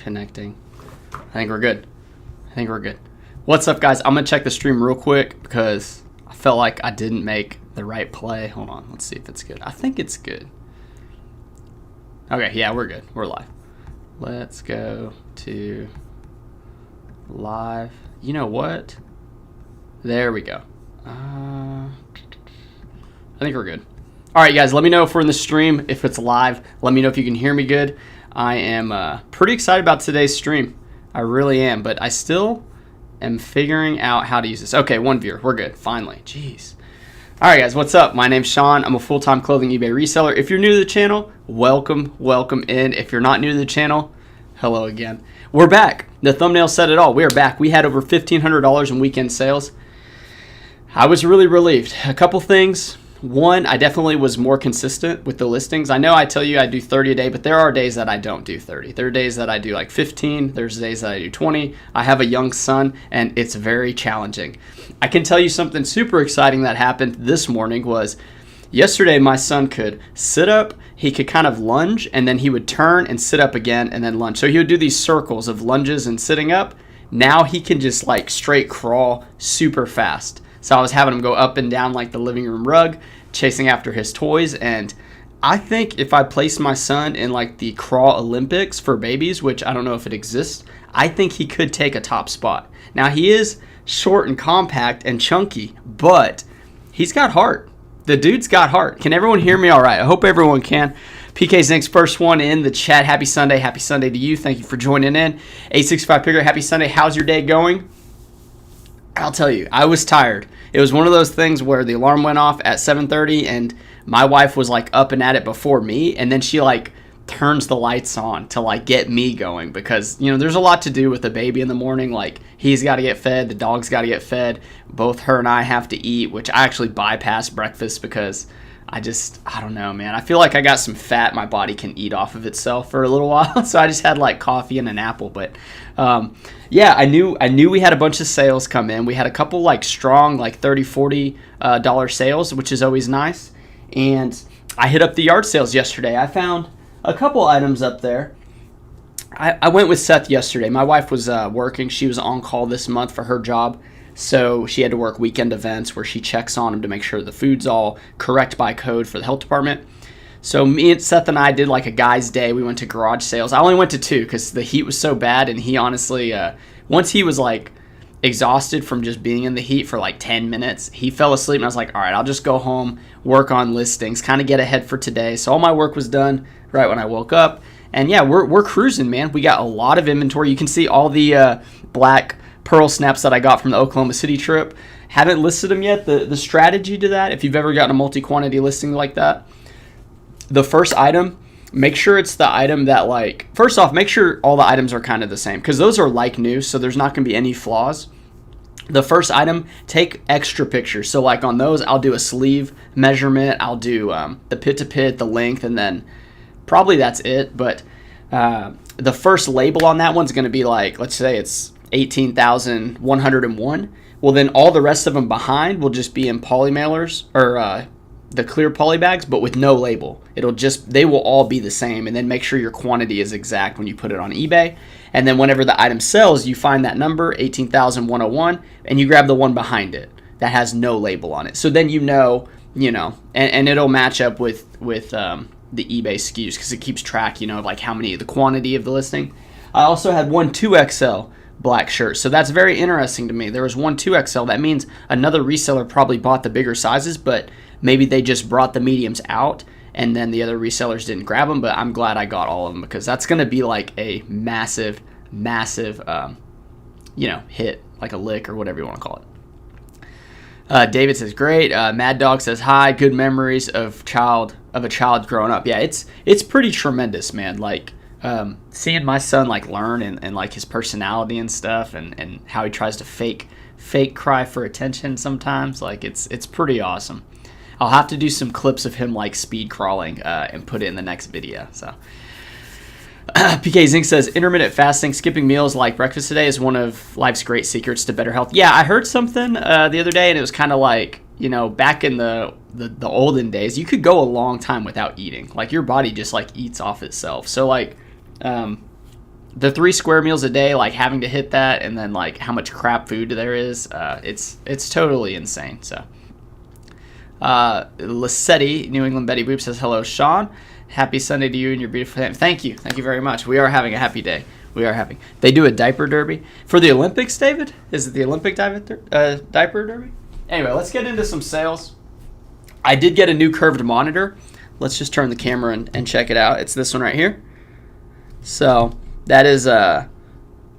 connecting. I think we're good. What's up, guys? I'm going to check the stream real quick because I felt like I didn't make the right play. Hold on. Let's see if it's good. I think it's good. Okay, yeah, we're good. We're live. Let's go to live. You know what? There we go. I think we're good. All right, guys, let me know if we're in the stream, if it's live. Let me know if you can hear me good. I am pretty excited about today's stream. I really am, but I still am figuring out how to use this. Okay, one viewer. We're good. Finally. Jeez. All right, guys, what's up? My name's Sean. I'm a full-time clothing eBay reseller. If you're new to the channel, welcome in. If you're not new to the channel, hello again. We're back. The thumbnail said it all. We are back. We had over $1,500 in weekend sales. I was really relieved. A couple things. One, I definitely was more consistent with the listings. I know I tell you I do 30 a day, but there are days that I don't do 30. There are days that I do like 15. There's days that I do 20. I have a young son, and it's very challenging. I can tell you something super exciting that happened this morning was yesterday my son could sit up, he could kind of lunge, and then he would turn and sit up again and then lunge. So he would do these circles of lunges and sitting up. Now he can just like straight crawl super fast. So I was having him go up and down like the living room rug, chasing after his toys. And I think if I placed my son in like the crawl Olympics for babies, which I don't know if it exists, I think he could take a top spot. Now he is short and compact and chunky, but he's got heart. The dude's got heart. Can everyone hear me all right? I hope everyone can. PK Zink's first one in the chat. Happy Sunday. Happy Sunday to you. Thank you for joining in. 865 Picker, happy Sunday. How's your day going? I'll tell you, I was tired. It was one of those things where the alarm went off at 7:30 and my wife was like up and at it before me, and then she like turns the lights on to like get me going because, you know, there's a lot to do with a baby in the morning. Like he's got to get fed, the dog's got to get fed, both her and I have to eat, which I actually bypass breakfast because I don't know, man. I feel like I got some fat my body can eat off of itself for a little while. So I just had like coffee and an apple. But yeah, I knew we had a bunch of sales come in. We had a couple like strong like $30, $40 sales, which is always nice. And I hit up the yard sales yesterday. I found a couple items up there. I went with Seth yesterday. My wife was working. She was on call this month for her job. So she had to work weekend events where she checks on them to make sure the food's all correct by code for the health department. So me and Seth and I did like a guy's day. We went to garage sales. I only went to 2 because the heat was so bad. And he honestly, once he was like exhausted from just being in the heat for like 10 minutes, he fell asleep. And I was like, all right, I'll just go home, work on listings, kind of get ahead for today. So all my work was done right when I woke up. And yeah, we're cruising, man. We got a lot of inventory. You can see all the black pearl snaps that I got from the Oklahoma City trip. Haven't listed them yet. The strategy to that, if you've ever gotten a multi-quantity listing like that, the first item, make sure it's the item that like, first off, make sure all the items are kind of the same because those are like new, so there's not going to be any flaws. The first item, take extra pictures. So like on those, I'll do a sleeve measurement. I'll do the pit to pit, the length, and then probably that's it. But the first label on that one's going to be like, let's say it's 18,101. Well, then all the rest of them behind will just be in poly mailers or the clear poly bags, but with no label. They will all be the same. And then make sure your quantity is exact when you put it on eBay. And then whenever the item sells, you find that number 18,101 and you grab the one behind it that has no label on it. So then you know, and it'll match up with the eBay SKUs because it keeps track, of like how many, the quantity of the listing. I also had one 2XL black shirt. So that's very interesting to me. There was one 2XL. That means another reseller probably bought the bigger sizes, but maybe they just brought the mediums out and then the other resellers didn't grab them. But I'm glad I got all of them because that's going to be like a massive hit, like a lick or whatever you want to call it. David says, great. Mad Dog says, hi, good memories of a child growing up. Yeah, it's pretty tremendous, man. Like, seeing my son like learn and like his personality and stuff and how he tries to fake cry for attention sometimes, like it's pretty awesome. I'll have to do some clips of him like speed crawling and put it in the next video. So PK Zink says intermittent fasting, skipping meals like breakfast today is one of life's great secrets to better health. Yeah, I heard something the other day and it was kind of like, back in the olden days, you could go a long time without eating. Like your body just like eats off itself. So like the 3 square meals a day, like having to hit that, and then like how much crap food there is, it's totally insane. So, Lissetti, New England Betty Boop says, hello, Sean. Happy Sunday to you and your beautiful family. Thank you. Thank you very much. We are having a happy day. We are having. They do a diaper derby for the Olympics, David? Is it the Olympic diaper derby? Anyway, let's get into some sales. I did get a new curved monitor. Let's just turn the camera and check it out. It's this one right here. So that is the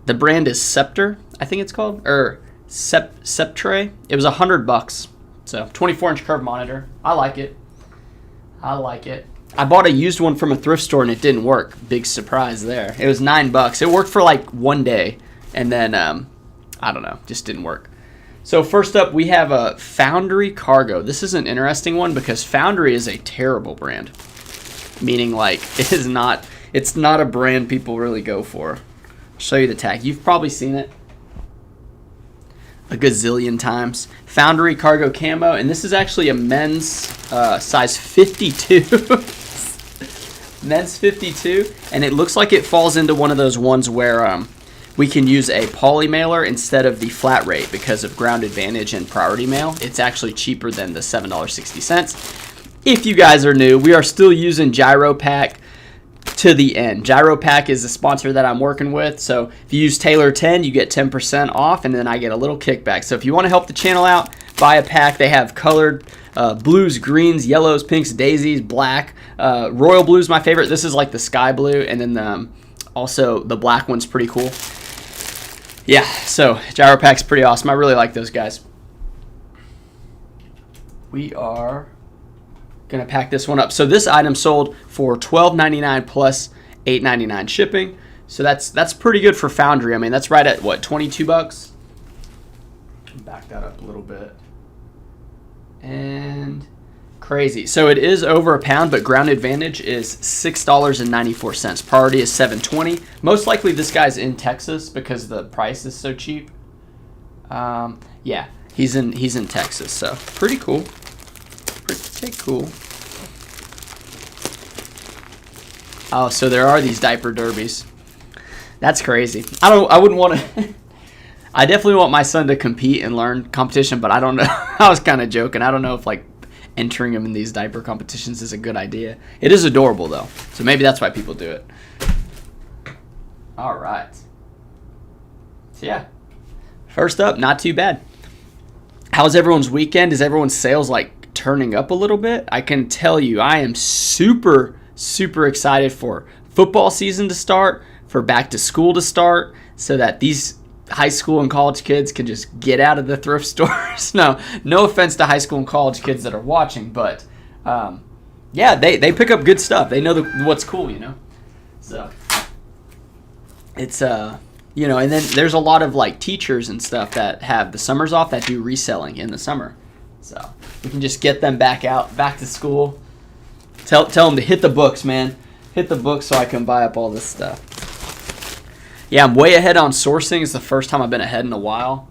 brand is Scepter, I think it's called, or Sceptre. It was $100. So 24-inch curved monitor. I like it. I bought a used one from a thrift store and it didn't work. Big surprise there. It was $9. It worked for like one day, and then I don't know, just didn't work. So first up, we have a Foundry Cargo. This is an interesting one because Foundry is a terrible brand, meaning like it's not a brand people really go for. I'll show you the tag. You've probably seen it a gazillion times. Foundry Cargo Camo, and this is actually a men's size 52. Men's 52, and it looks like it falls into one of those ones where we can use a poly mailer instead of the flat rate because of Ground Advantage and Priority Mail. It's actually cheaper than the $7.60. If you guys are new, we are still using GyroPack to the end. GyroPack is the sponsor that I'm working with, so if you use Taylor 10, you get 10% off, and then I get a little kickback. So if you want to help the channel out, buy a pack. They have colored blues, greens, yellows, pinks, daisies, black. Royal blue is my favorite. This is like the sky blue, and then also the black one's pretty cool. Yeah, so GyroPack's pretty awesome. I really like those guys. We are gonna pack this one up. So this item sold for $12.99 plus $8.99 shipping. So that's pretty good for Foundry. I mean, that's right at what, $22? Back that up a little bit. And crazy. So it is over a pound, but Ground Advantage is $6.94. Priority is $7.20. Most likely this guy's in Texas because the price is so cheap. Yeah, he's in Texas, so pretty cool. Pretty cool. Oh, so there are these diaper derbies. That's crazy. I wouldn't want to. I definitely want my son to compete and learn competition, but I don't know. I was kind of joking. I don't know if like entering him in these diaper competitions is a good idea. It is adorable though, so maybe that's why people do it. All right. So yeah, first up, not too bad. How's everyone's weekend? Is everyone's sales like turning up a little bit? I can tell you, I am super excited for football season to start, for back to school to start, so that these high school and college kids can just get out of the thrift stores. No offense to high school and college kids that are watching, but yeah, they pick up good stuff. They know what's cool, you know. So it's you know, and then there's a lot of like teachers and stuff that have the summers off that do reselling in the summer. So we can just get them back to school. Tell them to hit the books, man. Hit the books so I can buy up all this stuff. Yeah, I'm way ahead on sourcing. It's the first time I've been ahead in a while.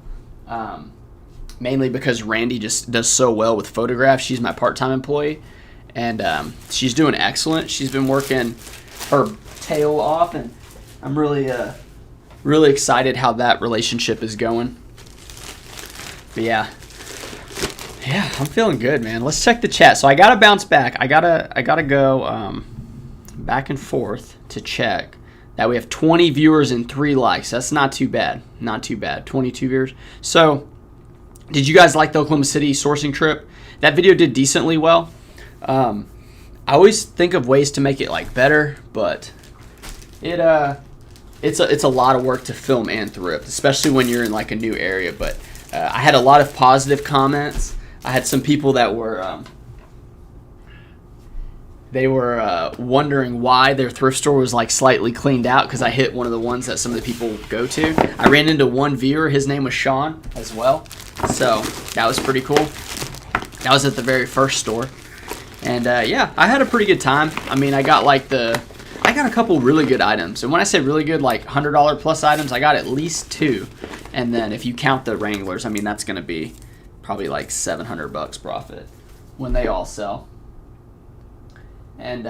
Mainly because Randy just does so well with photographs. She's my part-time employee, and she's doing excellent. She's been working her tail off, and I'm really excited how that relationship is going. But yeah, I'm feeling good, man. Let's check the chat. So I gotta bounce back. I gotta go back and forth to check that we have 20 viewers and 3 likes. That's not too bad. Not too bad. 22 viewers. So, did you guys like the Oklahoma City sourcing trip? That video did decently well. I always think of ways to make it like better, but it's a lot of work to film and thrift, especially when you're in like a new area. But I had a lot of positive comments. I had some people that were wondering why their thrift store was like slightly cleaned out because I hit one of the ones that some of the people go to. I ran into one viewer. His name was Sean as well. So that was pretty cool. That was at the very first store. And yeah, I had a pretty good time. I mean, I got a couple really good items. And when I say really good, like $100 plus items, I got at least 2. And then if you count the Wranglers, I mean, that's going to be probably like $700 profit when they all sell. And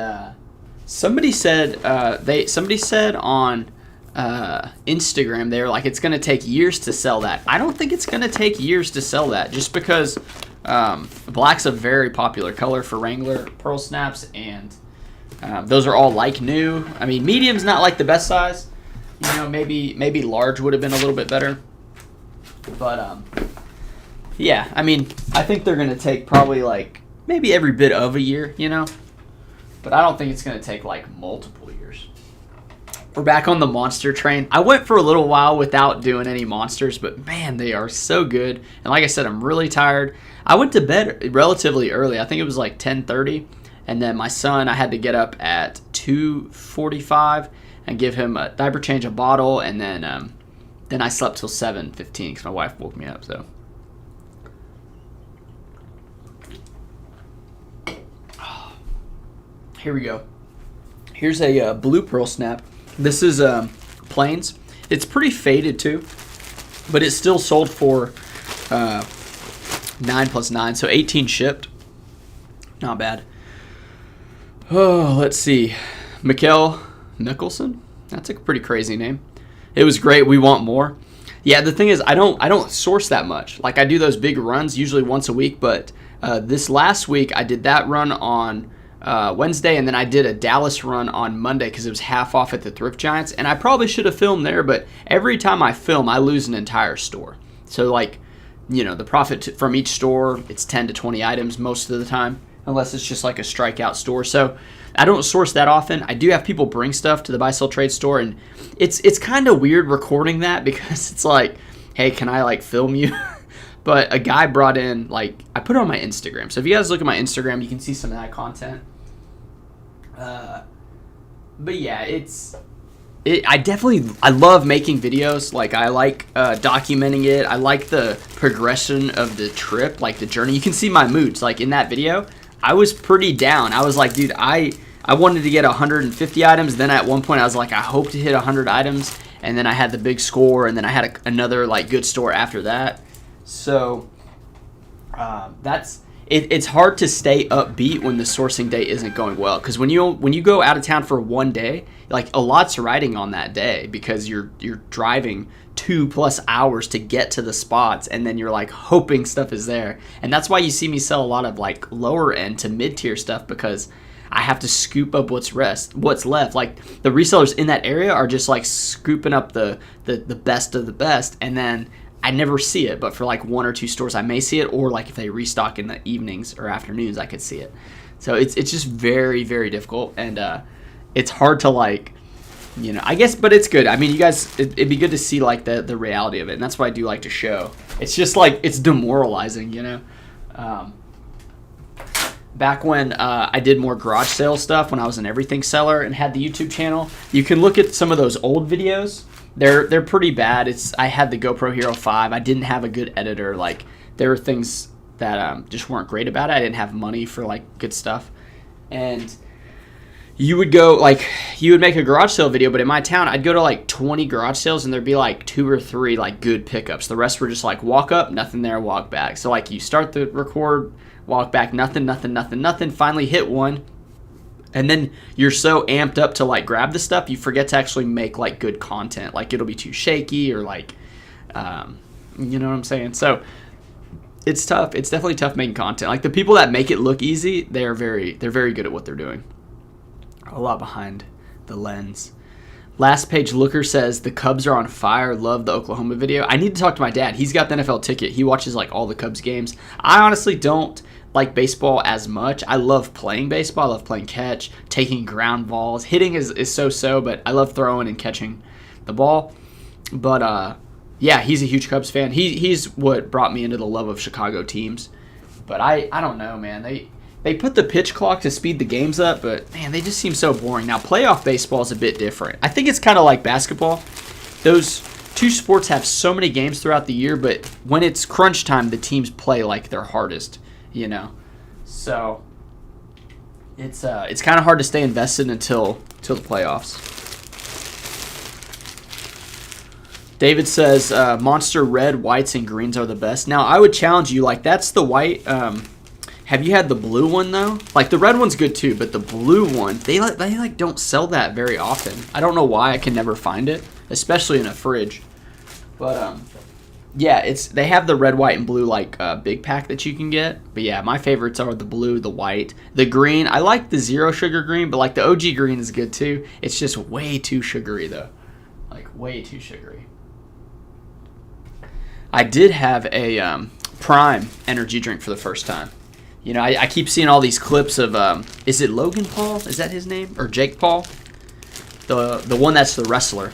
somebody said on Instagram, they were like, it's going to take years to sell that. I don't think it's going to take years to sell that, just because black's a very popular color for Wrangler pearl snaps, and those are all like new. I mean, medium's not like the best size. You know, maybe large would have been a little bit better. But yeah, I mean, I think they're going to take probably like maybe every bit of a year, you know. But I don't think it's going to take like multiple years. We're back on the monster train. I went for a little while without doing any monsters, but man, they are so good. And like I said, I'm really tired. I went to bed relatively early. I think it was like 10:30. And then my son, I had to get up at 2:45 and give him a diaper change, a bottle, and then I slept till 7:15 because my wife woke me up. So here we go. Here's a blue pearl snap. This is Plains. It's pretty faded too, but it's still sold for 9 plus 9, so 18 shipped. Not bad. Oh, let's see. Mickelson? That's a pretty crazy name. It was great. We want more. Yeah, the thing is, I don't source that much. Like, I do those big runs usually once a week, but this last week I did that run on Wednesday, and then I did a Dallas run on Monday because it was half off at the Thrift Giants, and I probably should have filmed there, but every time I film, I lose an entire store. So, like, you know, the profit from each store, it's 10 to 20 items most of the time, unless it's just like a strikeout store. So I don't source that often. I do have people bring stuff to the buy sell trade store, and it's kind of weird recording that because it's like, hey, can I like film you? But a guy brought in, like, I put it on my Instagram. So if you guys look at my Instagram, you can see some of that content. But yeah, I love making videos. Like, I like documenting it. I like the progression of the trip, like the journey. You can see my moods. Like, in that video, I was pretty down. I was like, dude, I wanted to get 150 items. Then at one point, I was like, I hope to hit 100 items. And then I had the big score, and then I had another like good store after that. So it's hard to stay upbeat when the sourcing day isn't going well, because when you go out of town for one day, like, a lot's riding on that day because you're driving 2+ hours to get to the spots, and then you're like hoping stuff is there. And that's why you see me sell a lot of like lower end to mid-tier stuff, because I have to scoop up what's left. Like, the resellers in that area are just like scooping up the best of the best, and then I never see it, but for like 1 or 2 stores I may see it, or like if they restock in the evenings or afternoons I could see it. So it's just very, very difficult, and it's hard to, like, you know, I guess, but it's good. I mean, you guys, it'd be good to see like the reality of it, and that's what I do like to show. It's just like, it's demoralizing, you know. Back when I did more garage sale stuff, when I was an everything seller and had the YouTube channel, you can look at some of those old videos. They're pretty bad. I had the GoPro Hero 5. I didn't have a good editor. Like, there were things that just weren't great about it. I didn't have money for like good stuff. And you would make a garage sale video, but in my town, I'd go to like 20 garage sales, and there'd be like 2 or 3 like good pickups. The rest were just like walk up, nothing there, walk back. So like, you start the record, walk back, nothing, finally hit one. And then you're so amped up to like grab the stuff, you forget to actually make like good content. Like, it'll be too shaky, or like, you know what I'm saying? So it's tough. It's definitely tough making content. Like, the people that make it look easy, they're very good at what they're doing. A lot behind the lens. Last page looker says the Cubs are on fire. Love the Oklahoma video. I need to talk to my dad. He's got the NFL ticket. He watches like all the Cubs games. I honestly don't like baseball as much. I love playing baseball. I love playing catch, taking ground balls. Hitting is so, but I love throwing and catching the ball. But yeah, he's a huge Cubs fan. He's what brought me into the love of Chicago teams. But I don't know, man. They put the pitch clock to speed the games up, but man, they just seem so boring. Now, playoff baseball is a bit different. I think it's kind of like basketball. Those two sports have so many games throughout the year, but when it's crunch time, the teams play like their hardest, you know. So it's kind of hard to stay invested until the playoffs. David says Monster red, whites, and greens are the best. Now, I would challenge you, like, that's the white. Have you had the blue one though? Like, the red one's good too, but the blue one, they don't sell that very often. I don't know why. I can never find it. especially in a fridge. But yeah, they have the red, white, and blue like big pack that you can get. But yeah, my favorites are the blue, the white, the green. I like the zero sugar green, but like the OG green is good too. It's just way too sugary though, like way too sugary. I did have a Prime energy drink for the first time. You know, I keep seeing all these clips of is it Logan Paul? Is that his name? Or Jake Paul? The one that's the wrestler.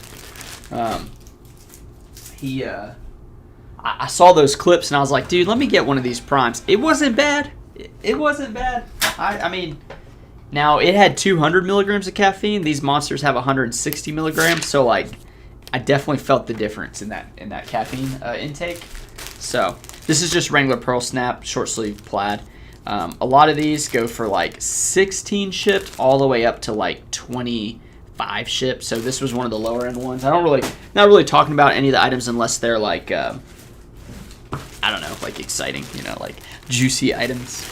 I saw those clips and I was like, dude, let me get one of these Primes. It wasn't bad. It wasn't bad. I mean, now it had 200 milligrams of caffeine. These monsters have 160 milligrams. So like, I definitely felt the difference in that caffeine intake. So this is just Wrangler Pearl Snap short sleeve plaid. A lot of these go for like 16 shipped all the way up to like 25 shipped. So this was one of the lower end ones. Not really talking about any of the items unless they're like, I don't know, like exciting, you know, like juicy items.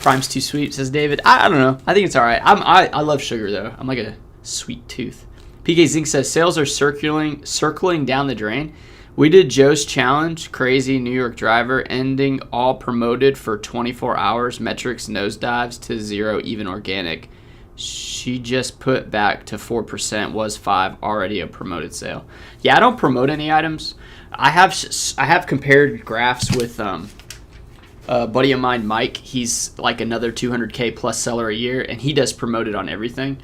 Prime's too sweet, says David. I don't know. I think it's all right. I love sugar though. I'm like a sweet tooth. PK Zink says sales are circling down the drain. We did Joe's challenge, crazy New York driver, ending all promoted for 24 hours. Metrics nosedives to 0, even organic. She just put back to 4%, was 5, already a promoted sale. Yeah, I don't promote any items. I have compared graphs with a buddy of mine, Mike. He's like another 200K plus seller a year, and he does promoted on everything.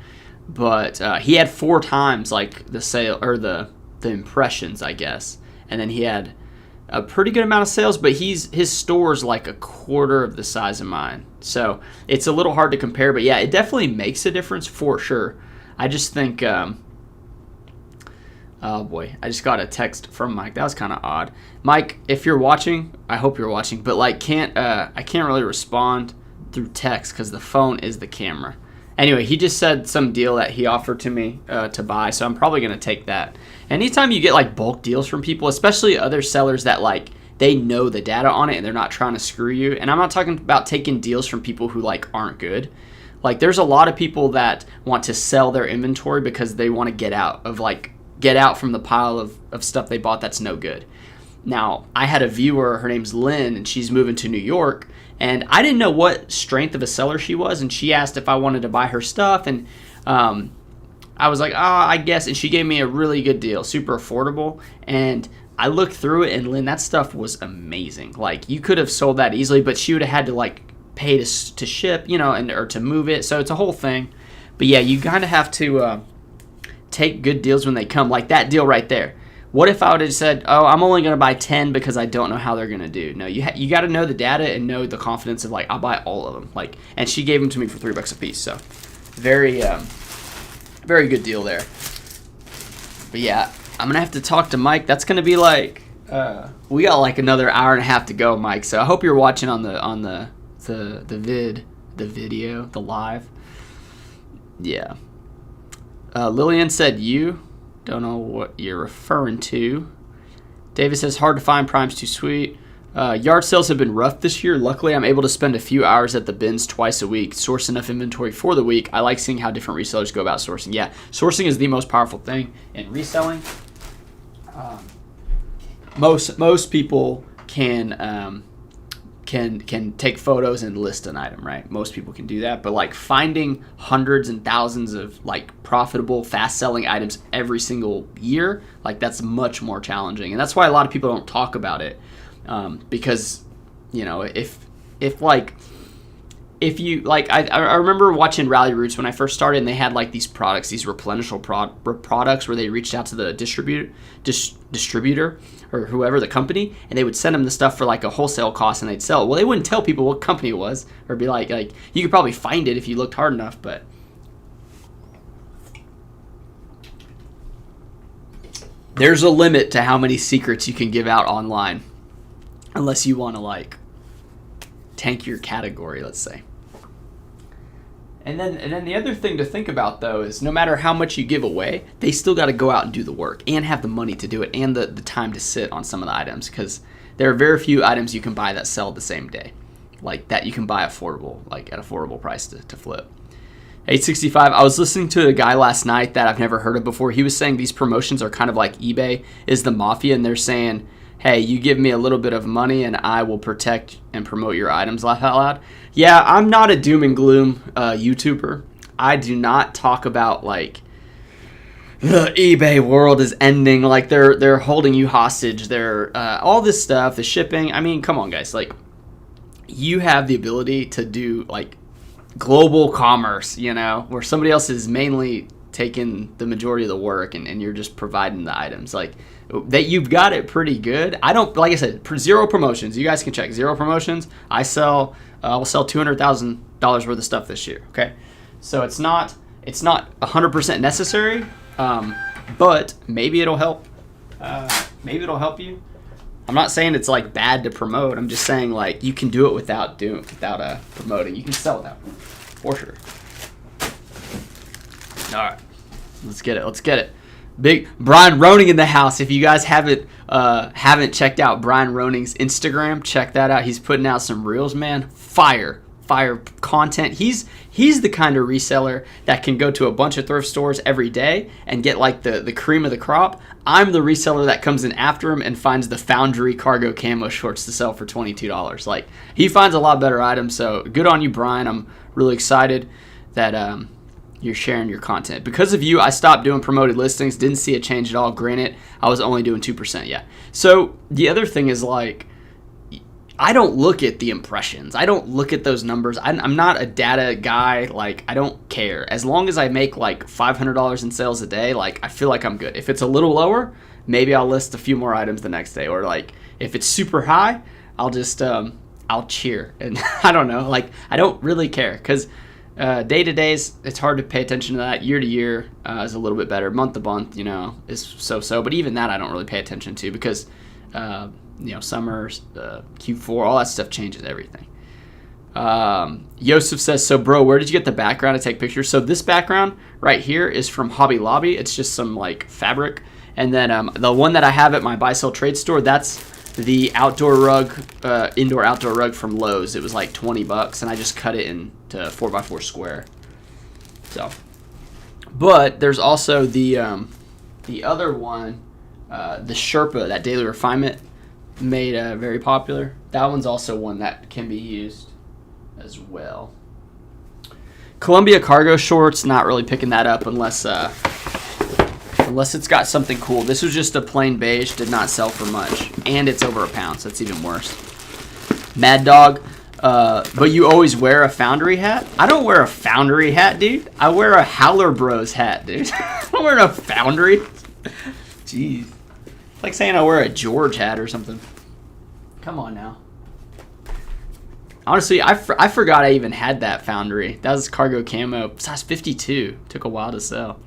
But he had 4 times like the sale or the impressions, I guess. And then he had a pretty good amount of sales, but his store's like a quarter of the size of mine. So it's a little hard to compare, but yeah, it definitely makes a difference for sure. I just think, oh boy, I just got a text from Mike. That was kind of odd. Mike, if you're watching, I hope you're watching, but like I can't really respond through text because the phone is the camera. Anyway, he just said some deal that he offered to me to buy, so I'm probably going to take that. Anytime you get like bulk deals from people, especially other sellers that like they know the data on it and they're not trying to screw you, and I'm not talking about taking deals from people who like aren't good. Like there's a lot of people that want to sell their inventory because they want to get out from the pile of stuff they bought that's no good. Now, I had a viewer, her name's Lynn, and she's moving to New York, and I didn't know what strength of a seller she was, and she asked if I wanted to buy her stuff, and I was like, I guess, and she gave me a really good deal, super affordable, and I looked through it, and Lynn, that stuff was amazing. Like, you could have sold that easily, but she would have had to, like, pay to ship, you know, or to move it, so it's a whole thing. But yeah, you kind of have to take good deals when they come, like that deal right there. What if I would have said, I'm only going to buy 10 because I don't know how they're going to do? No, you got to know the data and know the confidence of, like, I'll buy all of them. Like, and she gave them to me for $3 a piece. So very, very good deal there. But yeah, I'm going to have to talk to Mike. That's going to be like, we got like another hour and a half to go, Mike. So I hope you're watching on the video, the live. Yeah. Lillian said you. Don't know what you're referring to. David says, hard to find, Prime's too sweet. Yard sales have been rough this year. Luckily, I'm able to spend a few hours at the bins twice a week, source enough inventory for the week. I like seeing how different resellers go about sourcing. Yeah, sourcing is the most powerful thing in reselling. Most people can take photos and list an item, right? Most people can do that, but like finding hundreds and thousands of like profitable, fast-selling items every single year, like that's much more challenging, and that's why a lot of people don't talk about it, because you know if you like, I remember watching Rally Roots when I first started, and they had like these products, these replenishable products where they reached out to the distributor or whoever, the company, and they would send them the stuff for like a wholesale cost, and they'd sell it. Well, they wouldn't tell people what company it was, or be like you could probably find it if you looked hard enough, but there's a limit to how many secrets you can give out online, unless you want to like tank your category, let's say. And then the other thing to think about, though, is no matter how much you give away, they still got to go out and do the work and have the money to do it and the time to sit on some of the items, because there are very few items you can buy that sell the same day, like that you can buy affordable, like at affordable price to flip. 865. I was listening to a guy last night that I've never heard of before. He was saying these promotions are kind of like eBay is the mafia, and they're saying, hey, you give me a little bit of money and I will protect and promote your items. Laugh out loud. Yeah, I'm not a doom and gloom YouTuber. I do not talk about like the eBay world is ending, like they're holding you hostage. They're all this stuff, the shipping. I mean, come on, guys. Like, you have the ability to do like global commerce, you know, where somebody else is mainly taking the majority of the work and you're just providing the items. Like, that you've got it pretty good. I don't, like I said, zero promotions. You guys can check zero promotions. I'll sell $200,000 worth of stuff this year. Okay, so it's not 100% necessary, but maybe it'll help. Maybe it'll help you. I'm not saying it's like bad to promote. I'm just saying like you can do it without promoting. You can sell that for sure. All right, let's get it. Big Brian Roning in the house. If you guys haven't checked out Brian Roning's Instagram, check that out. He's putting out some reels, man. Fire content. He's the kind of reseller that can go to a bunch of thrift stores every day and get like the cream of the crop. I'm the reseller that comes in after him and finds the Foundry cargo camo shorts to sell for $22. Like, he finds a lot better items. So good on you, Brian. I'm really excited that you're sharing your content. Because of you, I stopped doing promoted listings. Didn't see a change at all. Granted, I was only doing 2%. Yeah. So the other thing is, like, I don't look at the impressions. I don't look at those numbers. I'm not a data guy. Like, I don't care. As long as I make like $500 in sales a day, like, I feel like I'm good. If it's a little lower, maybe I'll list a few more items the next day. Or like, if it's super high, I'll just I'll cheer. And I don't know. Like, I don't really care, because day to days, it's hard to pay attention to that. Year to year is a little bit better. Month to month, you know, is so. But even that, I don't really pay attention to, because you know, summers, Q4, all that stuff changes everything. Yosef says, so bro, where did you get the background to take pictures? So this background right here is from Hobby Lobby. It's just some like fabric. And then the one that I have at my buy sell trade store, that's the outdoor rug, indoor outdoor rug from Lowe's. It was like $20, and I just cut it into 4x4 square. So, but there's also the other one, the Sherpa, that Daily Refinement made very popular. That one's also one that can be used as well. Columbia cargo shorts, not really picking that up unless it's got something cool. This was just a plain beige, did not sell for much, and it's over £1, so that's even worse. Mad Dog, but you always wear a Foundry hat? I don't wear a Foundry hat, dude. I wear a Howler Bros hat, dude. I don't wear a Foundry. Jeez. It's like saying I wear a George hat or something. Come on now. Honestly, I forgot I even had that Foundry. That was cargo camo, size 52. Took a while to sell.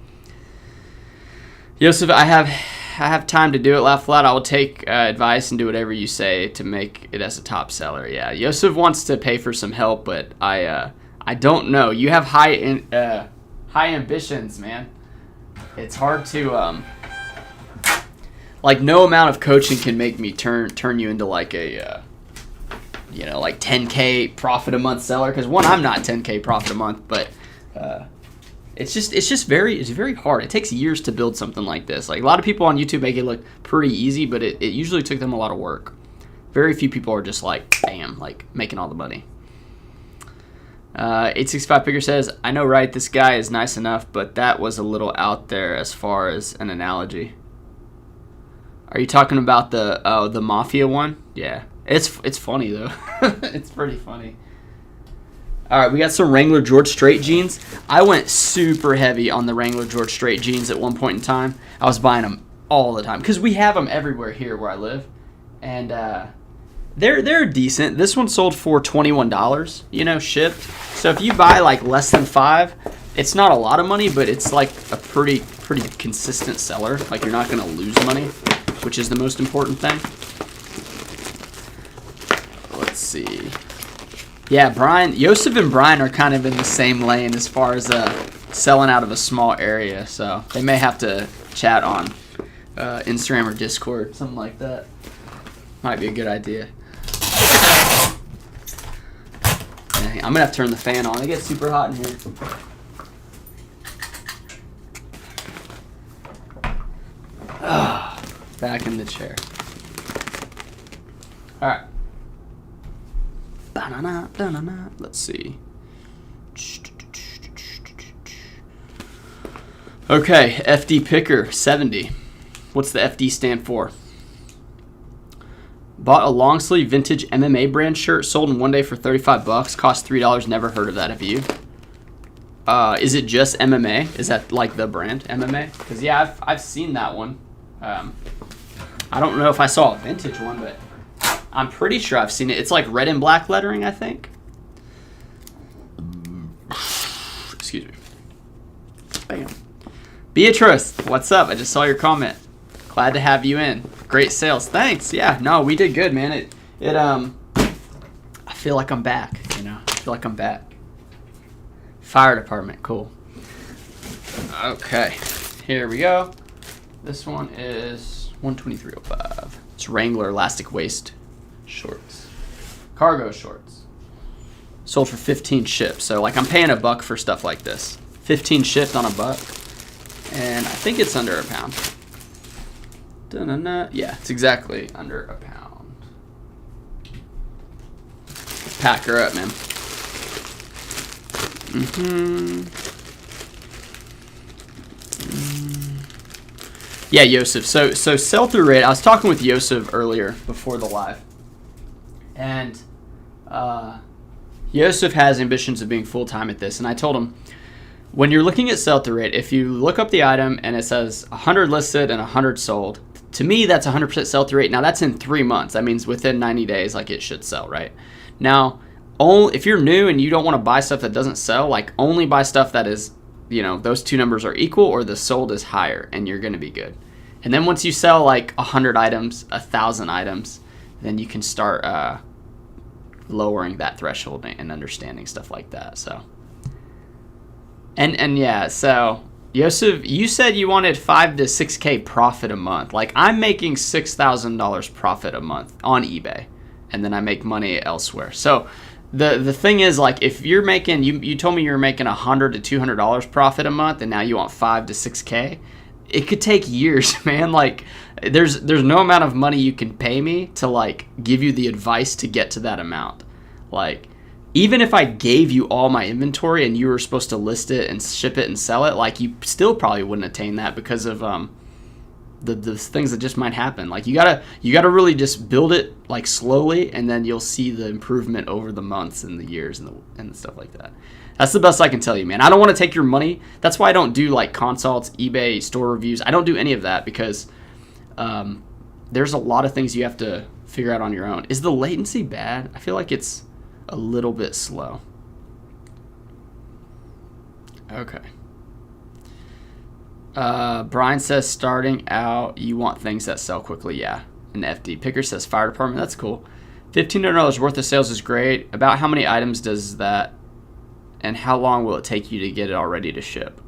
Yosef, I have time to do it. Laugh flat. I will take advice and do whatever you say to make it as a top seller. Yeah, Yosef wants to pay for some help, but I don't know. You have high ambitions, man. It's hard to like, no amount of coaching can make me turn you into like a you know, like 10K profit a month seller. Because one, I'm not 10K profit a month, but it's very hard. It takes years to build something like this. Like, a lot of people on YouTube make it look pretty easy, but it usually took them a lot of work. Very few people are just like, bam, like making all the money. 865 Picker says, I know, right? This guy is nice enough, but that was a little out there as far as an analogy. Are you talking about the Mafia one? Yeah. It's funny, though. It's pretty funny. All right, we got some Wrangler George Strait jeans. I went super heavy on the Wrangler George Strait jeans at one point in time. I was buying them all the time because we have them everywhere here where I live. And they're decent. This one sold for $21, you know, shipped. So if you buy like less than 5, it's not a lot of money, but it's like a pretty consistent seller. Like, you're not going to lose money, which is the most important thing. Let's see. Yeah, Yosef and Brian are kind of in the same lane as far as selling out of a small area. So they may have to chat on Instagram or Discord, something like that. Might be a good idea. Dang, I'm going to have to turn the fan on. It gets super hot in here. Back in the chair. All right. Let's see. Okay, FD Picker 70. What's the FD stand for? Bought a long sleeve vintage MMA brand shirt, sold in one day for $35. Cost $3. Never heard of that. Have you? Is it just MMA? Is that like the brand MMA? Because yeah, I've seen that one. I don't know if I saw a vintage one, but I'm pretty sure I've seen it. It's like red and black lettering, I think. Excuse me. Bam. Beatrice, what's up? I just saw your comment. Glad to have you in. Great sales. Thanks. Yeah, no, we did good, man. I feel like I'm back, you know. I feel like I'm back. Fire department, cool. Okay, here we go. This one is 123.05. It's Wrangler elastic waist shorts. Cargo shorts. Sold for 15 shipped. So like I'm paying $1 for stuff like this. 15 shipped on $1. And I think it's under a pound. Da-na-na. Yeah, it's exactly under a pound. Pack her up, man. Yeah, Yosef. So sell-through rate, I was talking with Yosef earlier before the live. And Yosef has ambitions of being full-time at this. And I told him, when you're looking at sell-through rate, if you look up the item and it says 100 listed and 100 sold, to me, that's 100% sell-through rate. Now, that's in 3 months. That means within 90 days, like, it should sell, right? Now, if you're new and you don't want to buy stuff that doesn't sell, like, only buy stuff that is, you know, those two numbers are equal or the sold is higher, and you're going to be good. And then once you sell, like, 100 items, 1,000 items, then you can start lowering that threshold and understanding stuff like that, so. And yeah, so Yosef, you said you wanted 5 to 6K profit a month. Like, I'm making $6,000 profit a month on eBay, and then I make money elsewhere. So the thing is, like, if you're making, you told me you were making $100 to $200 profit a month, and now you want 5 to 6K, it could take years, man. Like, there's no amount of money you can pay me to, like, give you the advice to get to that amount. Like, even if I gave you all my inventory and you were supposed to list it and ship it and sell it, like, you still probably wouldn't attain that because of the things that just might happen. Like, you gotta really just build it, like, slowly, and then you'll see the improvement over the months and the years and stuff like that. That's the best I can tell you, man. I don't want to take your money. That's why I don't do, like, consults, eBay, store reviews. I don't do any of that because there's a lot of things you have to figure out on your own. Is the latency bad? I feel like it's a little bit slow. Okay. Brian says, starting out, you want things that sell quickly. Yeah. And FD Picker says, fire department. That's cool. $1,500 worth of sales is great. About how many items does that, and how long will it take you to get it all ready to ship?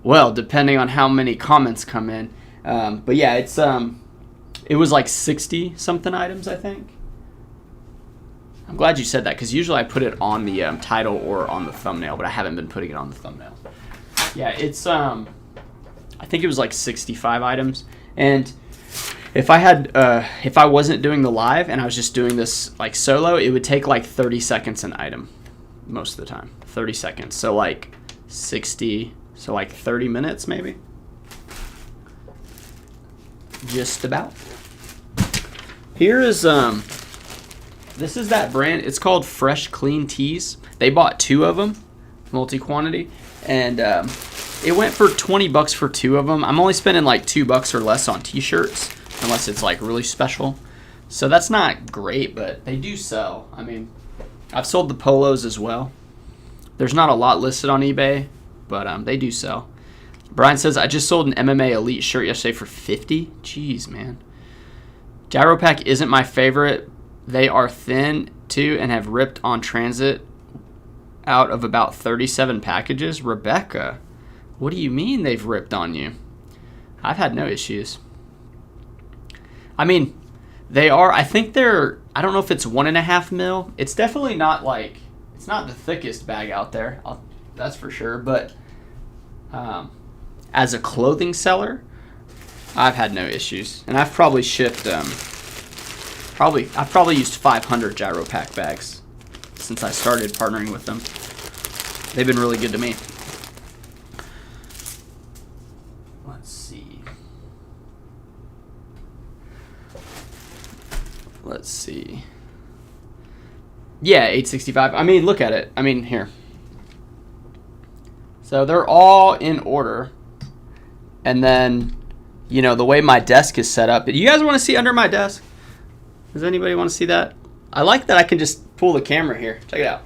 Well, depending on how many comments come in. But yeah, it was like 60 something items, I think. I'm glad you said that, because usually I put it on the title or on the thumbnail, but I haven't been putting it on the thumbnail. Yeah, it's I think it was like 65 items. And if I wasn't doing the live and I was just doing this like solo, it would take like 30 seconds an item most of the time. 30 seconds. So like 60, so like 30 minutes maybe. Just about. Here is this is that brand. It's called Fresh Clean Tees. They bought 2 of them, multi-quantity, and it went for $20 for 2 of them. I'm only spending like $2 or less on t-shirts, unless it's like really special. So that's not great, but they do sell. I mean, I've sold the polos as well. There's not a lot listed on eBay, but they do sell. Brian says, I just sold an MMA Elite shirt yesterday for $50. Jeez, man. Gyropack isn't my favorite. They are thin, too, and have ripped on transit out of about 37 packages. Rebecca, what do you mean they've ripped on you? I've had no issues. I mean, they are, I think they're, I don't know if it's 1.5 mil. It's definitely not like, it's not the thickest bag out there. That's for sure. But as a clothing seller, I've had no issues, and I've probably shipped I've probably used 500 gyro pack bags since I started partnering with them. They've been really good to me. Let's see. Yeah, 865. I mean, look at it. I mean, here. So they're all in order. And then, you know, the way my desk is set up. Do you guys want to see under my desk? Does anybody want to see that? I like that I can just pull the camera here. Check it out.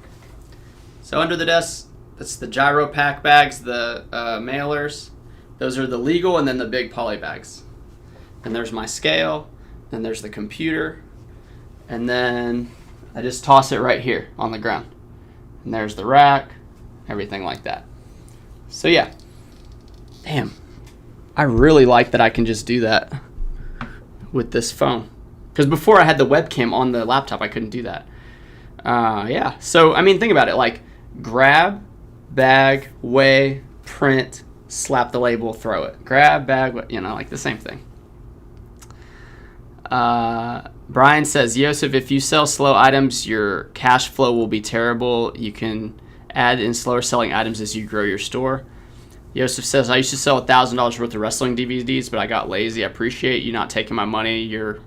So under the desk, that's the gyro pack bags, the mailers. Those are the legal, and then the big poly bags. And there's my scale. Then there's the computer. And then I just toss it right here on the ground. And there's the rack, everything like that. So yeah. Damn. I really like that I can just do that with this phone. Because before I had the webcam on the laptop, I couldn't do that. Yeah. So, I mean, think about it. Like, grab, bag, weigh, print, slap the label, throw it. Grab, bag, you know, like the same thing. Brian says, Yosef, if you sell slow items, your cash flow will be terrible. You can add in slower selling items as you grow your store. Yosef says, I used to sell $1,000 worth of wrestling DVDs, but I got lazy. I appreciate you not taking my money. You're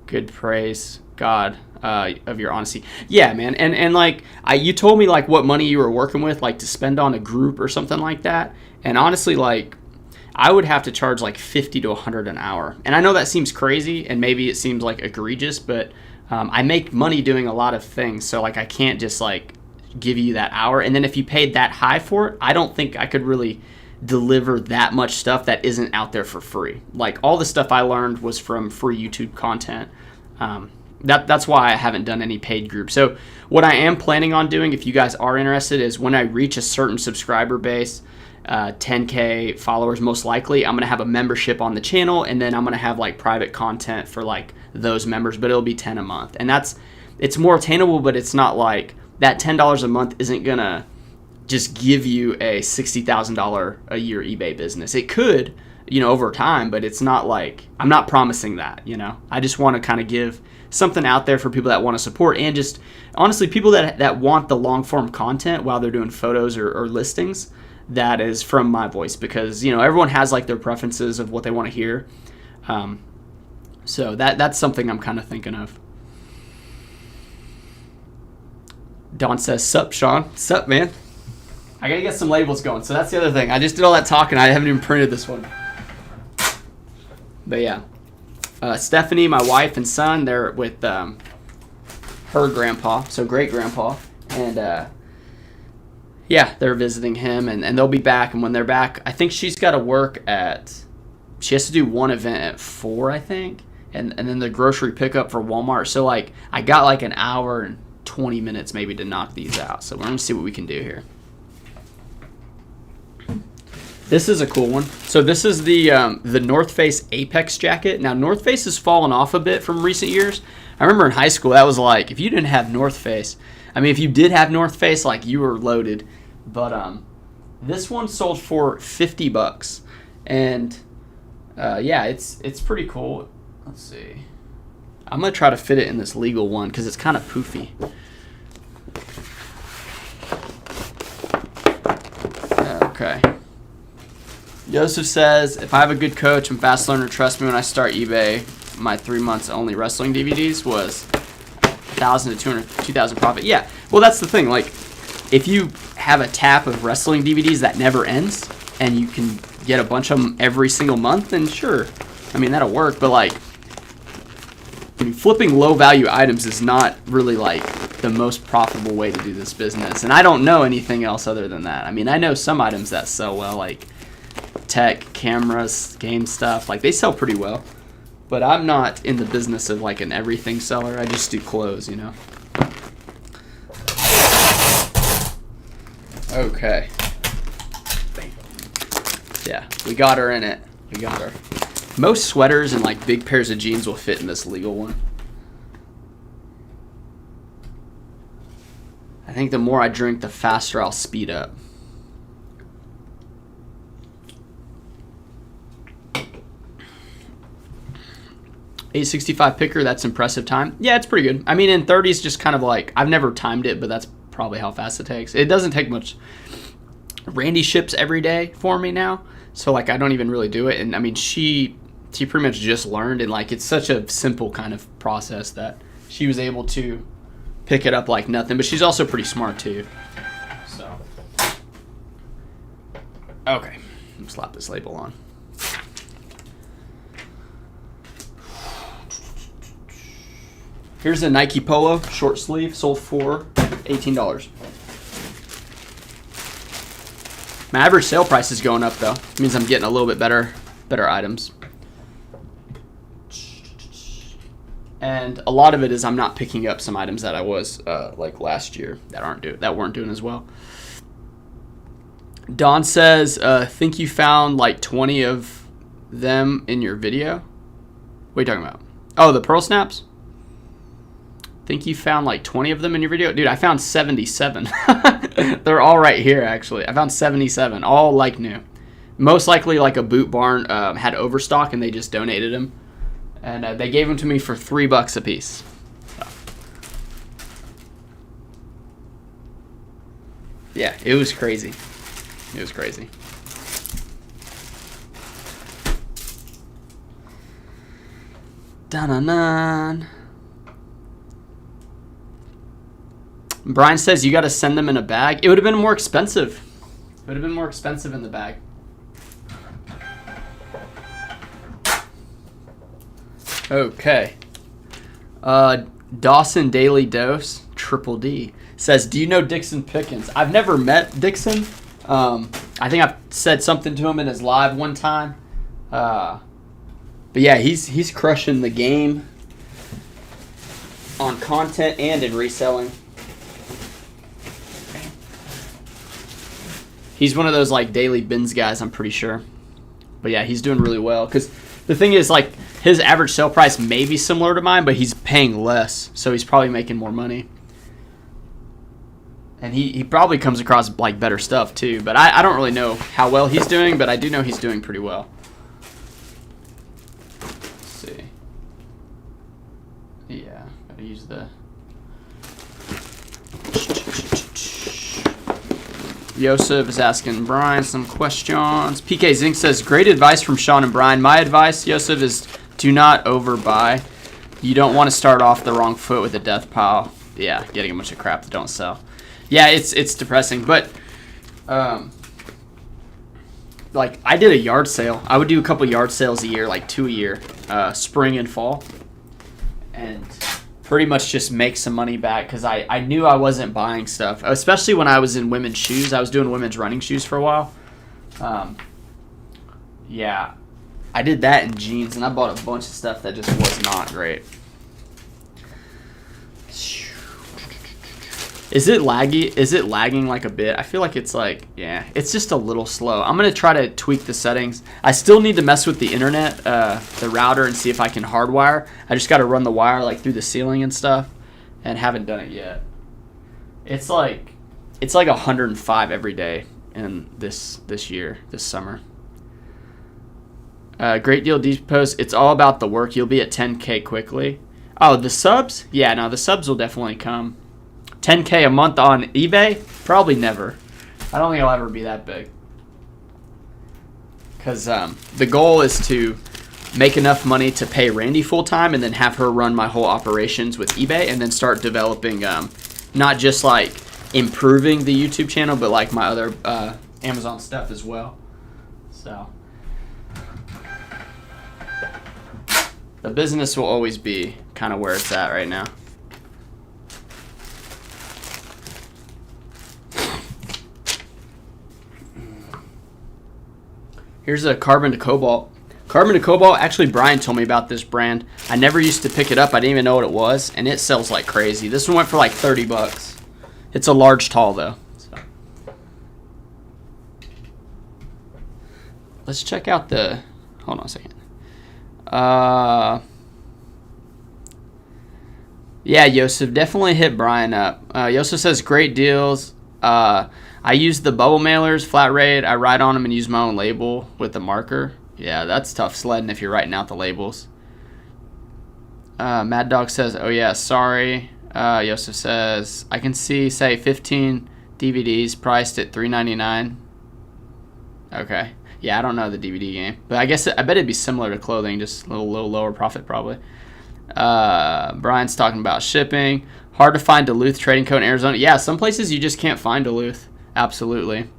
good, praise God of your honesty. Yeah, man. And like, you told me like what money you were working with, like to spend on a group or something like that. And honestly, like, I would have to charge like 50 to 100 an hour. And I know that seems crazy and maybe it seems like egregious, but I make money doing a lot of things. So like, I can't just like give you that hour. And then if you paid that high for it, I don't think I could really deliver that much stuff that isn't out there for free. Like, all the stuff I learned was from free YouTube content. That's why I haven't done any paid groups. So what I am planning on doing, if you guys are interested, is when I reach a certain subscriber base, 10K followers most likely, I'm going to have a membership on the channel, and then I'm going to have like private content for like those members, but it'll be 10 a month. And it's more attainable, but it's not like that $10 a month isn't going to just give you a $60,000 a year eBay business. It could, you know, over time, but it's not like, I'm not promising that, you know. I just want to kind of give something out there for people that want to support, and just honestly people that want the long form content while they're doing photos or listings that is from my voice, because, you know, everyone has like their preferences of what they want to hear. So that's something I'm kind of thinking of. Don says, sup, Sean? Sup, man? I gotta get some labels going. So that's the other thing. I just did all that talking. I haven't even printed this one. But yeah. Stephanie, my wife and son, they're with her grandpa, so great-grandpa. And yeah, they're visiting him, and they'll be back. And when they're back, I think she's got to work she has to do one event at 4, I think. And then the grocery pickup for Walmart. So like, I got like an hour and 20 minutes maybe to knock these out. So we're going to see what we can do here. This is a cool one. So this is the North Face Apex jacket. Now, North Face has fallen off a bit from recent years. I remember in high school, that was like, if you didn't have North Face, I mean, if you did have North Face, like, you were loaded. But this one sold for $50. And yeah, it's pretty cool. Let's see. I'm going to try to fit it in this legal one because it's kind of poofy. Okay. Joseph says, if I have a good coach and fast learner, trust me when I start eBay, my 3 months only wrestling DVDs was 1,000 to 2,000 profit. Yeah, well, that's the thing. Like, if you have a tap of wrestling DVDs that never ends and you can get a bunch of them every single month, then sure. I mean, that'll work. But, like, I mean, flipping low-value items is not really, like, the most profitable way to do this business. And I don't know anything else other than that. I mean, I know some items that sell well, like tech, cameras, game stuff, like they sell pretty well, but I'm not in the business of like an everything seller. I just do clothes, you know. Okay. Yeah, we got her in it. We got her. Most sweaters and like big pairs of jeans will fit in this legal one. I think the more I drink, the faster I'll speed up. 865 picker, that's impressive time. Yeah, it's pretty good. I mean, in 30s, just kind of like, I've never timed it, but that's probably how fast it takes. It doesn't take much. Randy ships every day for me now, so like I don't even really do it. And I mean, she pretty much just learned, and like it's such a simple kind of process that she was able to pick it up like nothing. But she's also pretty smart too. So, okay, slap this label on. Here's a Nike Polo, short sleeve, sold for $18. My average sale price is going up though. It means I'm getting a little bit better items. And a lot of it is I'm not picking up some items that I was like last year that weren't doing as well. Don says, think you found like 20 of them in your video? What are you talking about? Oh, the pearl snaps? Think you found like 20 of them in your video? Dude, I found 77. They're all right here, actually. I found 77, all like new. Most likely like a Boot Barn had overstock and they just donated them. And they gave them to me for $3 a piece. So. Yeah, it was crazy. It was crazy. Dun-dun-dun. Brian says you got to send them in a bag. It would have been more expensive. It would have been more expensive in the bag. Okay. Dawson Daily Dose, Triple D, says, do you know Dixon Pickens? I've never met Dixon. I think I've said something to him in his live one time. But yeah, he's crushing the game on content and in reselling. He's one of those like daily bins guys, I'm pretty sure. But yeah, he's doing really well. Because the thing is, like, his average sale price may be similar to mine, but he's paying less. So he's probably making more money. And he probably comes across like better stuff too. But I don't really know how well he's doing, but I do know he's doing pretty well. Let's see. Yeah, gotta use the... Yosef is asking Brian some questions. PK Zink says, great advice from Sean and Brian. My advice, Yosef, is do not overbuy. You don't want to start off the wrong foot with a death pile. Yeah, getting a bunch of crap that don't sell. Yeah, it's depressing. But, like, I did a yard sale. I would do a couple yard sales a year, like 2 a year, spring and fall. And pretty much just make some money back because I knew I wasn't buying stuff, especially when I was in women's shoes. I was doing women's running shoes for a while. Yeah, I did that in jeans, and I bought a bunch of stuff that just was not great. Is it laggy? Is it lagging like a bit? I feel like it's like, yeah, it's just a little slow. I'm going to try to tweak the settings. I still need to mess with the internet, the router, and see if I can hardwire. I just got to run the wire like through the ceiling and stuff, and haven't done it yet. It's like 105 every day in this year, this summer. Great Deal Deep Post. It's all about the work. You'll be at 10K quickly. Oh, the subs? Yeah, no, the subs will definitely come. 10K a month on eBay? Probably never. I don't think I'll ever be that big. Because the goal is to make enough money to pay Randy full time and then have her run my whole operations with eBay and then start developing not just like improving the YouTube channel, but like my other Amazon stuff as well. So the business will always be kind of where it's at right now. Here's a Carbon to Cobalt. Carbon to Cobalt, actually Brian told me about this brand. I never used to pick it up. I didn't even know what it was, and it sells like crazy. This one went for like $30. It's a large tall though. So. Let's check out the, hold on a second. Yeah, Yosef, definitely hit Brian up. Yosef says, great deals. I use the bubble mailers, flat rate. I write on them and use my own label with the marker. Yeah, that's tough sledding if you're writing out the labels. Mad Dog says, oh yeah, sorry. Yosef says, I can see, say, 15 DVDs priced at $3.99. Okay. Yeah, I don't know the DVD game. But I bet it'd be similar to clothing, just a little lower profit probably. Brian's talking about shipping. Hard to find Duluth trading code in Arizona. Yeah, some places you just can't find Duluth. Absolutely.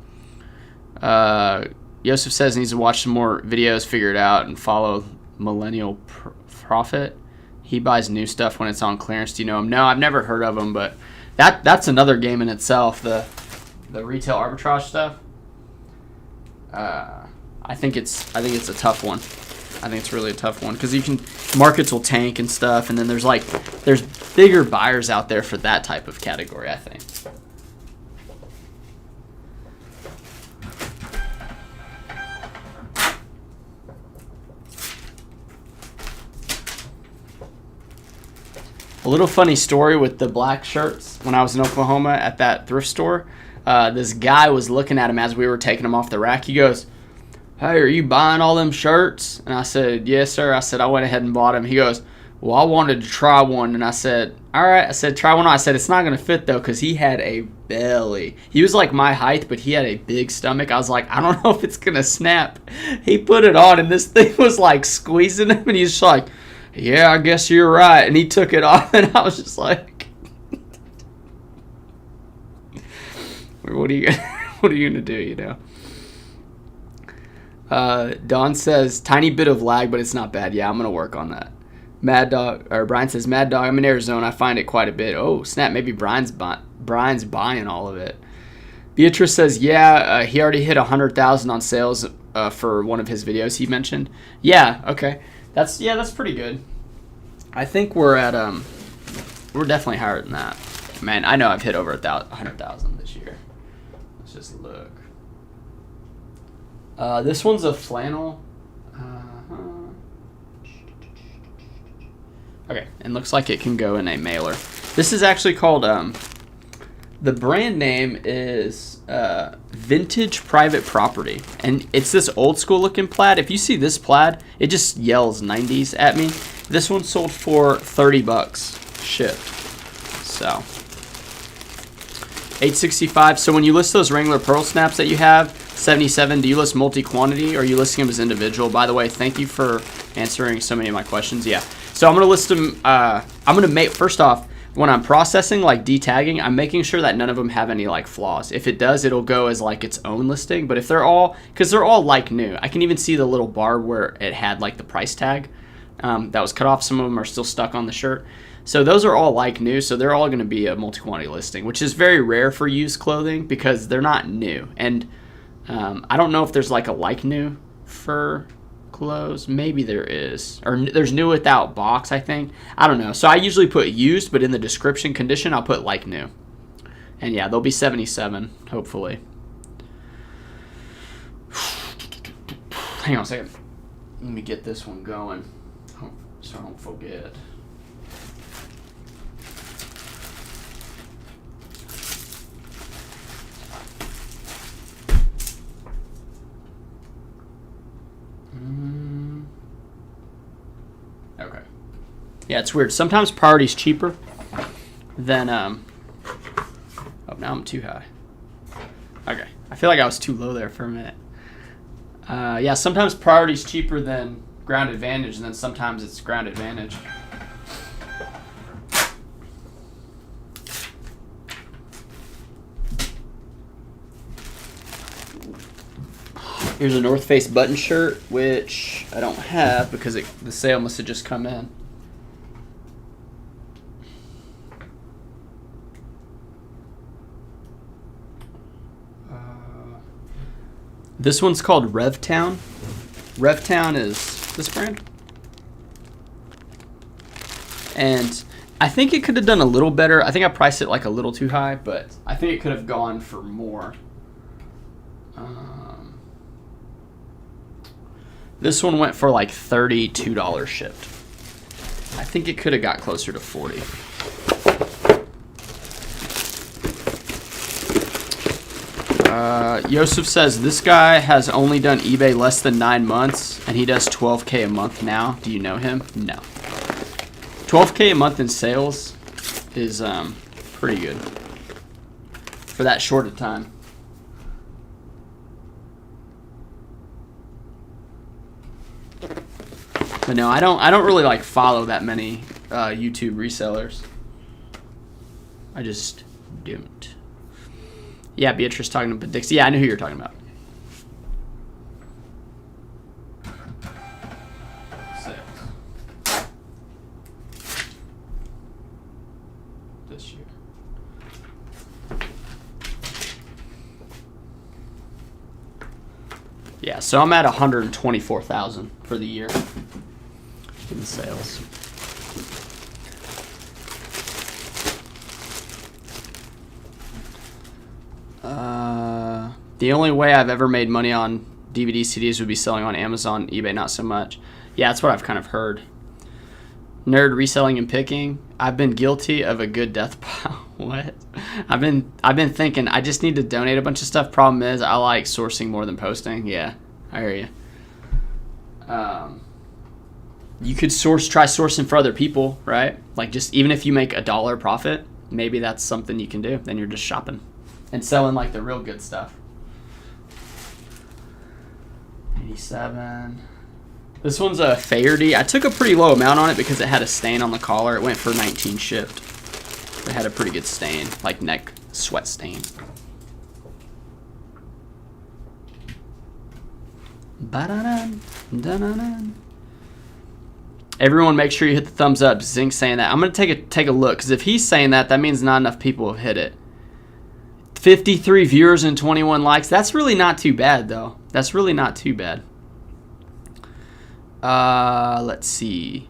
Yosef says he needs to watch some more videos, figure it out, and follow Millennial Profit. He buys new stuff when it's on clearance. Do you know him? No, I've never heard of him, but that's another game in itself, the retail arbitrage stuff. I think it's a tough one. I think it's really a tough one because markets will tank and stuff, and then there's bigger buyers out there for that type of category, I think. A little funny story with the black shirts. When I was in Oklahoma at that thrift store, this guy was looking at him as we were taking them off the rack. He goes, hey, are you buying all them shirts? And I said, yes, sir. I said, I went ahead and bought them. He goes, well, I wanted to try one. And I said, all right. I said, try one on. I said, it's not going to fit, though, because he had a belly. He was like my height, but he had a big stomach. I was like, I don't know if it's going to snap. He put it on, and this thing was like squeezing him, and he's just like, yeah, I guess you're right. And he took it off, and I was just like, what are you going to do, you know? Don says, tiny bit of lag, but it's not bad. Yeah, I'm going to work on that. Brian says, Mad Dog, I'm in Arizona. I find it quite a bit. Oh, snap. Maybe Brian's buying all of it. Beatrice says, yeah, he already hit 100,000 on sales for one of his videos he mentioned. Yeah, okay. That's pretty good. I think we're definitely higher than that. Man, I know I've hit over 100,000 this year. Let's just look. This one's a flannel. Okay, and looks like it can go in a mailer. This is actually called, the brand name is Vintage Private Property. And it's this old school looking plaid. If you see this plaid, it just yells 90s at me. This one sold for $30 shipped. So, $865. So when you list those Wrangler Pearl Snaps that you have, 77, do you list multi-quantity or are you listing them as individual? By the way, thank you for answering so many of my questions. Yeah. So I'm going to list them. I'm going to make, first off, when I'm processing, like detagging, I'm making sure that none of them have any like flaws. If it does, it'll go as like its own listing. But if they're all, because they're all like new, I can even see the little bar where it had like the price tag that was cut off. Some of them are still stuck on the shirt. So those are all like new. So they're all going to be a multi-quantity listing, which is very rare for used clothing because they're not new. And I don't know if there's like a like new for clothes. Maybe there is, or there's new without box, I think. I don't know. So I usually put used, but in the description condition I'll put like new. And yeah, they'll be 77 hopefully. Hang on a second, let me get this one going so I don't forget. Okay. Yeah, it's weird. Sometimes priority's cheaper than oh, now I'm too high. Okay. I feel like I was too low there for a minute. Yeah, sometimes priority's cheaper than ground advantage, and then sometimes it's ground advantage. Here's a North Face button shirt, which I don't have because the sale must have just come in. This one's called RevTown. RevTown is this brand. And I think it could have done a little better. I think I priced it like a little too high, but I think it could have gone for more. This one went for like $32 shipped. I think it could have got closer to 40. Yosef says, this guy has only done eBay less than 9 months, and he does $12K a month now. Do you know him? No. 12K a month in sales is pretty good for that short of time. But no, I don't really like follow that many YouTube resellers. I just don't. Yeah, Beatrice talking about Dixie. Yeah, I knew who you were talking about. This year. Yeah, so I'm at 124,000 for the year in sales. The only way I've ever made money on DVD CDs would be selling on Amazon, eBay, not so much. Yeah, that's what I've kind of heard. Nerd reselling and picking. I've been guilty of a good death pile. What? I've been thinking I just need to donate a bunch of stuff. Problem is I like sourcing more than posting. Yeah, I hear you. You could try sourcing for other people, right? Like just even if you make $1 profit, maybe that's something you can do. Then you're just shopping and selling like the real good stuff. 87. This one's a Faherty. I took a pretty low amount on it because it had a stain on the collar. It went for 19 shipped. It had a pretty good stain, like neck sweat stain. Ba-da-dun, da-da-dun. Everyone make sure you hit the thumbs up. Zink's saying that. I'm going to take a look because if he's saying that, that means not enough people have hit it. 53 viewers and 21 likes. That's really not too bad, though. That's really not too bad. Let's see.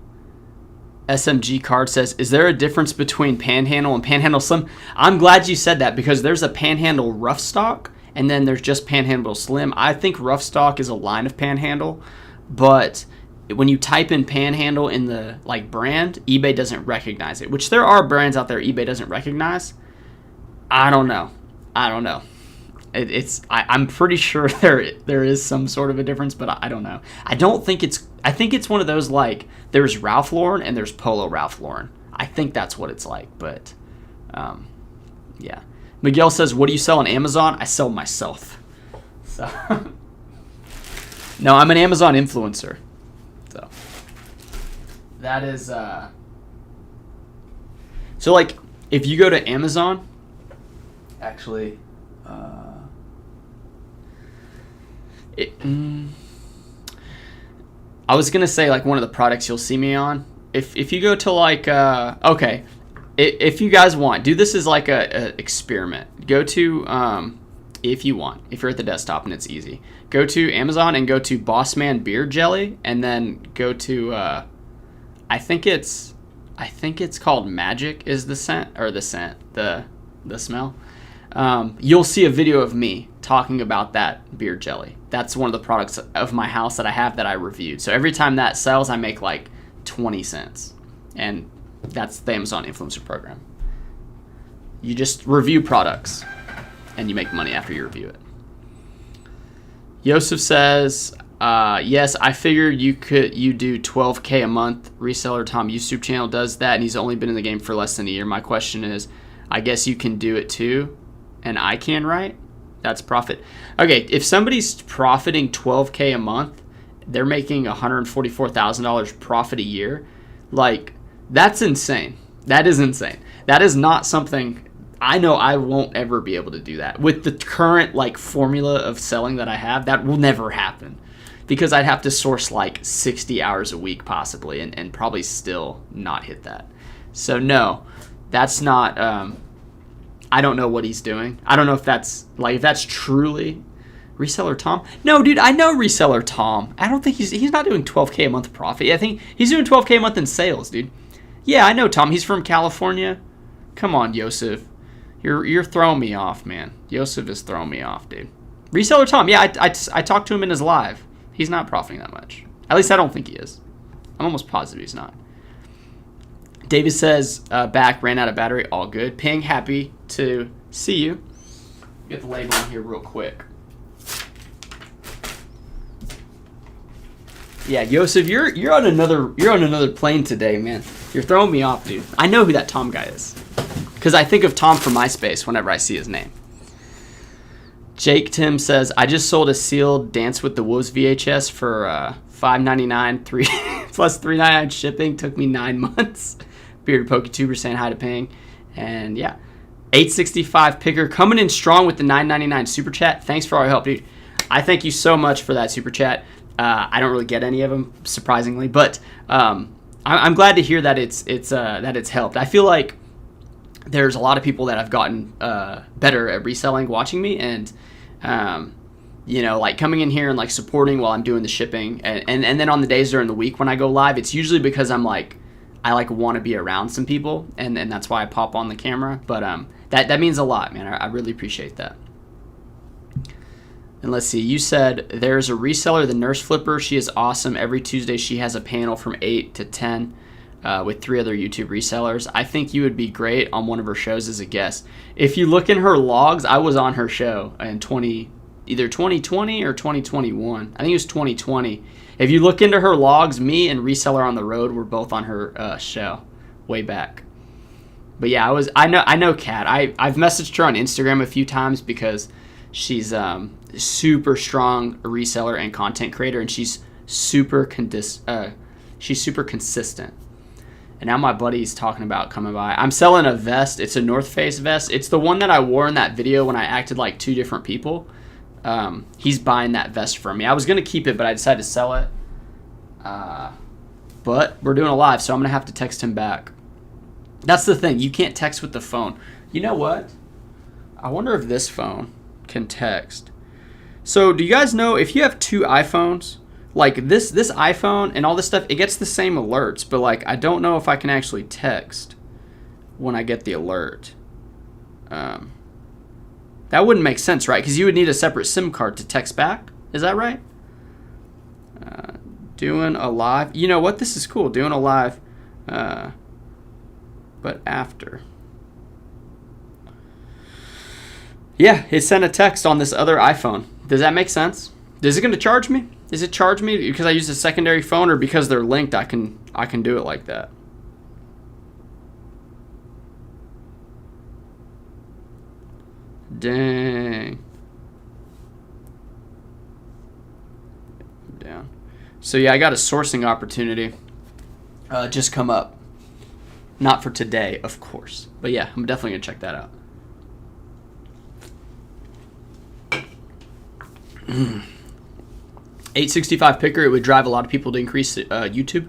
SMG card says, is there a difference between Panhandle and Panhandle Slim? I'm glad you said that because there's a Panhandle Rough Stock and then there's just Panhandle Slim. I think Rough Stock is a line of Panhandle, but when you type in Panhandle in the like brand, eBay doesn't recognize it, which there are brands out there eBay doesn't recognize. I don't know. I'm pretty sure there is some sort of a difference, but I don't know. I think it's one of those like there's Ralph Lauren and there's Polo Ralph Lauren. I think that's what it's like, but yeah. Miguel says, what do you sell on Amazon? I sell myself. So no, I'm an Amazon influencer. So that is so like if you go to Amazon, actually I was gonna say like one of the products you'll see me on. If you go to like okay, if you guys want, do this as like a experiment. Go to if you want, if you're at the desktop and it's easy, go to Amazon and go to Boss Man Beard Jelly, and then go to I think it's called Magic is the scent or the smell. You'll see a video of me talking about that beard jelly. That's one of the products of my house that I have that I reviewed. So every time that sells, I make like 20 cents. And that's the Amazon Influencer Program. You just review products and you make money after you review it. Yosef says, yes, I figured you do 12K a month. Reseller Tom YouTube channel does that, and he's only been in the game for less than a year. My question is, I guess you can do it too, and I can, right? That's profit. Okay, if somebody's profiting 12K a month, they're making $144,000 profit a year. Like, that's insane. That is insane. That is not something, I know I won't ever be able to do that. With the current like formula of selling that I have, that will never happen. Because I'd have to source like 60 hours a week possibly and probably still not hit that. So no, that's not, I don't know what he's doing. I don't know if that's truly Reseller Tom. No, dude, I know Reseller Tom. I don't think he's not doing 12K a month profit. I think he's doing 12K a month in sales, dude. Yeah, I know Tom. He's from California. Come on, Yosef. You're throwing me off, man. Yosef is throwing me off, dude. Reseller Tom. Yeah, I talked to him in his live. He's not profiting that much. At least I don't think he is. I'm almost positive he's not. David says, back, ran out of battery, all good. Ping, happy to see you. Get the label in here real quick. Yeah, Yosef, you're on another plane today, man. You're throwing me off, dude. I know who that Tom guy is, because I think of Tom from MySpace whenever I see his name. Jake Tim says, I just sold a sealed Dance with the Wolves VHS for $5.99, plus $3.99 shipping. Took me 9 months. Bearded PokeTuber saying hi to Ping. And yeah, 865 Picker coming in strong with the $9.99 super chat. Thanks for all your help, dude. I thank you so much for that super chat. I don't really get any of them, surprisingly, but I'm glad to hear that it's helped. I feel like there's a lot of people that have gotten better at reselling watching me, and like coming in here and like supporting while I'm doing the shipping, and then on the days during the week when I go live, it's usually because I want to be around some people, and that's why I pop on the camera. But that means a lot, man. I really appreciate that. And let's see, you said there's a reseller, the Nurse Flipper. She is awesome. Every Tuesday she has a panel from 8 to 10 with 3 other YouTube resellers. I think you would be great on one of her shows as a guest. If you look in her logs, I was on her show in either 2020 or 2021. I think it was 2020. If you look into her logs, me and Reseller on the Road were both on her show way back. But yeah, I know Kat. I've messaged her on Instagram a few times because she's super strong reseller and content creator, and she's super consistent. And now my buddy's talking about coming by. I'm selling a vest. It's a North Face vest. It's the one that I wore in that video when I acted like 2 different people. He's buying that vest from me. I was going to keep it, but I decided to sell it. But we're doing a live, so I'm going to have to text him back. That's the thing. You can't text with the phone. You know what? I wonder if this phone can text. So do you guys know if you have 2 iPhones, like this iPhone and all this stuff, it gets the same alerts, but like I don't know if I can actually text when I get the alert. That wouldn't make sense, right? Because you would need a separate SIM card to text back. Is that right? Doing a live. You know what? This is cool. Doing a live, but after. Yeah, it sent a text on this other iPhone. Does that make sense? Is it going to charge me? Is it charge me because I use a secondary phone, or because they're linked I can do it like that? Dang. Down. So yeah, I got a sourcing opportunity just come up. Not for today, of course. But yeah, I'm definitely going to check that out. 865 Picker, it would drive a lot of people to increase YouTube.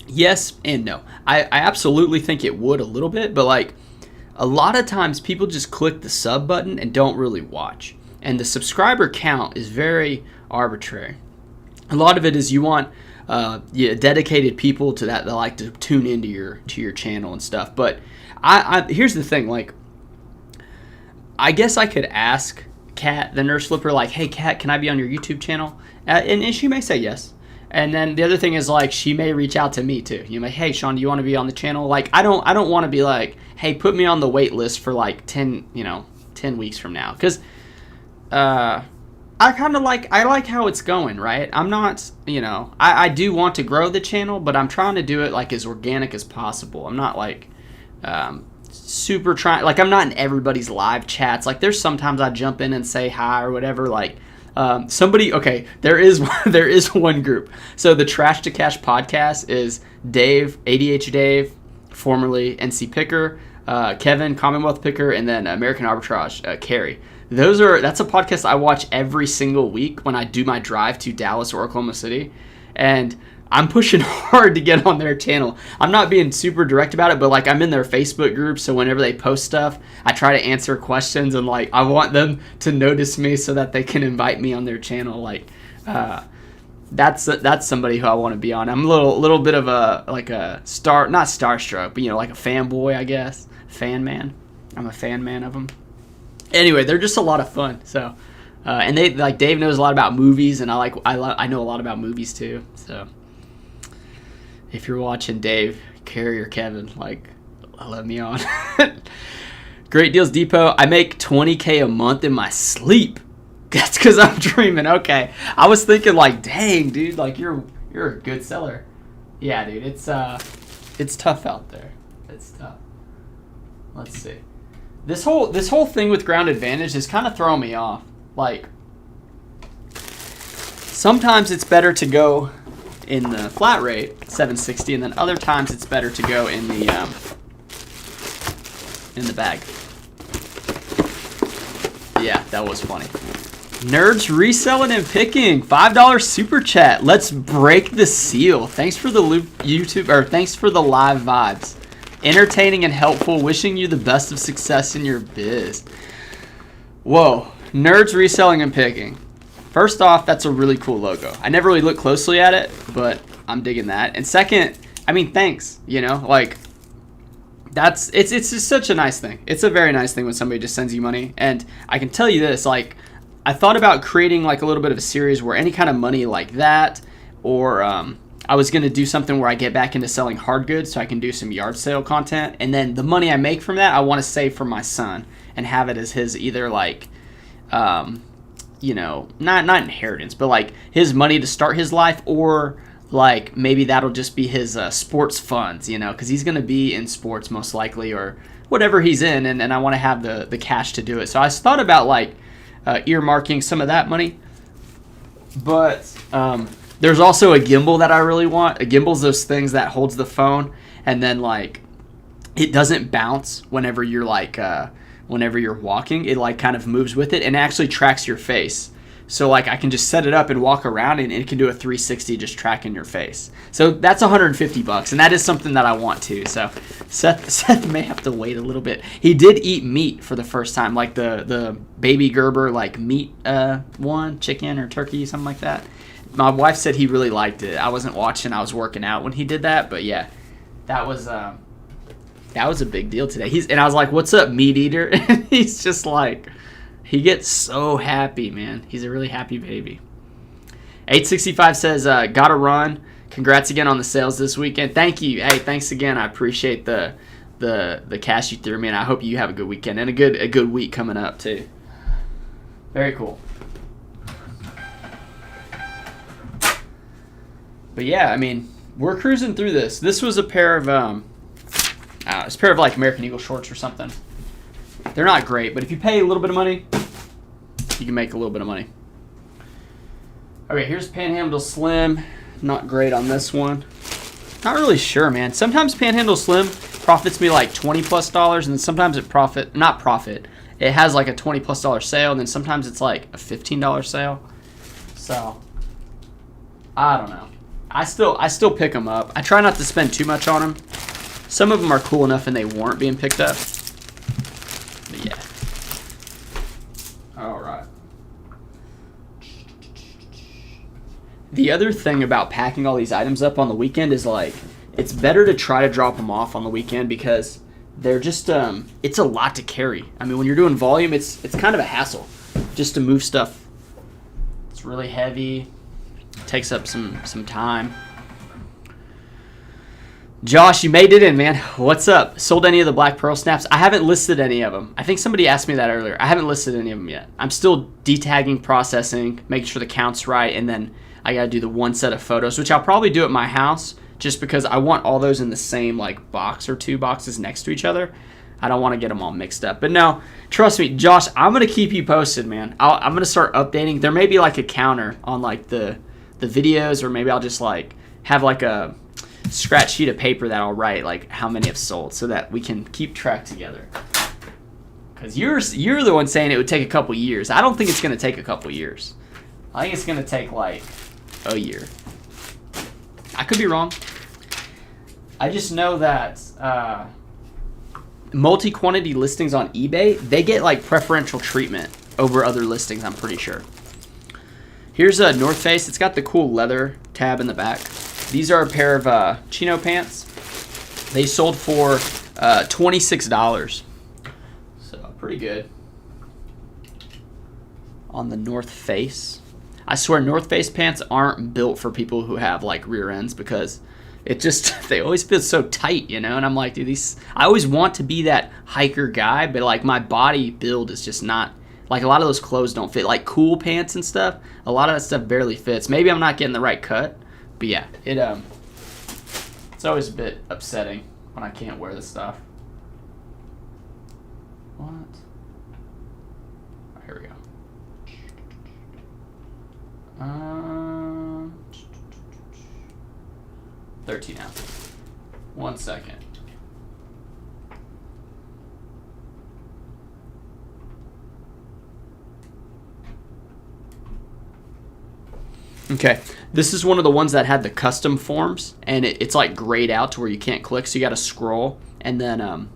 Yes and no. I absolutely think it would a little bit, but like a lot of times people just click the sub button and don't really watch. And the subscriber count is very arbitrary. A lot of it is you want dedicated people to that like to tune into your channel and stuff. But I here's the thing, like I guess I could ask Kat, the Nurse Flipper, like, hey Kat, can I be on your YouTube channel? And she may say yes. And then the other thing is like she may reach out to me too. You know, like, hey Sean, do you want to be on the channel? Like I don't want to be like, hey, put me on the wait list for like 10 weeks from now, because I like how it's going, right? I'm not, I do want to grow the channel, but I'm trying to do it like as organic as possible. I'm not like super trying, like I'm not in everybody's live chats. Like there's sometimes I jump in and say hi or whatever. Like there is one group. So the Trash to Cash podcast is Dave, ADH Dave, formerly NC Picker, Kevin, Commonwealth Picker, and then American Arbitrage, Carrie. That's a podcast I watch every single week when I do my drive to Dallas or Oklahoma City, and I'm pushing hard to get on their channel. I'm not being super direct about it, but like I'm in their Facebook group, so whenever they post stuff, I try to answer questions, and like I want them to notice me so that they can invite me on their channel. Like that's somebody who I want to be on. I'm a little bit of a star, not starstruck, but like a fanboy, I guess, fan man. I'm a fan man of them. Anyway, they're just a lot of fun. So, and they like Dave knows a lot about movies, and I know a lot about movies too. So, if you're watching, Dave, Carrie, or Kevin, like, let me on. Great Deals Depot. I make $20K a month in my sleep. That's because I'm dreaming. Okay, I was thinking like, dang, dude, like you're You're a good seller. Yeah, dude, it's tough out there. It's tough. Let's see. This whole thing with ground advantage is kind of throwing me off. Like, sometimes it's better to go in the flat rate 760, and then other times it's better to go in the bag. Yeah, that was funny. Nerds reselling and picking, $5 super chat. Let's break the seal. Thanks for the YouTube, or thanks for the live vibes. Entertaining and helpful. Wishing you the best of success in your biz. Whoa, nerds reselling and picking. First off, that's a really cool logo. I never really looked closely at it, but I'm digging that. And second, I mean, thanks. You know, like, it's just such a nice thing. It's a very nice thing when somebody just sends you money. And I can tell you this, like, I thought about creating like a little bit of a series where any kind of money like that, or I was going to do something where I get back into selling hard goods so I can do some yard sale content. And then the money I make from that, I want to save for my son and have it as his either like, you know, not inheritance, but like his money to start his life, or like maybe that'll just be his sports funds, you know, because he's going to be in sports most likely, or whatever he's in, and I want to have the cash to do it. So I thought about like earmarking some of that money. But there's also a gimbal that I really want. A gimbal's those things that holds the phone, and then like it doesn't bounce whenever you're like whenever you're walking. It like kind of moves with it, and it actually tracks your face. So like I can just set it up and walk around, and it can do a 360 just tracking your face. So that's $150, and that is something that I want too. So Seth may have to wait a little bit. He did eat meat for the first time, like the baby Gerber like meat one, chicken or turkey, something like that. My wife said he really liked it. I wasn't watching. I was working out when he did that, but yeah, that was a big deal today. And I was like, "What's up, meat eater?" And he's just like, he gets so happy, man. He's a really happy baby. 865 says, "Gotta run. Congrats again on the sales this weekend." Thank you. Hey, thanks again. I appreciate the cash you threw me, and I hope you have a good weekend and a good week coming up too. Very cool. But yeah, I mean, we're cruising through this. This was a pair of like American Eagle shorts or something. They're not great, but if you pay a little bit of money, you can make a little bit of money. Okay, here's Panhandle Slim. Not great on this one. Not really sure, man. Sometimes Panhandle Slim profits me like $20+, and then sometimes it it has like a $20+ sale, and then sometimes it's like a $15 sale. So I don't know. I still pick them up. I try not to spend too much on them. Some of them are cool enough and they weren't being picked up. But yeah. All right. The other thing about packing all these items up on the weekend is like, it's better to try to drop them off on the weekend because they're just it's a lot to carry. I mean, when you're doing volume, it's kind of a hassle just to move stuff. It's really heavy. Takes up some time. Josh, you made it in, man. What's up? Sold any of the Black Pearl snaps? I haven't listed any of them. I think somebody asked me that earlier. I haven't listed any of them yet. I'm still detagging, processing, making sure the count's right, and then I gotta do the one set of photos, which I'll probably do at my house just because I want all those in the same like box or two boxes next to each other. I don't want to get them all mixed up. But no, trust me, Josh, I'm gonna keep you posted, man. I'm gonna start updating. There may be like a counter on like the videos, or maybe I'll just like have like a scratch sheet of paper that I'll write like how many have sold so that we can keep track together. Because you're the one saying it would take a couple years. I don't think it's going to take a couple years. I think it's going to take like a year. I could be wrong. I just know that multi-quantity listings on eBay, they get like preferential treatment over other listings, I'm pretty sure. Here's a North Face. It's got the cool leather tab in the back. These are a pair of chino pants. They sold for $26. So pretty good on the North Face. I swear North Face pants aren't built for people who have like rear ends because it just, they always feel so tight, you know? And I'm like, dude, I always want to be that hiker guy, but like my body build is just not, like a lot of those clothes don't fit. Like cool pants and stuff, a lot of that stuff barely fits. Maybe I'm not getting the right cut, But yeah, it's always a bit upsetting when I can't wear the stuff. What? Oh, here we go. 13 ounces. 1 second. Okay, this is one of the ones that had the custom forms, and it's like grayed out to where you can't click, so you got to scroll, and then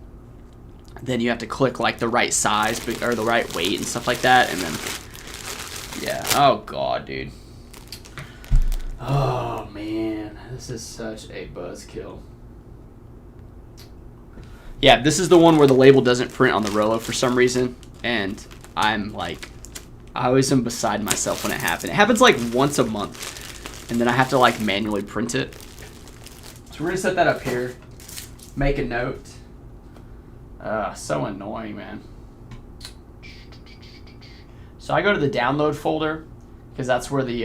you have to click like the right size or the right weight and stuff like that, and then yeah. Oh god, dude. Oh man, this is such a buzzkill. Yeah, this is the one where the label doesn't print on the Rolo for some reason, and I'm like, I always am beside myself when it happens. It happens like once a month, and then I have to like manually print it. So we're gonna set that up here, make a note. So annoying, man. So I go to the download folder because that's where the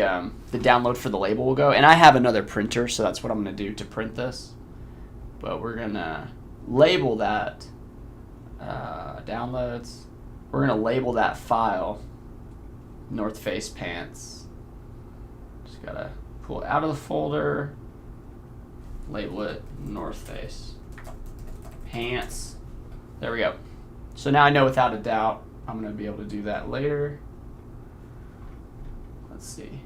download for the label will go. And I have another printer, so that's what I'm gonna do to print this. But we're gonna label that downloads. We're gonna label that file North Face pants. Just gotta pull it out of the folder, label it North Face pants. There we go. So now I know without a doubt I'm gonna be able to do that later. Let's see.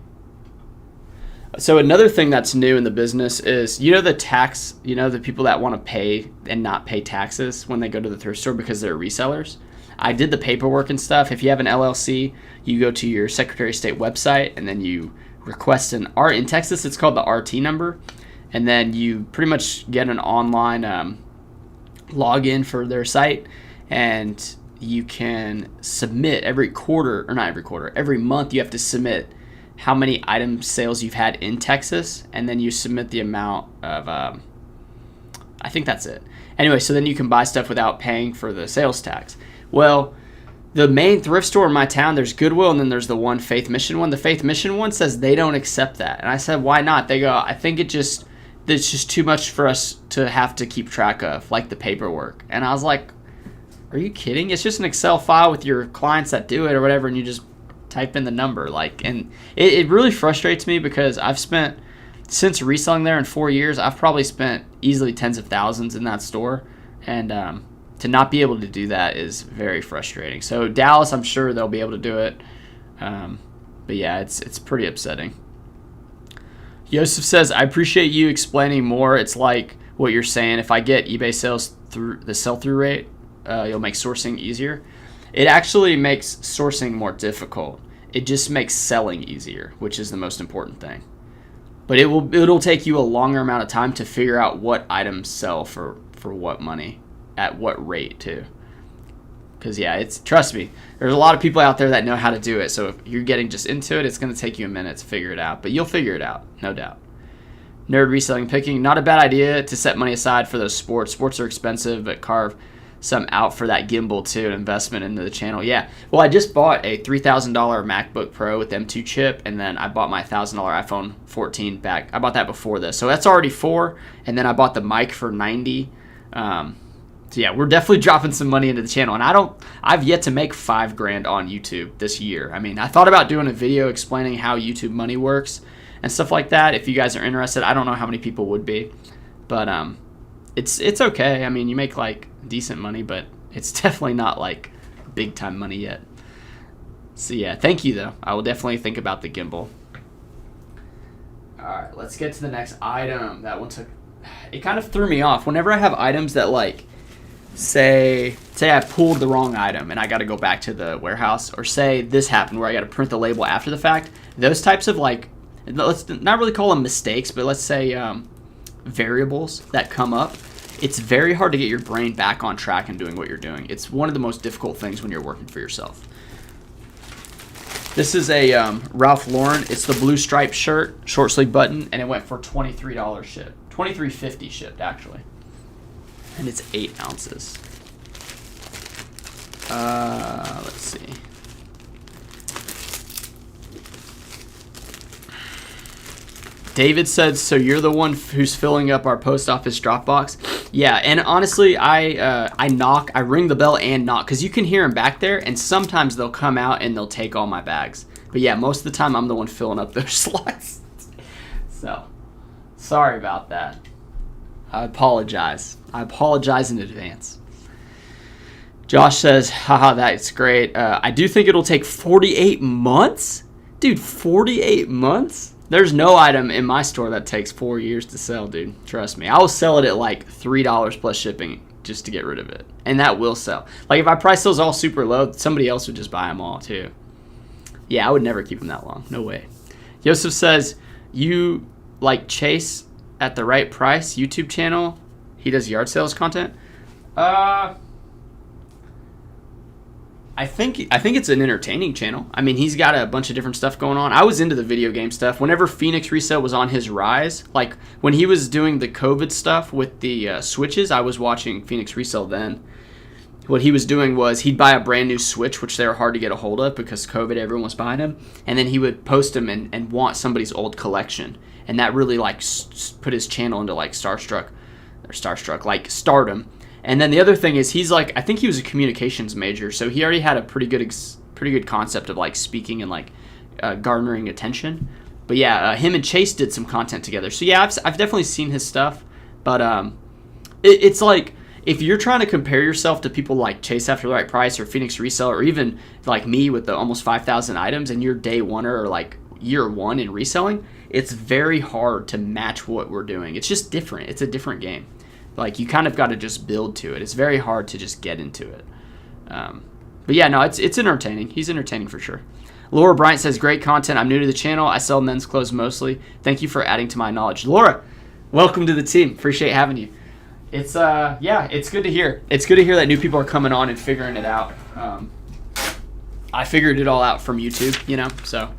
So another thing that's new in the business is, you know, the tax, you know, the people that want to pay and not pay taxes when they go to the thrift store because they're resellers. I did the paperwork and stuff. If you have an LLC, you go to your Secretary of State website and then you request an R. In Texas, it's called the RT number. And then you pretty much get an online login for their site, and you can submit every quarter, or not every quarter, every month you have to submit how many item sales you've had in Texas, and then you submit the amount of, I think that's it. Anyway, so then you can buy stuff without paying for the sales tax. Well, the main thrift store in my town, there's Goodwill, and then there's the one Faith Mission one. The Faith Mission one says they don't accept that. And I said, why not? They go, I think it's just too much for us to have to keep track of, like the paperwork. And I was like, are you kidding? It's just an Excel file with your clients that do it or whatever, and you just type in the number. Like, and it really frustrates me because I've spent, since reselling there in 4 years, I've probably spent easily tens of thousands in that store. And to not be able to do that is very frustrating. So Dallas, I'm sure they'll be able to do it. But yeah, it's pretty upsetting. Yosef says, I appreciate you explaining more. It's like what you're saying. If I get eBay sales through the sell-through rate, you'll make sourcing easier. It actually makes sourcing more difficult. It just makes selling easier, which is the most important thing. But it'll take you a longer amount of time to figure out what items sell for what money, at what rate too. Because yeah, trust me, there's a lot of people out there that know how to do it. So if you're getting just into it, it's going to take you a minute to figure it out. But you'll figure it out, no doubt. Nerd reselling picking, not a bad idea to set money aside for those sports. Sports are expensive, but carve some out for that gimbal too, an investment into the channel. Yeah, well, I just bought a $3,000 MacBook Pro with M2 chip, and then I bought my $1,000 iPhone 14 back. I bought that before this, so that's already $4. And then I bought the mic for $90. So yeah, we're definitely dropping some money into the channel, and I've yet to make $5,000 on YouTube this year. I mean, I thought about doing a video explaining how YouTube money works and stuff like that. If you guys are interested, I don't know how many people would be, but it's okay. I mean, you make like decent money, but it's definitely not like big time money yet. So yeah, thank you though. I will definitely think about the gimbal. All right, let's get to the next item. That one it kind of threw me off. Whenever I have items that like, say I pulled the wrong item and I got to go back to the warehouse, or say this happened where I got to print the label after the fact, those types of like, let's not really call them mistakes, but let's say variables that come up, it's very hard to get your brain back on track and doing what you're doing. It's one of the most difficult things when you're working for yourself. This is a Ralph Lauren. It's the blue striped shirt, short sleeve button, and it went for $23 shipped. $23.50 shipped actually. And it's 8 ounces. Let's see. David said, so you're the one who's filling up our post office drop box? Yeah, and honestly, I knock, I ring the bell and knock, because you can hear them back there, and sometimes they'll come out and they'll take all my bags. But yeah, most of the time I'm the one filling up those slots. So, sorry about that. I apologize. I apologize in advance. Josh says, haha, that's great. I do think it'll take 48 months? Dude, 48 months? There's no item in my store that takes 4 years to sell, dude. Trust me. I will sell it at like $3 plus shipping just to get rid of it. And that will sell. Like if I price those all super low, somebody else would just buy them all too. Yeah, I would never keep them that long. No way. Yosef says, you like Chase at the right price YouTube channel? He does yard sales content? I think it's an entertaining channel. I mean, he's got a bunch of different stuff going on. I was into the video game stuff. Whenever Phoenix Resale was on his rise, like when he was doing the COVID stuff with the Switches, I was watching Phoenix Resale then. What he was doing was he'd buy a brand new Switch, which they were hard to get a hold of because COVID, everyone was buying them. And then he would post them and want somebody's old collection. And that really like put his channel into like starstruck, like stardom. And then the other thing is he's like, I think he was a communications major, so he already had a pretty good concept of like speaking and like garnering attention. But yeah, him and Chase did some content together. So yeah, I've definitely seen his stuff. But it's like if you're trying to compare yourself to people like Chase After the Right Price or Phoenix Resale or even like me with the almost 5,000 items and you're day oneer or like year one in reselling, it's very hard to match what we're doing. It's just different. It's a different game. Like, you kind of got to just build to it. It's very hard to just get into it. But yeah, no, it's entertaining. He's entertaining for sure. Laura Bryant says, great content. I'm new to the channel. I sell men's clothes mostly. Thank you for adding to my knowledge. Laura, welcome to the team. Appreciate having you. It's, yeah, it's good to hear. It's good to hear that new people are coming on and figuring it out. I figured it all out from YouTube, you know, so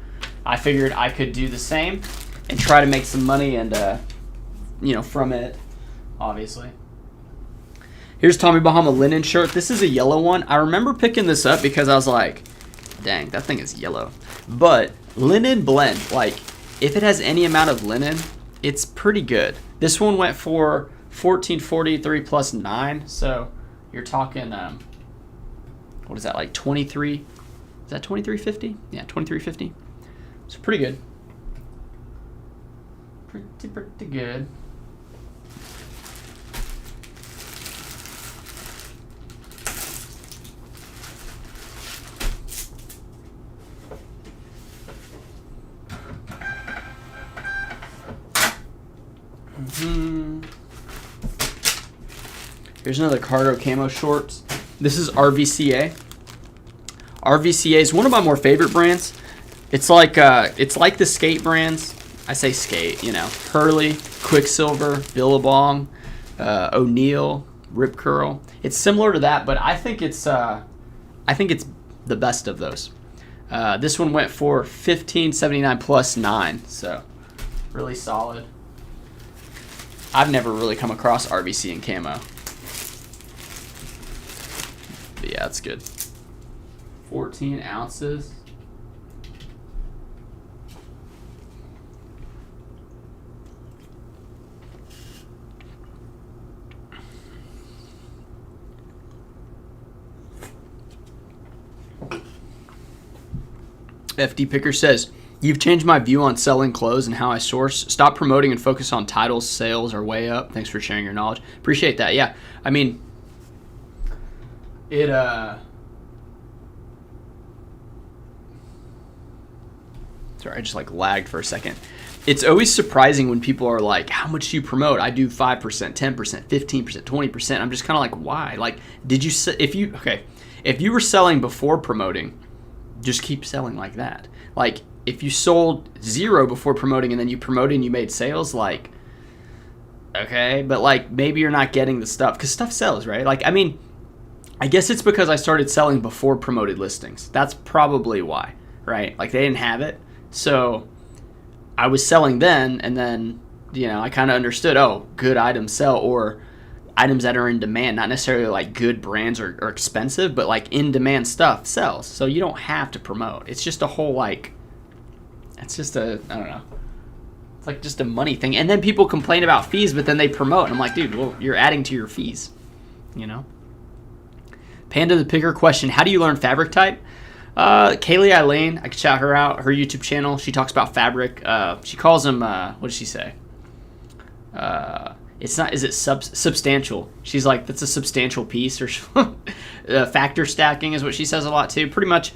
I figured I could do the same and try to make some money and, you know, from it. Obviously. Here's Tommy Bahama linen shirt. This is a yellow one. I remember picking this up because I was like, dang, that thing is yellow. But linen blend, like if it has any amount of linen, it's pretty good. This one went for $14.43 plus 9. So you're talking, what is that, like 23? Is that $23.50? Yeah, $23.50. It's pretty good. Pretty good. Here's another cargo camo shorts. This is RVCA. RVCA is one of my more favorite brands. It's like the skate brands. I say skate, you know, Hurley, Quicksilver, Billabong, O'Neill, Rip Curl. It's similar to that, but I think it's the best of those. This one went for $15.79 plus 9, so really solid. I've never really come across RVC in camo. But yeah, it's good. 14 ounces. FD Picker says, you've changed my view on selling clothes and how I source. Stop promoting and focus on titles. Sales are way up. Thanks for sharing your knowledge. Appreciate that. Yeah. I mean, sorry, I just like lagged for a second. It's always surprising when people are like, how much do you promote? I do 5%, 10%, 15%, 20%. I'm just kind of like, why? Like, if you were selling before promoting, just keep selling like that. Like, if you sold 0 before promoting and then you promoted and you made sales, like, okay, but like maybe you're not getting the stuff because stuff sells, right? Like, I mean, I guess it's because I started selling before promoted listings. That's probably why, right? Like they didn't have it. So I was selling then, and then, you know, I kind of understood, oh, good items sell, or items that are in demand, not necessarily like good brands or expensive, but like in demand stuff sells. So you don't have to promote. It's just a whole like, it's just a, I don't know. It's like just a money thing. And then people complain about fees, but then they promote. And I'm like, dude, well, you're adding to your fees, you know? Panda the Picker question, how do you learn fabric type? Kaylee Eileen, I could shout her out, her YouTube channel. She talks about fabric. She calls them, what does she say? It's not, is it substantial? She's like, that's a substantial piece, or factor stacking is what she says a lot too. Pretty much,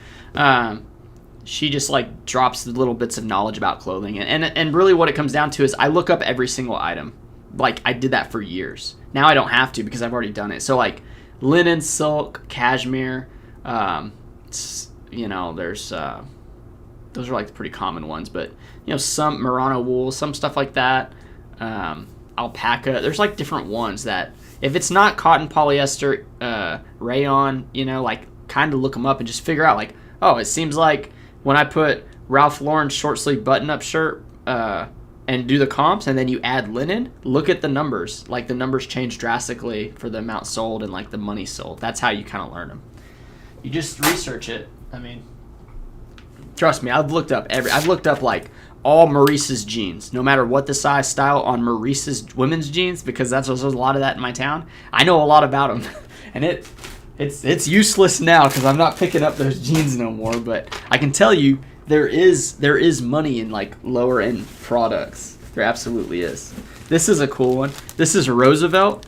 she just like drops the little bits of knowledge about clothing. And really what it comes down to is I look up every single item. Like I did that for years. Now I don't have to because I've already done it. So like linen, silk, cashmere, you know, there's, those are like the pretty common ones, but you know, some Merino wool, some stuff like that. Alpaca, there's like different ones that if it's not cotton, polyester, rayon, you know, like kind of look them up and just figure out like, oh, it seems like when I put Ralph Lauren short sleeve button up shirt and do the comps and then you add linen, look at the numbers. Like the numbers change drastically for the amount sold and like the money sold. That's how you kind of learn them. You just research it. I mean, trust me, I've looked up like all Maurice's jeans, no matter what the size, style, on Maurice's women's jeans, because there's a lot of that in my town. I know a lot about them, and it's useless now because I'm not picking up those jeans no more. But I can tell you there is money in like lower end products. There absolutely is. This is a cool one. This is Roosevelt,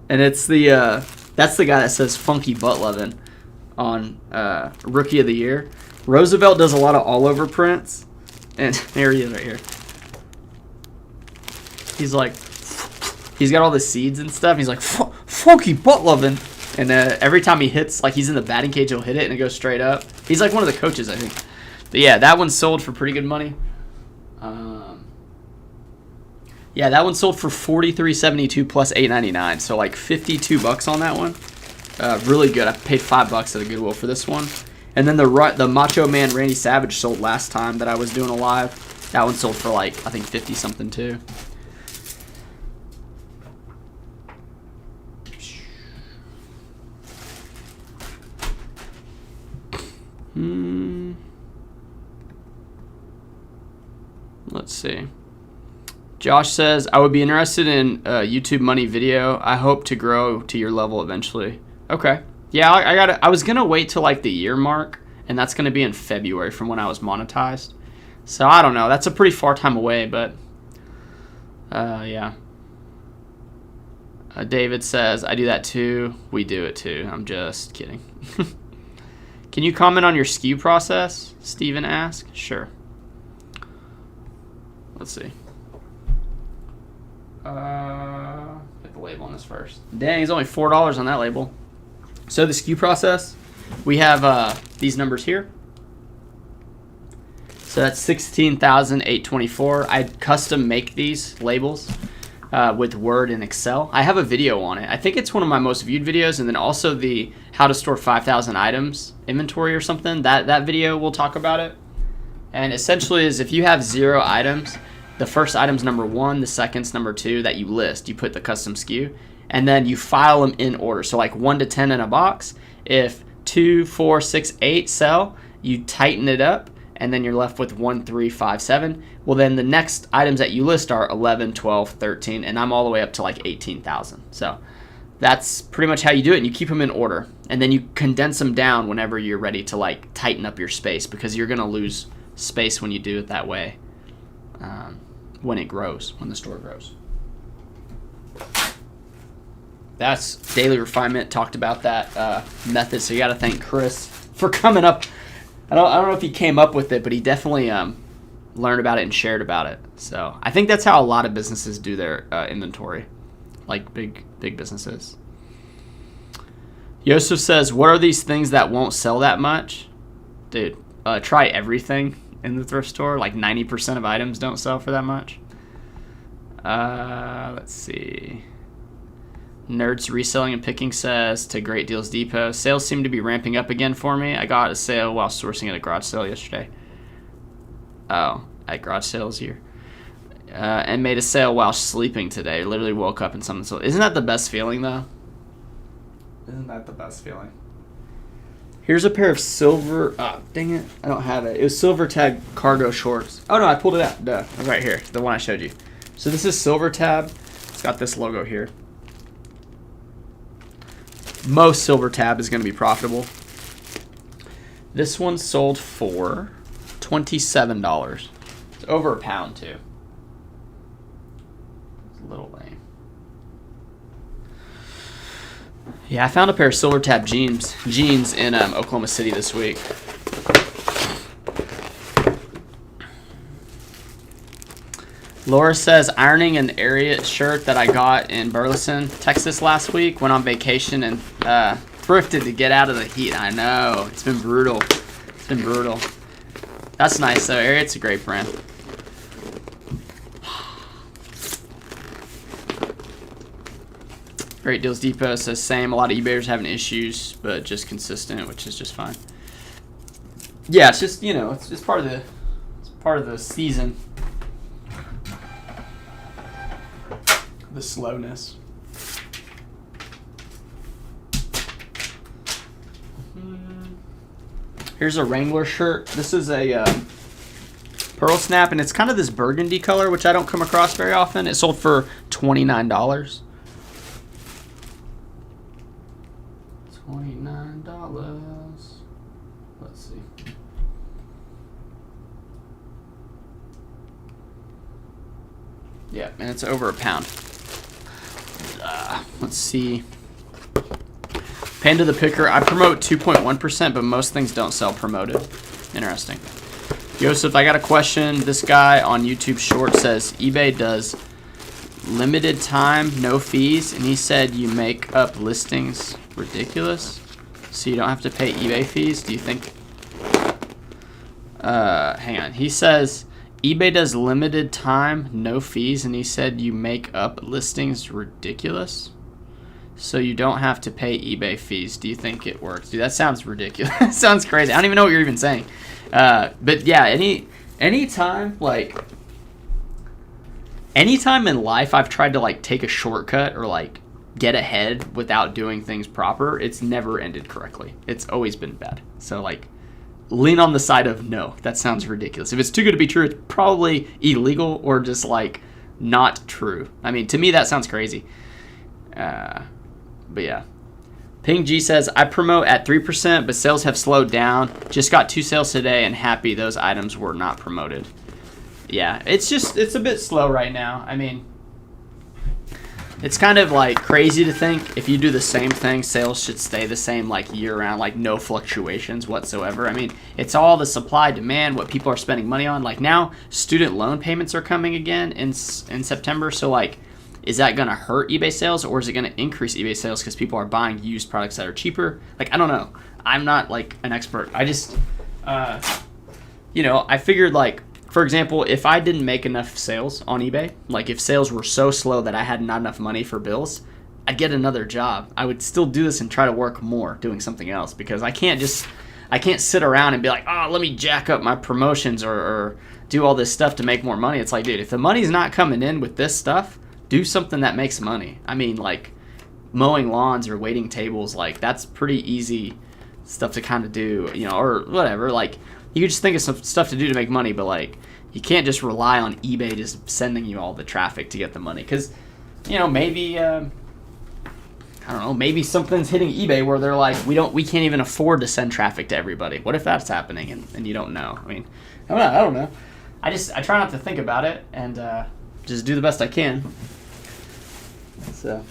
and it's the that's the guy that says funky butt lovin' on Rookie of the Year. Roosevelt does a lot of all over prints. And there he is right here. He's like, he's got all the seeds and stuff. He's like, funky butt loving. And every time he hits, like he's in the batting cage, he'll hit it and it goes straight up. He's like one of the coaches, I think. But yeah, that one sold for pretty good money. Yeah, that one sold for $43.72 plus $8.99. So like $52 on that one. Really good. I paid $5 at a Goodwill for this one. And then the Macho Man Randy Savage sold last time that I was doing a live. That one sold for like, I think 50 something too. Let's see. Josh says, I would be interested in a YouTube money video. I hope to grow to your level eventually. Okay. Yeah, I was going to wait till like the year mark, and that's going to be in February from when I was monetized. So I don't know. That's a pretty far time away, but yeah. David says, I do that too. We do it too. I'm just kidding. Can you comment on your SKU process? Steven asked. Sure. Let's see. Get the label on this first. Dang, it's only $4 on that label. So the SKU process, we have these numbers here. So that's 16,824. I custom make these labels with Word and Excel. I have a video on it. I think it's one of my most viewed videos, and then also the how to store 5,000 items inventory or something. That video we'll talk about it. And essentially is if you have 0 items, the first item's number 1, the second's number 2 that you list. You put the custom SKU. And then you file them in order. So like 1 to 10 in a box. If 2, 4, 6, 8 sell, you tighten it up, and then you're left with 1, 3, 5, 7. Well, then the next items that you list are 11, 12, 13, and I'm all the way up to like 18,000. So that's pretty much how you do it, and you keep them in order. And then you condense them down whenever you're ready to like tighten up your space, because you're going to lose space when you do it that way when it grows, when the store grows. That's Daily Refinement talked about that method, so you got to thank Chris for coming up. I don't know if he came up with it, but he definitely learned about it and shared about it. So I think that's how a lot of businesses do their inventory, like big businesses. Yosef says, what are these things that won't sell that much? Dude, try everything in the thrift store. Like 90% of items don't sell for that much. Let's see. Nerds Reselling and Picking says to Great Deals Depot, sales seem to be ramping up again for me. I got a sale while sourcing at a garage sale yesterday. Oh, at garage sales here. And made a sale while sleeping today. Literally woke up and something sold. Isn't that the best feeling though? Isn't that the best feeling? Here's a pair of silver. Dang it, I don't have it. It was silver tab cargo shorts. Oh no, I pulled it out. Duh, right here, the one I showed you. So this is silver tab. It's got this logo here. Most silver tab is going to be profitable. This one sold for $27. It's over a pound too. It's a little lame. Yeah, I found a pair of silver tab jeans in Oklahoma City this week. Laura says, ironing an Ariat shirt that I got in Burleson, Texas last week. Went on vacation and thrifted to get out of the heat. I know. It's been brutal. It's been brutal. That's nice, though. Ariat's a great brand. Great Deals Depot says, same. A lot of eBayers having issues, but just consistent, which is just fine. Yeah, it's just, you know, it's just part of the season. The slowness. Here's a Wrangler shirt. This is a pearl snap, and it's kind of this burgundy color, which I don't come across very often. It sold for $29. $29. Let's see. Yeah, and it's over a pound. Let's see. Panda the Picker. I promote 2.1%, but most things don't sell promoted. Interesting. Joseph, I got a question. This guy on YouTube Short says eBay does limited time, no fees, and he said you make up listings ridiculous, so you don't have to pay eBay fees. Do you think? Hang on. He says eBay does limited time, no fees, and he said you make up listings ridiculous, so you don't have to pay eBay fees. Do you think it works? Dude, that sounds ridiculous. That sounds crazy. I don't even know what you're even saying. But yeah, anytime in life I've tried to like take a shortcut or like get ahead without doing things proper, it's never ended correctly. It's always been bad. So like, lean on the side of no, that sounds ridiculous. If it's too good to be true, it's probably illegal or just like not true. I mean, to me that sounds crazy. But yeah. Ping G says, I promote at 3%, but sales have slowed down. Just got 2 sales today and happy those items were not promoted. Yeah, it's a bit slow right now. I mean, it's kind of like crazy to think if you do the same thing, sales should stay the same like year round, like no fluctuations whatsoever. I mean, it's all the supply, demand, what people are spending money on. Like now, student loan payments are coming again in September. So like, is that going to hurt eBay sales or is it going to increase eBay sales because people are buying used products that are cheaper? Like, I don't know. I'm not like an expert. I just, I figured like, for example, if I didn't make enough sales on eBay, like if sales were so slow that I had not enough money for bills, I'd get another job. I would still do this and try to work more doing something else because I can't sit around and be like, oh, let me jack up my promotions or do all this stuff to make more money. It's like, dude, if the money's not coming in with this stuff, do something that makes money. I mean, like mowing lawns or waiting tables, like that's pretty easy stuff to kind of do, or whatever. Like you could just think of some stuff to do to make money, but like you can't just rely on eBay just sending you all the traffic to get the money. Because, maybe I don't know, maybe something's hitting eBay where they're like, we can't even afford to send traffic to everybody. What if that's happening and you don't know? I mean, I don't know. I try not to think about it and just do the best I can. So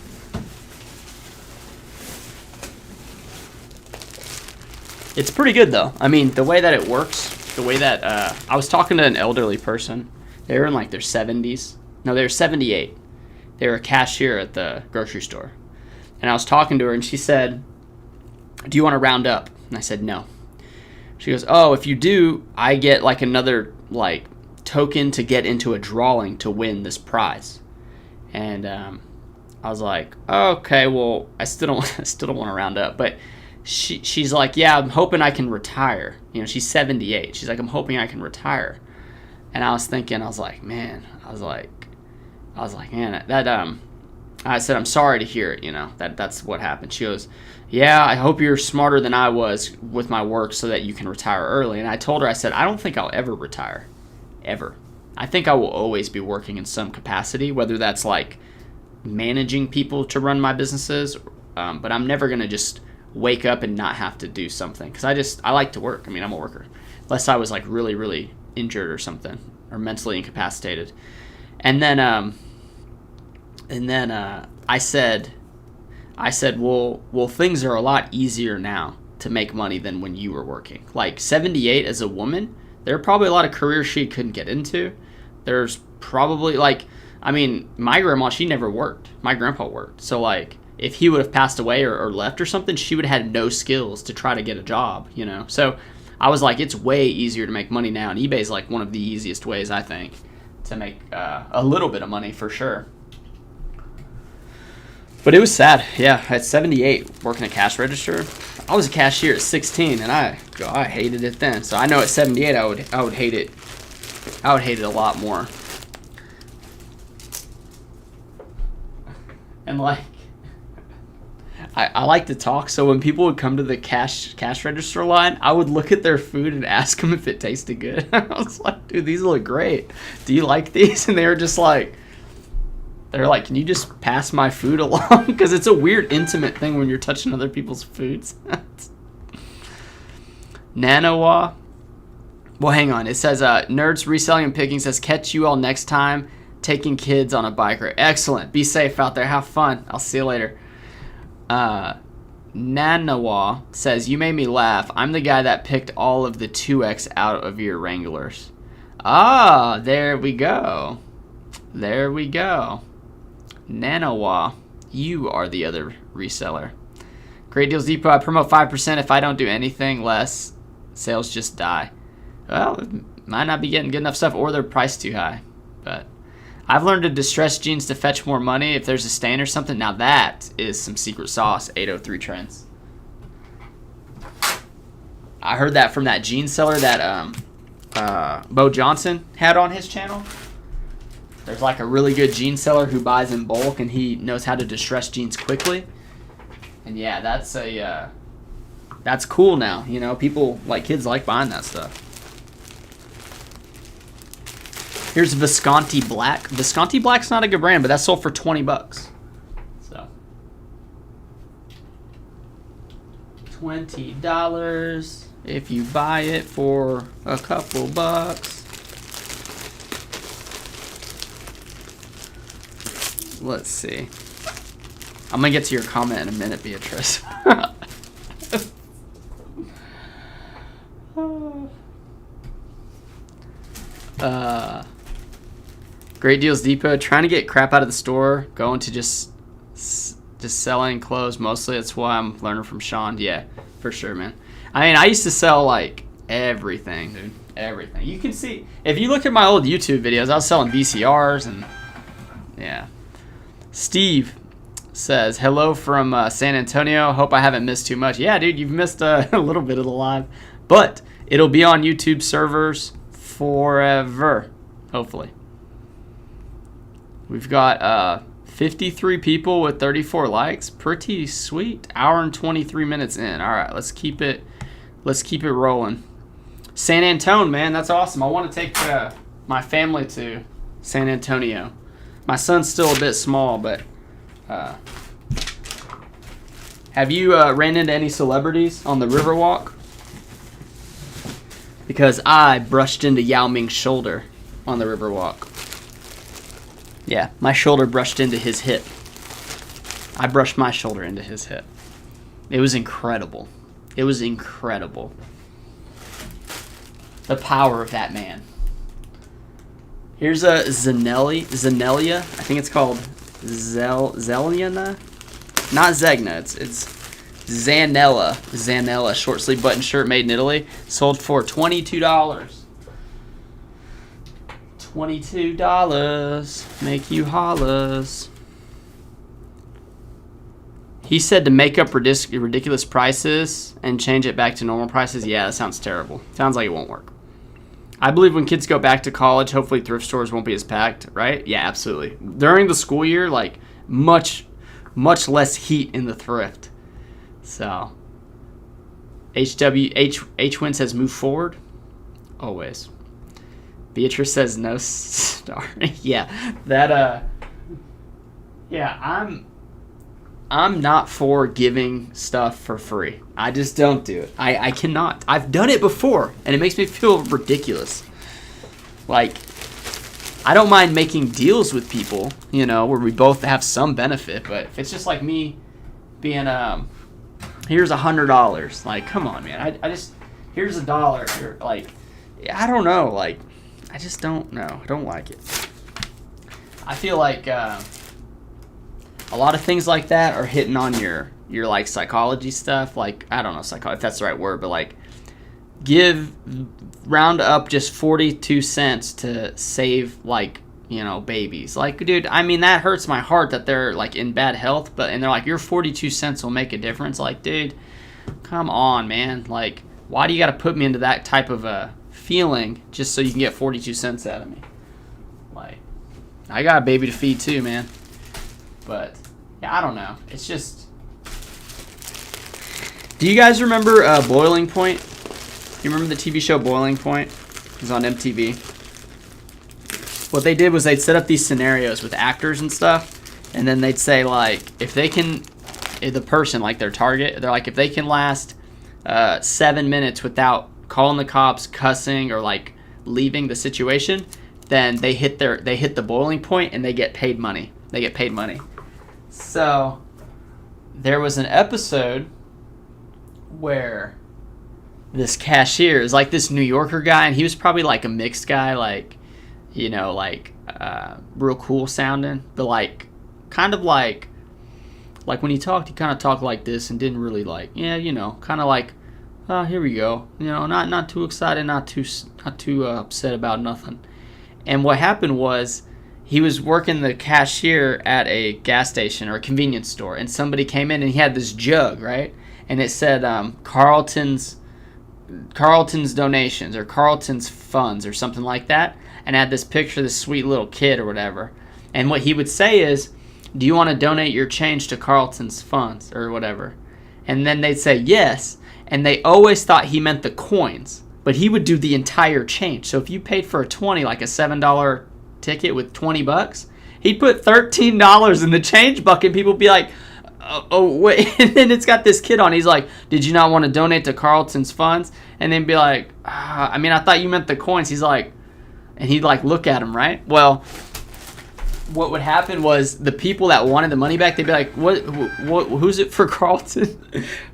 it's pretty good though. I mean, the way that it works, the way that I was talking to an elderly person. They were in like their 70s. No, they were 78. They were a cashier at the grocery store. And I was talking to her and she said, do you want to round up? And I said, no. She goes, oh, if you do, I get like another like token to get into a drawing to win this prize. And I was like, oh, okay, well, I still don't want to round up. But she's like, yeah, I'm hoping I can retire. She's 78. She's like, I'm hoping I can retire. And I was thinking, man, that I said, I'm sorry to hear it, that's what happened. She goes, yeah, I hope you're smarter than I was with my work so that you can retire early. And I told her, I said, I don't think I'll ever retire. Ever. I think I will always be working in some capacity, whether that's like managing people to run my businesses, but I'm never going to just wake up and not have to do something. Because I like to work. I mean, I'm a worker. Unless I was like really, really injured or something, or mentally incapacitated. And then I said, well, things are a lot easier now to make money than when you were working. Like 78 as a woman, there are probably a lot of careers she couldn't get into. There's probably my grandma, she never worked. My grandpa worked. So like if he would have passed away or left or something, she would have had no skills to try to get a job, So I was like, it's way easier to make money now. And eBay is like one of the easiest ways, I think, to make a little bit of money for sure. But it was sad. Yeah, at 78, working a cash register. I was a cashier at 16, and I hated it then. So I know at 78, I would hate it. I would hate it a lot more. And like, I like to talk. So when people would come to the cash register line, I would look at their food and ask them if it tasted good. I was like, dude, these look great. Do you like these? And they were just like. They're like, can you just pass my food along? Because it's a weird, intimate thing when you're touching other people's foods. Nanawa. Well, hang on. It says, Nerds Reselling and Picking says, catch you all next time taking kids on a bike ride. Excellent. Be safe out there. Have fun. I'll see you later. Nanawa says, you made me laugh. I'm the guy that picked all of the 2X out of your Wranglers. Ah, there we go. There we go. Nanawa, you are the other reseller. Great Deals Depot, I promote 5%. If I don't do anything less, sales just die. Well, it might not be getting good enough stuff, or they're priced too high. But I've learned to distress jeans to fetch more money if there's a stain or something. Now that is some secret sauce, 803 Trends. I heard that from that jean seller that Bo Johnson had on his channel. There's like a really good jean seller who buys in bulk, and he knows how to distress jeans quickly. And yeah, that's cool now. People like kids like buying that stuff. Here's Visconti Black. Visconti Black's not a good brand, but that's sold for $20. So $20 if you buy it for a couple bucks. Let's see. I'm going to get to your comment in a minute, Beatrice. Great Deals Depot. Trying to get crap out of the store. Going to just selling clothes mostly. That's why I'm learning from Sean. Yeah, for sure, man. I used to sell like everything, dude. Everything. You can see. If you look at my old YouTube videos, I was selling VCRs and yeah. Steve says, hello from San Antonio. Hope I haven't missed too much. Yeah, dude, you've missed a little bit of the live. But it'll be on YouTube servers forever, hopefully. We've got 53 people with 34 likes. Pretty sweet. Hour and 23 minutes in. All right, let's keep it rolling. San Antonio, man, that's awesome. I want to take my family to San Antonio. My son's still a bit small, but have you ran into any celebrities on the Riverwalk? Because I brushed into Yao Ming's shoulder on the Riverwalk. Yeah, my shoulder brushed into his hip. I brushed my shoulder into his hip. It was incredible. It was incredible. The power of that man. Here's a Zenelia. I think it's called Zeliana. Not Zegna. It's Zanella. Zanella short sleeve button shirt made in Italy. Sold for $22. $22. Make you hollers. He said to make up ridiculous prices and change it back to normal prices. Yeah, that sounds terrible. Sounds like it won't work. I believe when kids go back to college, hopefully thrift stores won't be as packed, right? Yeah, absolutely. During the school year, like much less heat in the thrift. So H-Win says move forward. Always. Beatrice says no star. Yeah, that yeah, I'm not for giving stuff for free. I just don't do it. I cannot. I've done it before, and it makes me feel ridiculous. Like, I don't mind making deals with people, you know, where we both have some benefit, but if it's just like me being, here's $100. Like, come on, man. I just, here's $1. Like, I don't know. Like, I just don't know. I don't like it. I feel like a lot of things like that are hitting on your like psychology stuff. Like, I don't know if that's the right word, but like round up just 42 cents to save, like, you know, babies. Like, dude, I mean, that hurts my heart that they're like in bad health, and they're like, your 42 cents will make a difference. Like, dude, come on, man. Like, why do you got to put me into that type of a feeling just so you can get 42 cents out of me? Like, I got a baby to feed too, man. But yeah, I don't know. It's just, do you guys remember Boiling Point? You remember the TV show Boiling Point? It was on MTV. What they did was they'd set up these scenarios with actors and stuff, and then they'd say, like, if the person, like their target, they're like, if they can last 7 minutes without calling the cops, cussing, or like leaving the situation, then they hit the boiling point and they get paid money. So there was an episode where this cashier is like this New Yorker guy, and he was probably like a mixed guy, like, you know, like real cool sounding, but like kind of like when he kind of talked like this and didn't really like, yeah, you know, kind of like, oh, here we go, you know, not too excited, not too upset about nothing. And what happened was, he was working the cashier at a gas station or a convenience store, and somebody came in and he had this jug, right? And it said Carlton's donations or Carlton's funds or something like that, and had this picture of this sweet little kid or whatever. And what he would say is, do you want to donate your change to Carlton's funds or whatever? And then they'd say yes, and they always thought he meant the coins, but he would do the entire change. So if you paid for a 20, like a $7 ticket with $20, he'd put $13 in the change bucket. People would be like, oh wait. And then it's got this kid on, he's like, did you not want to donate to Carlton's funds? And then be like, I mean, I thought you meant the coins. He's like, and he'd like look at him, right? Well, what would happen was the people that wanted the money back, they'd be like, what who's it for, Carlton?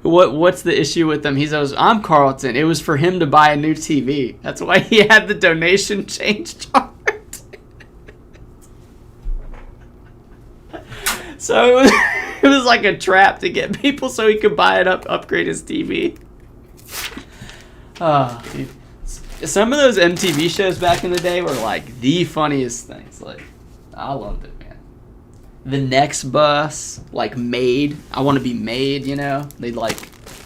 What's the issue with them? He says, I'm Carlton. It was for him to buy a new TV. That's why he had the donation change chart. So it was like a trap to get people so he could buy it upgrade his TV. Oh, dude. Some of those MTV shows back in the day were like the funniest things. Like, I loved it, man. The Next Bus, like Made. I Want to Be Made, you know? They'd like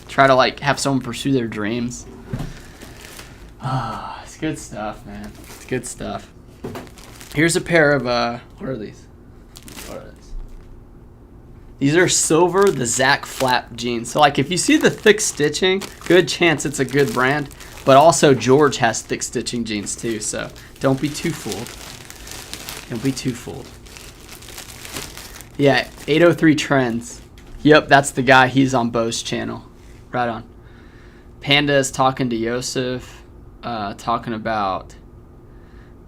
try to like have someone pursue their dreams. Ah, it's good stuff, man. It's good stuff. Here's a pair of what are these? What are these? These are silver, the Zach Flap jeans. So like if you see the thick stitching, good chance it's a good brand. But also George has thick stitching jeans too, so don't be too fooled. Don't be too fooled. Yeah, 803 Trends. Yep, that's the guy. He's on Bo's channel. Right on. Panda is talking to Yosef, talking about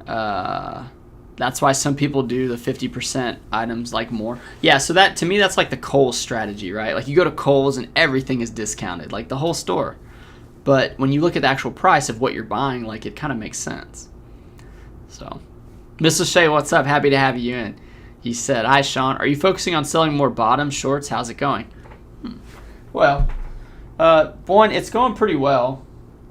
that's why some people do the 50% items like more. Yeah, so that to me that's like the Kohl's strategy, right? Like you go to Kohl's and everything is discounted, like the whole store. But when you look at the actual price of what you're buying, like it kind of makes sense. So, Miss Lachey, what's up? Happy to have you in. He said, hi, Sean. Are you focusing on selling more bottom shorts? How's it going? Well, one, it's going pretty well.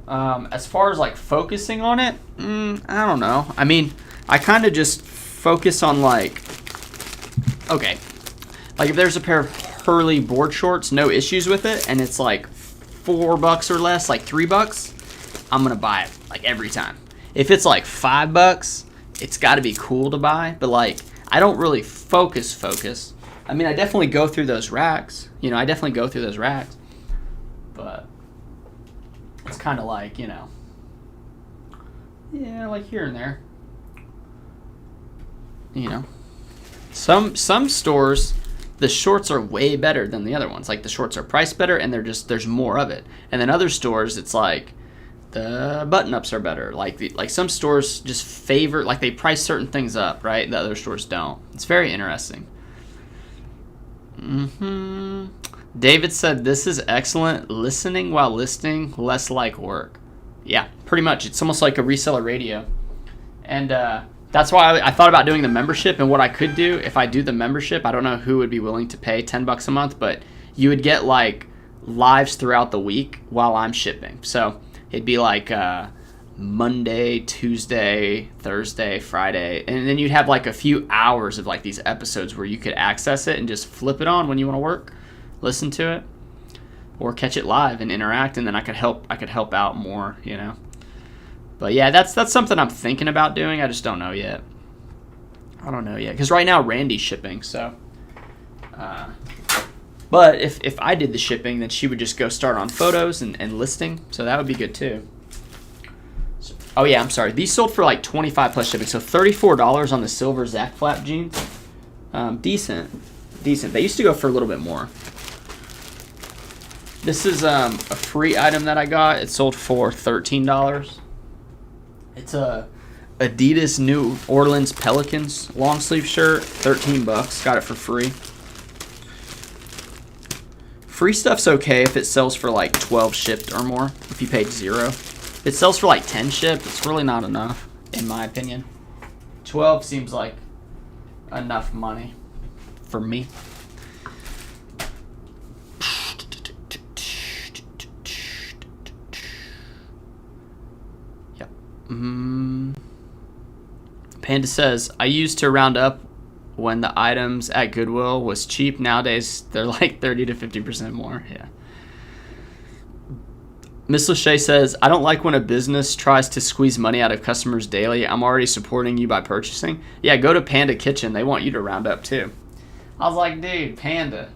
As far as like focusing on it, I don't know. I mean, I kind of just focus on like, okay, like if there's a pair of Hurley board shorts, no issues with it, and it's like $4 or less, like $3, I'm gonna buy it like every time. If it's like $5, it's got to be cool to buy. But like, I don't really focus. I mean, I definitely go through those racks. You know, I definitely go through those racks. But it's kind of like, you know, yeah, like here and there. You know, some stores, the shorts are way better than the other ones. Like the shorts are priced better, and there's more of it. And then other stores, it's like the button-ups are better. Like some stores just favor, like they price certain things up, right? The other stores don't. It's very interesting. David said, "This is excellent. Listening while listing, less like work." Yeah, pretty much. It's almost like a reseller radio. And that's why I thought about doing the membership. And what I could do if I do the membership, I don't know who would be willing to pay $10 a month, but you would get like lives throughout the week while I'm shipping. So it'd be like Monday, Tuesday, Thursday, Friday, and then you'd have like a few hours of like these episodes where you could access it and just flip it on when you want to work, listen to it, or catch it live and interact, and then I could help out more, you know. But yeah, that's something I'm thinking about doing. I just don't know yet. I don't know yet because right now Randy's shipping, so. But if I did the shipping, then she would just go start on photos and listing, so that would be good too. So, oh yeah, I'm sorry. These sold for like $25 plus shipping, so $34 on the silver Zach Flap jeans. Decent. They used to go for a little bit more. This is a free item that I got. It sold for $13. It's a Adidas New Orleans Pelicans long sleeve shirt, $13. Got it for free. Free stuff's okay if it sells for like 12 shipped or more, if you paid $0. If it sells for like 10 shipped, it's really not enough, in my opinion. 12 seems like enough money for me. Yep. Panda says, I used to round up when the items at Goodwill was cheap. Nowadays, they're like 30 to 50% more. Yeah. Miss Lachey says, I don't like when a business tries to squeeze money out of customers daily. I'm already supporting you by purchasing. Yeah, go to Panda Kitchen. They want you to round up too. I was like, dude, Panda.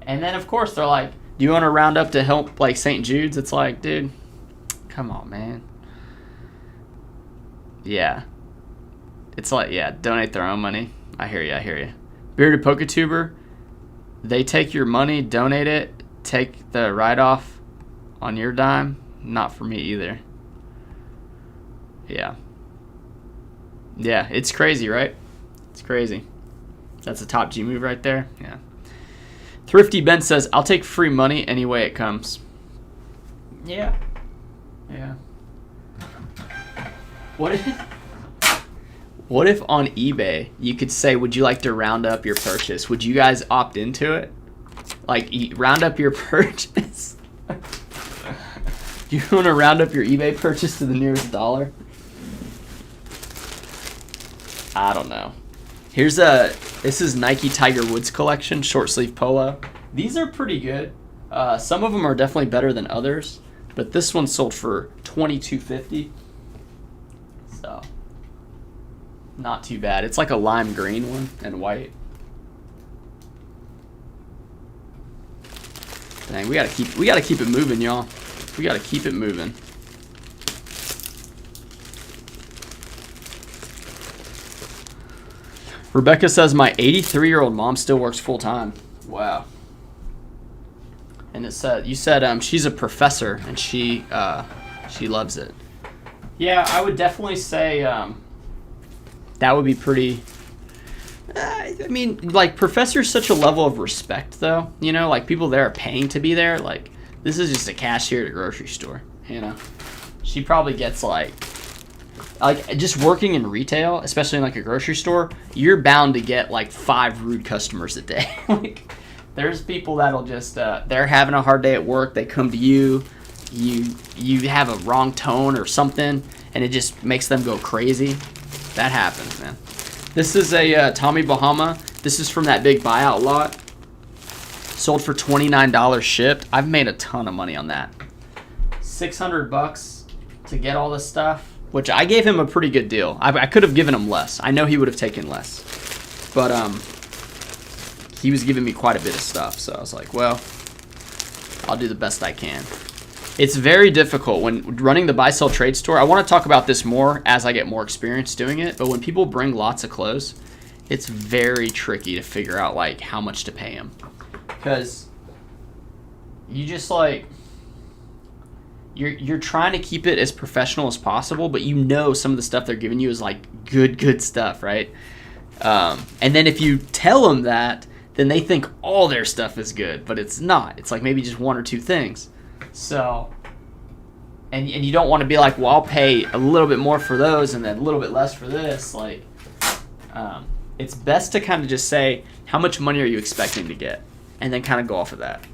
And then, of course, they're like, do you want to round up to help like St. Jude's? It's like, dude, come on, man. Yeah. It's like, yeah, donate their own money. I hear you. Bearded Poketuber, they take your money, donate it, take the write-off on your dime. Not for me either. Yeah. Yeah, it's crazy, right? It's crazy. That's a top G move right there. Yeah. Thrifty Ben says, I'll take free money any way it comes. Yeah. Yeah. What if on eBay you could say, would you like to round up your purchase? Would you guys opt into it? Like, round up your purchase? You want to round up your eBay purchase to the nearest dollar? I don't know. This is Nike Tiger Woods collection, short sleeve polo. These are pretty good. Some of them are definitely better than others, but this one sold for $22.50. So, not too bad. It's like a lime green one and white. Dang, we gotta keep it moving, y'all. We gotta keep it moving. Rebecca says, my 83-year-old mom still works full time. Wow. And it said, you said she's a professor and she loves it. Yeah, I would definitely say that would be pretty. I mean, like, professor's such a level of respect, though. You know, like, people there are paying to be there. Like, this is just a cashier at a grocery store, you know. She probably gets, like just working in retail, especially in, like, a grocery store, you're bound to get, like, 5 rude customers a day. Like, there's people that'll just, they're having a hard day at work. They come to you. You have a wrong tone or something, and it just makes them go crazy. That happens, man. This is a Tommy Bahama. This is from that big buyout lot. Sold for $29 shipped. I've made a ton of money on that. $600 to get all this stuff, which I gave him a pretty good deal. I could have given him less. I know he would have taken less. But he was giving me quite a bit of stuff. So I was like, well, I'll do the best I can. It's very difficult when running the buy sell trade store. I want to talk about this more as I get more experience doing it. But when people bring lots of clothes, it's very tricky to figure out like how much to pay them, because you just like you're trying to keep it as professional as possible, but you know some of the stuff they're giving you is like good stuff, right? And then if you tell them that, then they think all their stuff is good, but it's not. It's like maybe just one or two things. So, and you don't want to be like, well, I'll pay a little bit more for those and then a little bit less for this. Like, it's best to kind of just say, how much money are you expecting to get? And then kind of go off of that.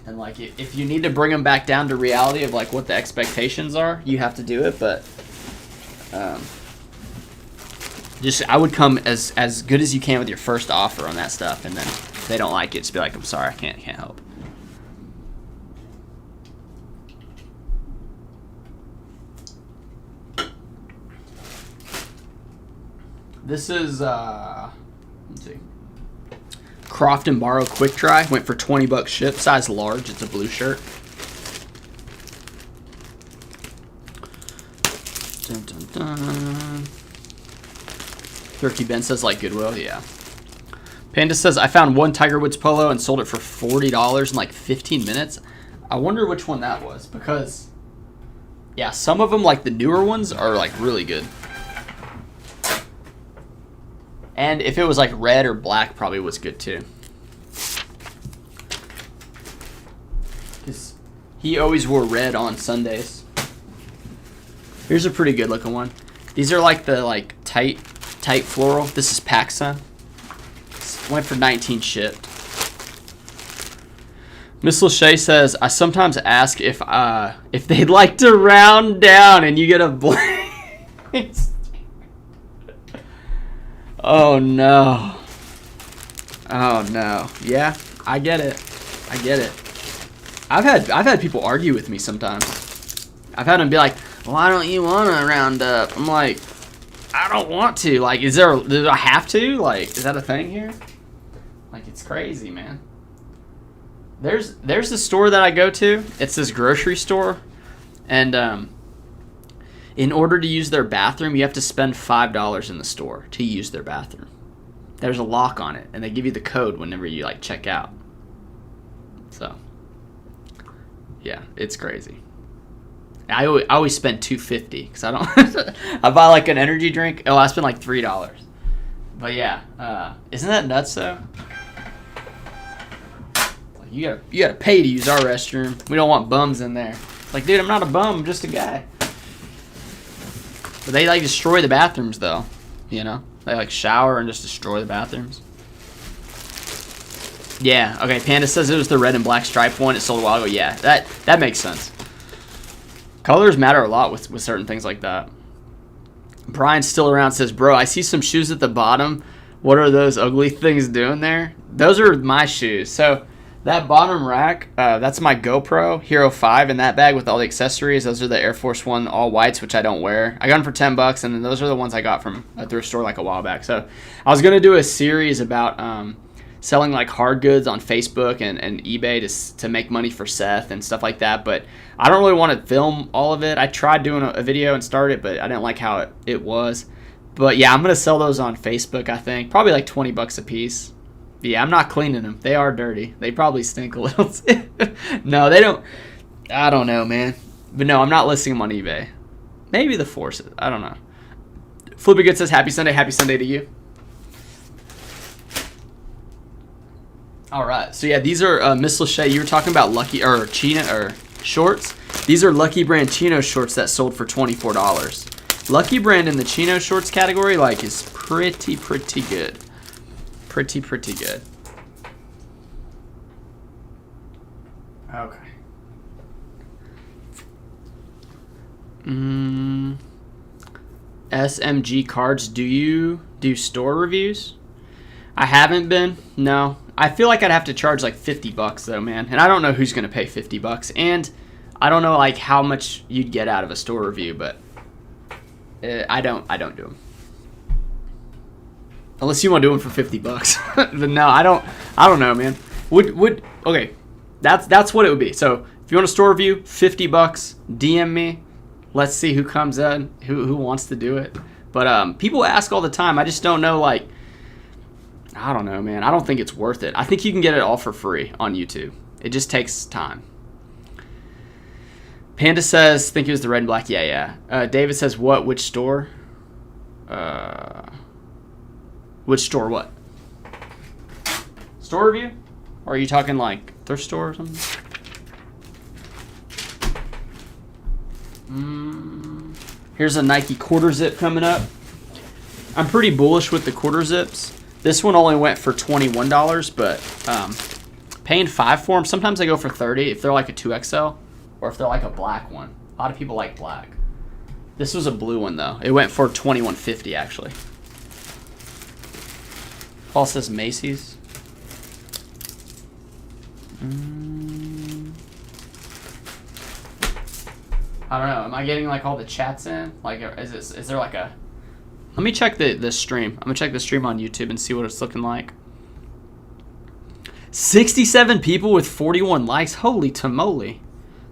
And like, if you need to bring them back down to reality of like what the expectations are, you have to do it. But just I would come as good as you can with your first offer on that stuff, and then if they don't like it, just be like, I'm sorry, I can't help. This is let's see. Croft and Borrow Quick Dry went for $20 ship, size large. It's a blue shirt. Dun, dun, dun. Turkey Ben says like Goodwill, yeah. Panda says I found one Tiger Woods polo and sold it for $40 in like 15 minutes. I wonder which one that was, because yeah, some of them, like the newer ones, are like really good. And if it was like red or black, probably was good too. Because he always wore red on Sundays. Here's a pretty good looking one. These are like the tight floral. This is PacSun. Went for 19 shipped. Miss Lachey says, I sometimes ask if they'd like to round down and you get a blank. Oh no. Oh no. Yeah, I get it. I've had people argue with me sometimes. I've had them be like, why don't you want to round up? I'm like, I don't want to. Like, do I have to? Like, is that a thing here? Like, it's crazy, man. There's the store that I go to. It's this grocery store. And in order to use their bathroom, you have to spend $5 in the store to use their bathroom. There's a lock on it, and they give you the code whenever you like check out. So, yeah, it's crazy. I always spend $2.50 because I don't. I buy like an energy drink. Oh, I spend like $3. But yeah, isn't that nuts though? Like you gotta pay to use our restroom. We don't want bums in there. Like, dude, I'm not a bum. I'm just a guy. But they like destroy the bathrooms though. You know, they like shower and just destroy the bathrooms. Yeah. Okay. Panda says it was the red and black stripe one. It sold a while ago. Yeah. That makes sense. Colors matter a lot with certain things like that. Brian's still around, says, bro, I see some shoes at the bottom. What are those ugly things doing there? Those are my shoes. So that bottom rack, that's my GoPro Hero 5 in that bag with all the accessories. Those are the Air Force One all whites, which I don't wear. I got them for $10, and then those are the ones I got from a thrift store like a while back. So I was going to do a series about selling like hard goods on Facebook and eBay to make money for Seth and stuff like that, but I don't really want to film all of it. I tried doing a video and started it, but I didn't like how it was. But yeah, I'm gonna sell those on Facebook. I think probably like $20 a piece. Yeah, I'm not cleaning them. They are dirty. They probably stink a little. No, they don't. I don't know, man. But no, I'm not listing them on eBay. Maybe the forces. I don't know. Flippy Good says happy Sunday to you. All right, so yeah, these are Miss Lachey. You were talking about Lucky or Chino or shorts. These are Lucky Brand Chino shorts that sold for $24. Lucky Brand in the Chino shorts category like is pretty good. Pretty good. Okay. SMG Cards. Do you do store reviews? I haven't been. No. I feel like I'd have to charge like $50 though, man. And I don't know who's going to pay $50. And I don't know like how much you'd get out of a store review, but I don't do them. Unless you want to do them for $50. But no, I don't know, man. Okay. That's what it would be. So if you want a store review, $50, DM me. Let's see who comes in, who wants to do it. But people ask all the time. I just don't know, like, I don't know, man. I don't think it's worth it. I think you can get it all for free on YouTube. It just takes time. Panda says, think it was the red and black. Yeah. David says, what? Which store? Which store? What? Store review? Or are you talking like thrift store or something? Here's a Nike quarter zip coming up. I'm pretty bullish with the quarter zips. This one only went for $21, but paying $5 for them. Sometimes I go for $30 if they're like a 2XL or if they're like a black one. A lot of people like black. This was a blue one though. It went for $21.50 actually. Paul says Macy's. I don't know. Am I getting like all the chats in? Like, is there like a? Let me check the stream. I'm gonna check the stream on YouTube and see what it's looking like. 67 people with 41 likes. Holy tamale!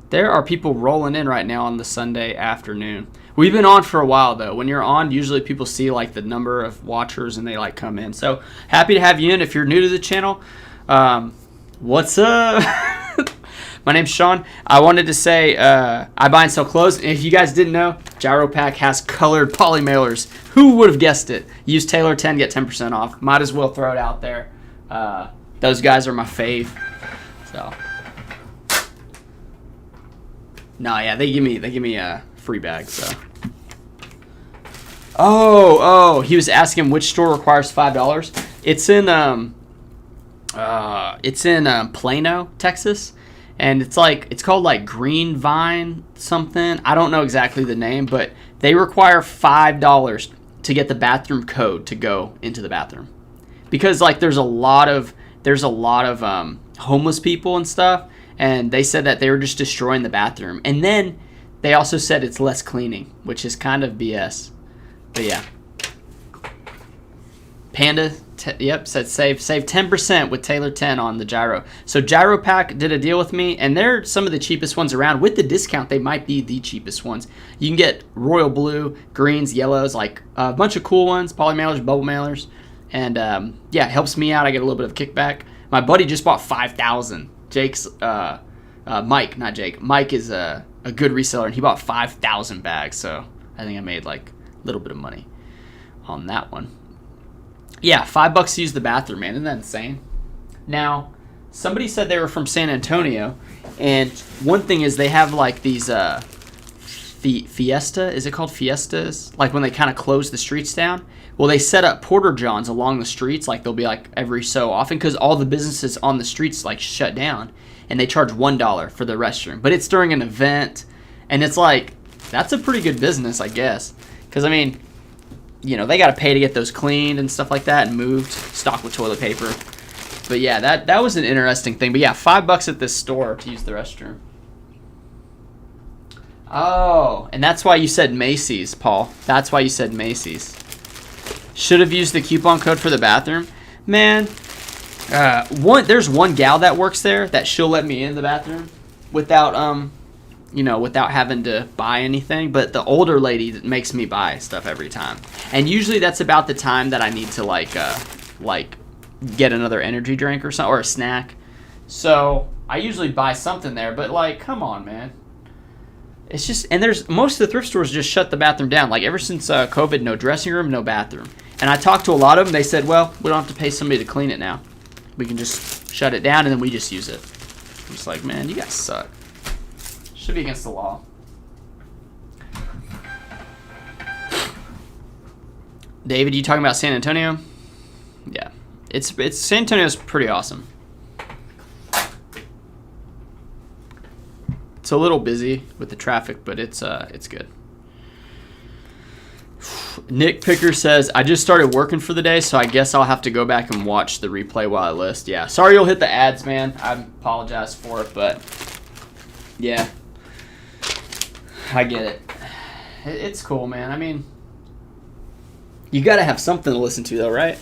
There are people rolling in right now on the Sunday afternoon. We've been on for a while though. When you're on, usually people see like the number of watchers and they like come in. So happy to have you in. If you're new to the channel, what's up? My name's Sean. I wanted to say I buy and sell clothes. If you guys didn't know, GyroPack has colored poly mailers. Who would have guessed it? Use Taylor 10, get 10% off. Might as well throw it out there. Those guys are my fave. So, no, yeah, they give me a free bag. So, oh, he was asking which store requires $5. It's in Plano, Texas. And it's called like Green Vine something. I don't know exactly the name, but they require $5 to get the bathroom code to go into the bathroom. Because like there's a lot of homeless people and stuff, and they said that they were just destroying the bathroom. And then they also said it's less cleaning, which is kind of BS. But yeah. Panda said save 10% with Taylor 10 on the gyro. So GyroPack did a deal with me, and they're some of the cheapest ones around. With the discount, they might be the cheapest ones. You can get royal blue, greens, yellows, like a bunch of cool ones, poly mailers, bubble mailers, and yeah, it helps me out. I get a little bit of kickback. My buddy just bought 5,000. Jake's Mike, not Jake. Mike is a good reseller, and he bought 5,000 bags. So I think I made like a little bit of money on that one. Yeah, $5 to use the bathroom, man. Isn't that insane? Now, somebody said they were from San Antonio, and one thing is they have like these Fiesta. Is it called Fiestas? Like when they kind of close the streets down. Well, they set up porta johns along the streets, like they'll be like every so often, because all the businesses on the streets like shut down, and they charge $1 for the restroom. But it's during an event, and it's like that's a pretty good business, I guess, because I mean, you know, they got to pay to get those cleaned and stuff like that and moved, stocked with toilet paper. But yeah, that was an interesting thing. But yeah, $5 at this store to use the restroom. Oh, and that's why you said Macy's, Paul. That's why you said Macy's. Should have used the coupon code for the bathroom. Man, there's one gal that works there that she'll let me in the bathroom without without having to buy anything. But the older lady makes me buy stuff every time. And usually that's about the time that I need to like get another energy drink or something, or a snack. So I usually buy something there, but like, come on, man. It's just, and there's most of the thrift stores just shut the bathroom down. Like ever since COVID, no dressing room, no bathroom. And I talked to a lot of them. They said, well, we don't have to pay somebody to clean it now. We can just shut it down and then we just use it. I'm just like, man, you guys suck. Should be against the law. David, you talking about San Antonio? Yeah, it's San Antonio's pretty awesome. It's a little busy with the traffic, but it's good. Nick Picker says, I just started working for the day, so I guess I'll have to go back and watch the replay while I list. Yeah, sorry you'll hit the ads, man. I apologize for it, but yeah, I get it. It's cool, man. I mean, you got to have something to listen to, though, right?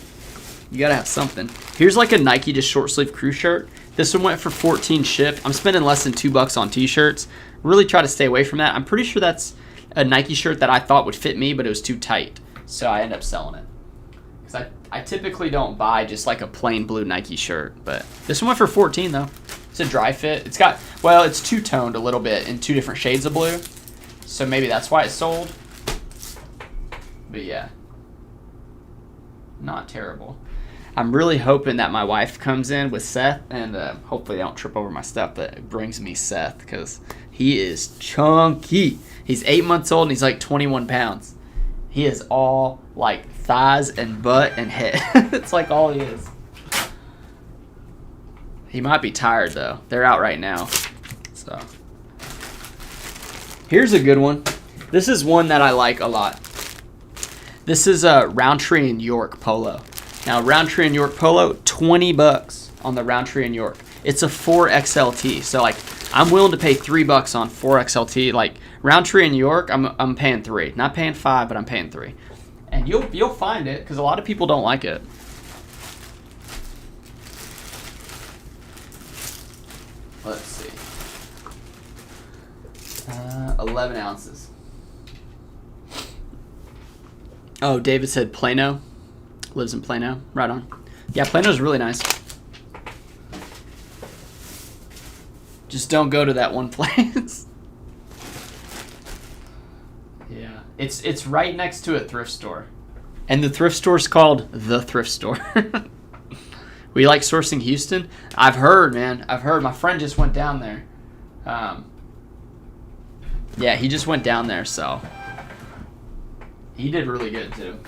You gotta have something. Here's like a Nike just short sleeve crew shirt. This one went for 14 shipped. I'm spending less than $2 on t-shirts. Really try to stay away from that. I'm pretty sure that's a Nike shirt that I thought would fit me, but it was too tight. So I ended up selling it. Because I typically don't buy just like a plain blue Nike shirt. But this one went for 14 though. It's a dry fit. It's got, well, it's two-toned a little bit in 2 different shades of blue. So maybe that's why it sold. But yeah. Not terrible. I'm really hoping that my wife comes in with Seth, and hopefully they don't trip over my stuff, but it brings me Seth because he is chunky. He's 8 months old and he's like 21 pounds. He is all like thighs and butt and head. It's like all he is. He might be tired though. They're out right now. So here's a good one. This is one that I like a lot. This is a Roundtree and York polo. Now, Roundtree and York polo, $20 on the Roundtree and York. It's a 4XLT. So, like, I'm willing to pay $3 on 4XLT. Like, Roundtree and York, I'm paying $3. Not paying $5, but I'm paying $3. And you'll find it because a lot of people don't like it. Let's see. 11 ounces. Oh, David said Plano. Lives in Plano. Right on. Yeah, Plano's really nice. Just don't go to that one place. Yeah. It's right next to a thrift store. And the thrift store's called The Thrift Store. We like sourcing Houston. I've heard, man. I've heard. My friend just went down there. Yeah, he just went down there, so he did really good too.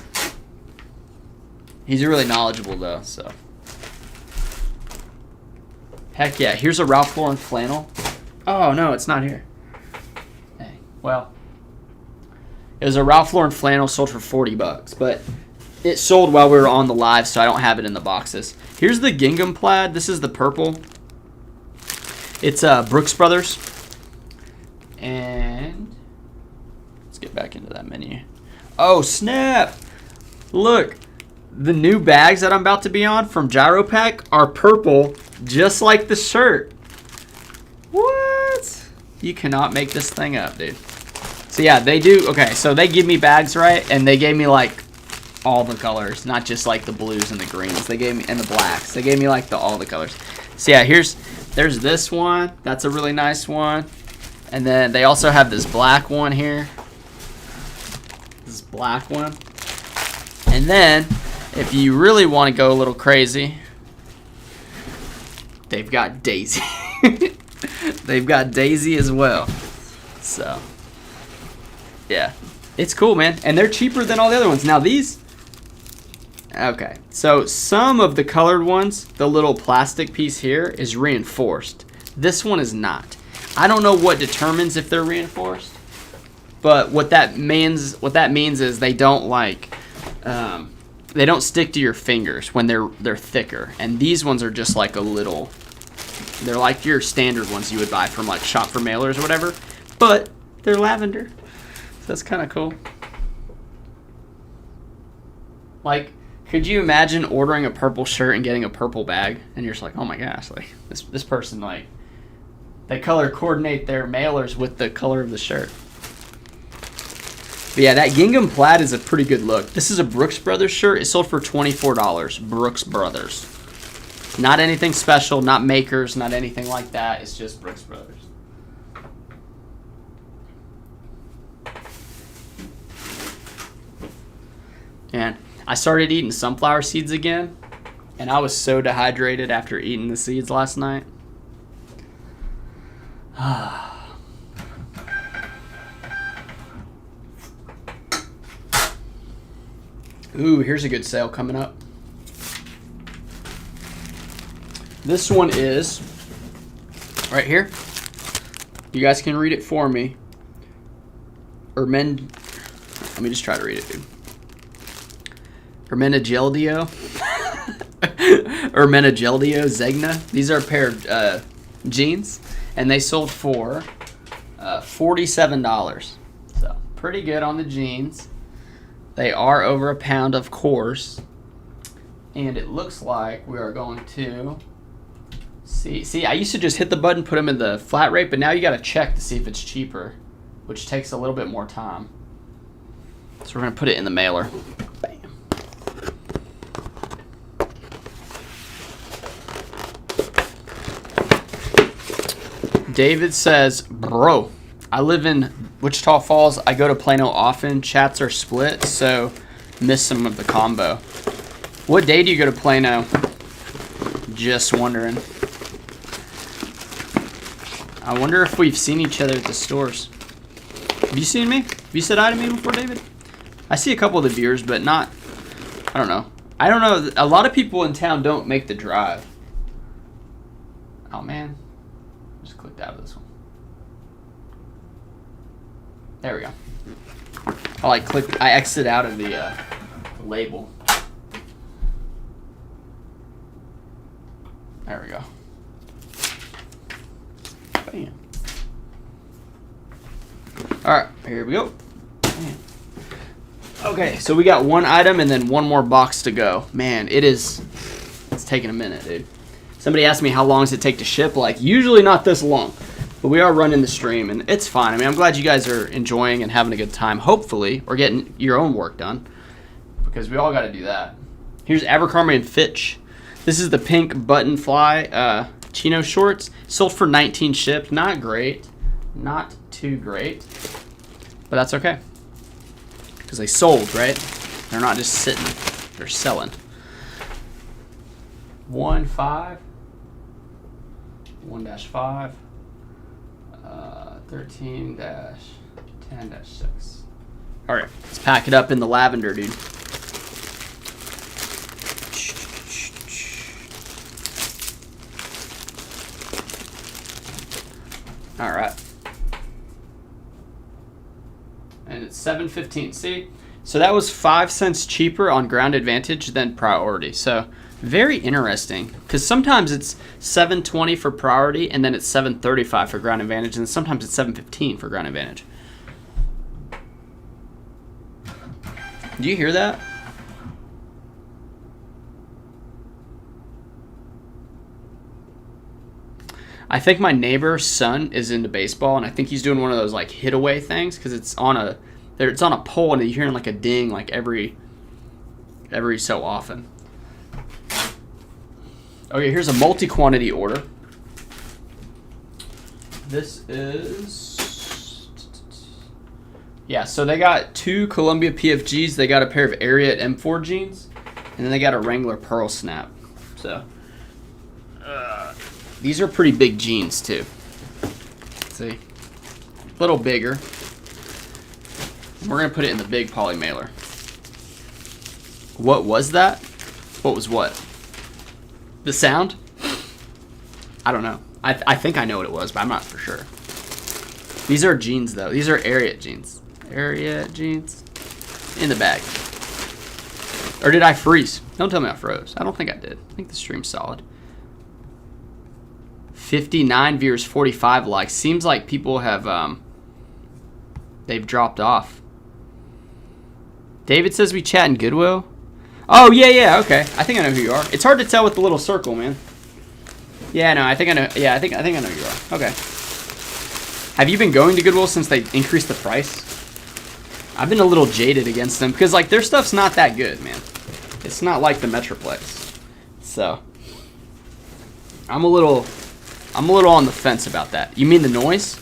He's really knowledgeable though, so. Heck yeah, here's a Ralph Lauren flannel. Oh no, it's not here. Hey, well. It was a Ralph Lauren flannel sold for $40, but it sold while we were on the live, so I don't have it in the boxes. Here's the gingham plaid. This is the purple. It's Brooks Brothers. And let's get back into that menu. Oh, snap. Look. The new bags that I'm about to be on from Gyro Pack are purple, just like the shirt. What? You cannot make this thing up, dude. So yeah, they do. Okay, so they give me bags, right? And they gave me like all the colors, not just like the blues and the greens. They gave me, and the blacks. They gave me like all the colors. So yeah, there's this one. That's a really nice one. And then they also have this black one here. This black one. And then, if you really want to go a little crazy, they've got Daisy. They've got Daisy as well. So, yeah. It's cool, man. And they're cheaper than all the other ones. Now, these... Okay. So, some of the colored ones, the little plastic piece here is reinforced. This one is not. I don't know what determines if they're reinforced. But what that means is they don't like... they don't stick to your fingers when they're thicker, and these ones are just like a little. They're like your standard ones you would buy from like Shop for Mailers or whatever, but they're lavender. So that's kind of cool. Like, could you imagine ordering a purple shirt and getting a purple bag, and you're just like, oh my gosh, like this person, like, they color coordinate their mailers with the color of the shirt. But yeah, that gingham plaid is a pretty good look. This is a Brooks Brothers shirt. It sold for $24. Brooks Brothers. Not anything special, not makers, not anything like that. It's just Brooks Brothers. And I started eating sunflower seeds again, and I was so dehydrated after eating the seeds last night. Ooh, here's a good sale coming up. This one is right here. You guys can read it for me. Let me just try to read it, dude. Ermenegildo. Ermenegildo Zegna. These are a pair of jeans, and they sold for $47. So pretty good on the jeans. They are over a pound, of course. And it looks like we are going to see. I used to just hit the button, put them in the flat rate, but now you got to check to see if it's cheaper, which takes a little bit more time. So we're going to put it in the mailer. Bam. David says, bro, I live in Wichita Falls. I go to Plano often. Chats are split, so miss some of the combo. What day do you go to Plano? Just wondering. I wonder if we've seen each other at the stores. Have you seen me? Have you said hi to me before, David? I see a couple of the viewers, but not, I don't know. I don't know. A lot of people in town don't make the drive. Oh, man. Just clicked out of this one. There we go. I exit out of the label. There we go. Bam. All right, here we go. Bam. Okay, so we got one item and then one more box to go. Man, it's taking a minute, dude. Somebody asked me how long does it take to ship. Like, usually not this long, but we are running the stream, and it's fine. I mean, I'm glad you guys are enjoying and having a good time, hopefully, or getting your own work done, because we all got to do that. Here's Abercrombie & Fitch. This is the pink button fly chino shorts. Sold for $19 shipped. Not great. Not too great, but that's okay, because they sold, right? They're not just sitting. They're selling. 1-5, 1-5, 13-10-6. All right, let's pack it up in the lavender, dude. All right. And it's $7.15. See? So that was 5 cents cheaper on Ground Advantage than Priority. So very interesting, because sometimes it's $7.20 for Priority, and then it's $7.35 for Ground Advantage, and sometimes it's $7.15 for Ground Advantage. Do you hear that? I think my neighbor's son is into baseball, and I think he's doing one of those like hit away things, because it's on a pole, and you're hearing like a ding like every so often. Okay, here's a multi-quantity order. This is, yeah, so they got 2 Columbia PFGs, they got a pair of Ariat M4 jeans, and then they got a Wrangler Pearl Snap. So these are pretty big jeans too. Let's see, a little bigger. We're gonna put it in the big poly mailer. What was that? What was what? The sound? I don't know. I think I know what it was, but I'm not for sure. These are jeans though. These are Ariat jeans. Ariat jeans in the bag. Or did I freeze? Don't tell me I froze. I don't think I did. I think the stream's solid. 59 viewers, 45 likes. Seems like people have they've dropped off. David says we chat in Goodwill. Oh, yeah, okay. I think I know who you are. It's hard to tell with the little circle, man. Yeah, no, I think I know. Yeah, I think I know who you are. Okay. Have you been going to Goodwill since they increased the price? I've been a little jaded against them because like their stuff's not that good, man. It's not like the Metroplex. So, I'm a little on the fence about that. You mean the noise?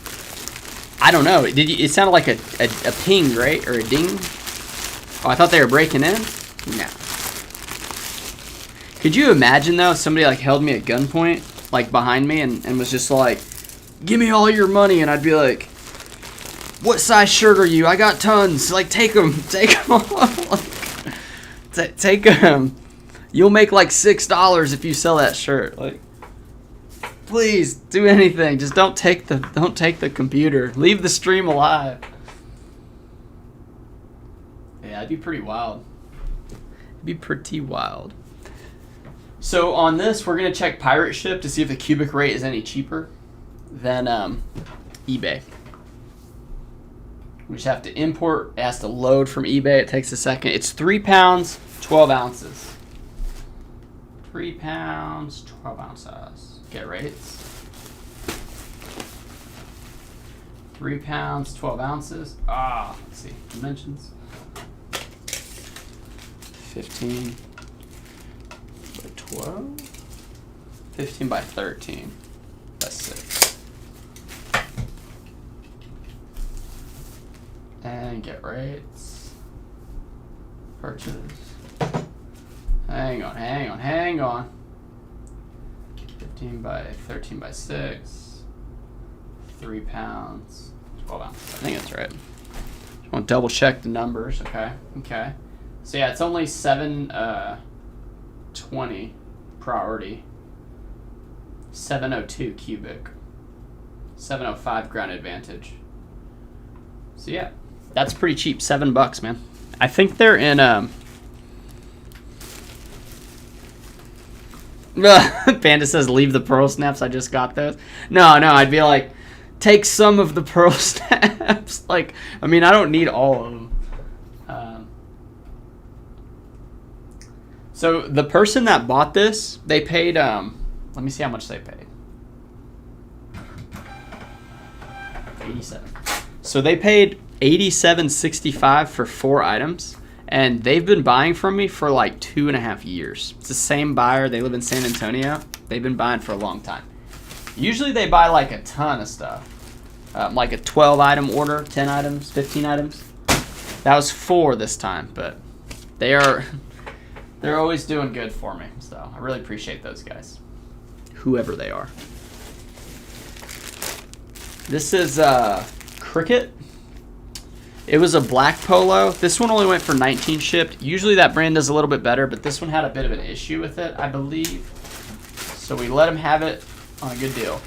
I don't know. It sounded like a ping, right? Or a ding? Oh, I thought they were breaking in? Nah. Could you imagine though if somebody like held me at gunpoint like behind me and was just like, give me all your money, and I'd be like, what size shirt are you? I got tons. Like, take them take them. You'll make like $6 if you sell that shirt. Like, please do anything. Just don't take the computer. Leave the stream alive. Yeah, it'd be pretty wild. It'd be pretty wild. So on this, we're gonna check Pirate Ship to see if the cubic rate is any cheaper than eBay. We just have to import. It has to load from eBay. It takes a second. It's 3 pounds, 12 ounces. 3 pounds, 12 ounces. Get rates. 3 pounds, 12 ounces. Let's see, dimensions. 15 by 12. 15 by 13. That's 6. And get rates. Purchase. Hang on. 15 by 13 by 6. 3 pounds, 12 ounces. I think that's right. Just want to double check the numbers. Okay. So yeah, it's only 720 priority. 702 cubic. 705 ground advantage. So yeah, that's pretty cheap. $7, man. I think they're in Panda says leave the pearl snaps. I just got those. No, I'd be like, take some of the pearl snaps. Like, I mean, I don't need all of them. So the person that bought this, they paid, let me see how much they paid. 87. So they paid $87.65 for 4 items, and they've been buying from me for like 2.5 years. It's the same buyer. They live in San Antonio. They've been buying for a long time. Usually they buy like a ton of stuff, like a 12 item order, 10 items, 15 items. That was 4 this time, but they're always doing good for me. So I really appreciate those guys, whoever they are. This is Cricket. It was a black polo. This one only went for 19 shipped. Usually that brand does a little bit better, but this one had a bit of an issue with it, I believe. So we let him have it on a good deal.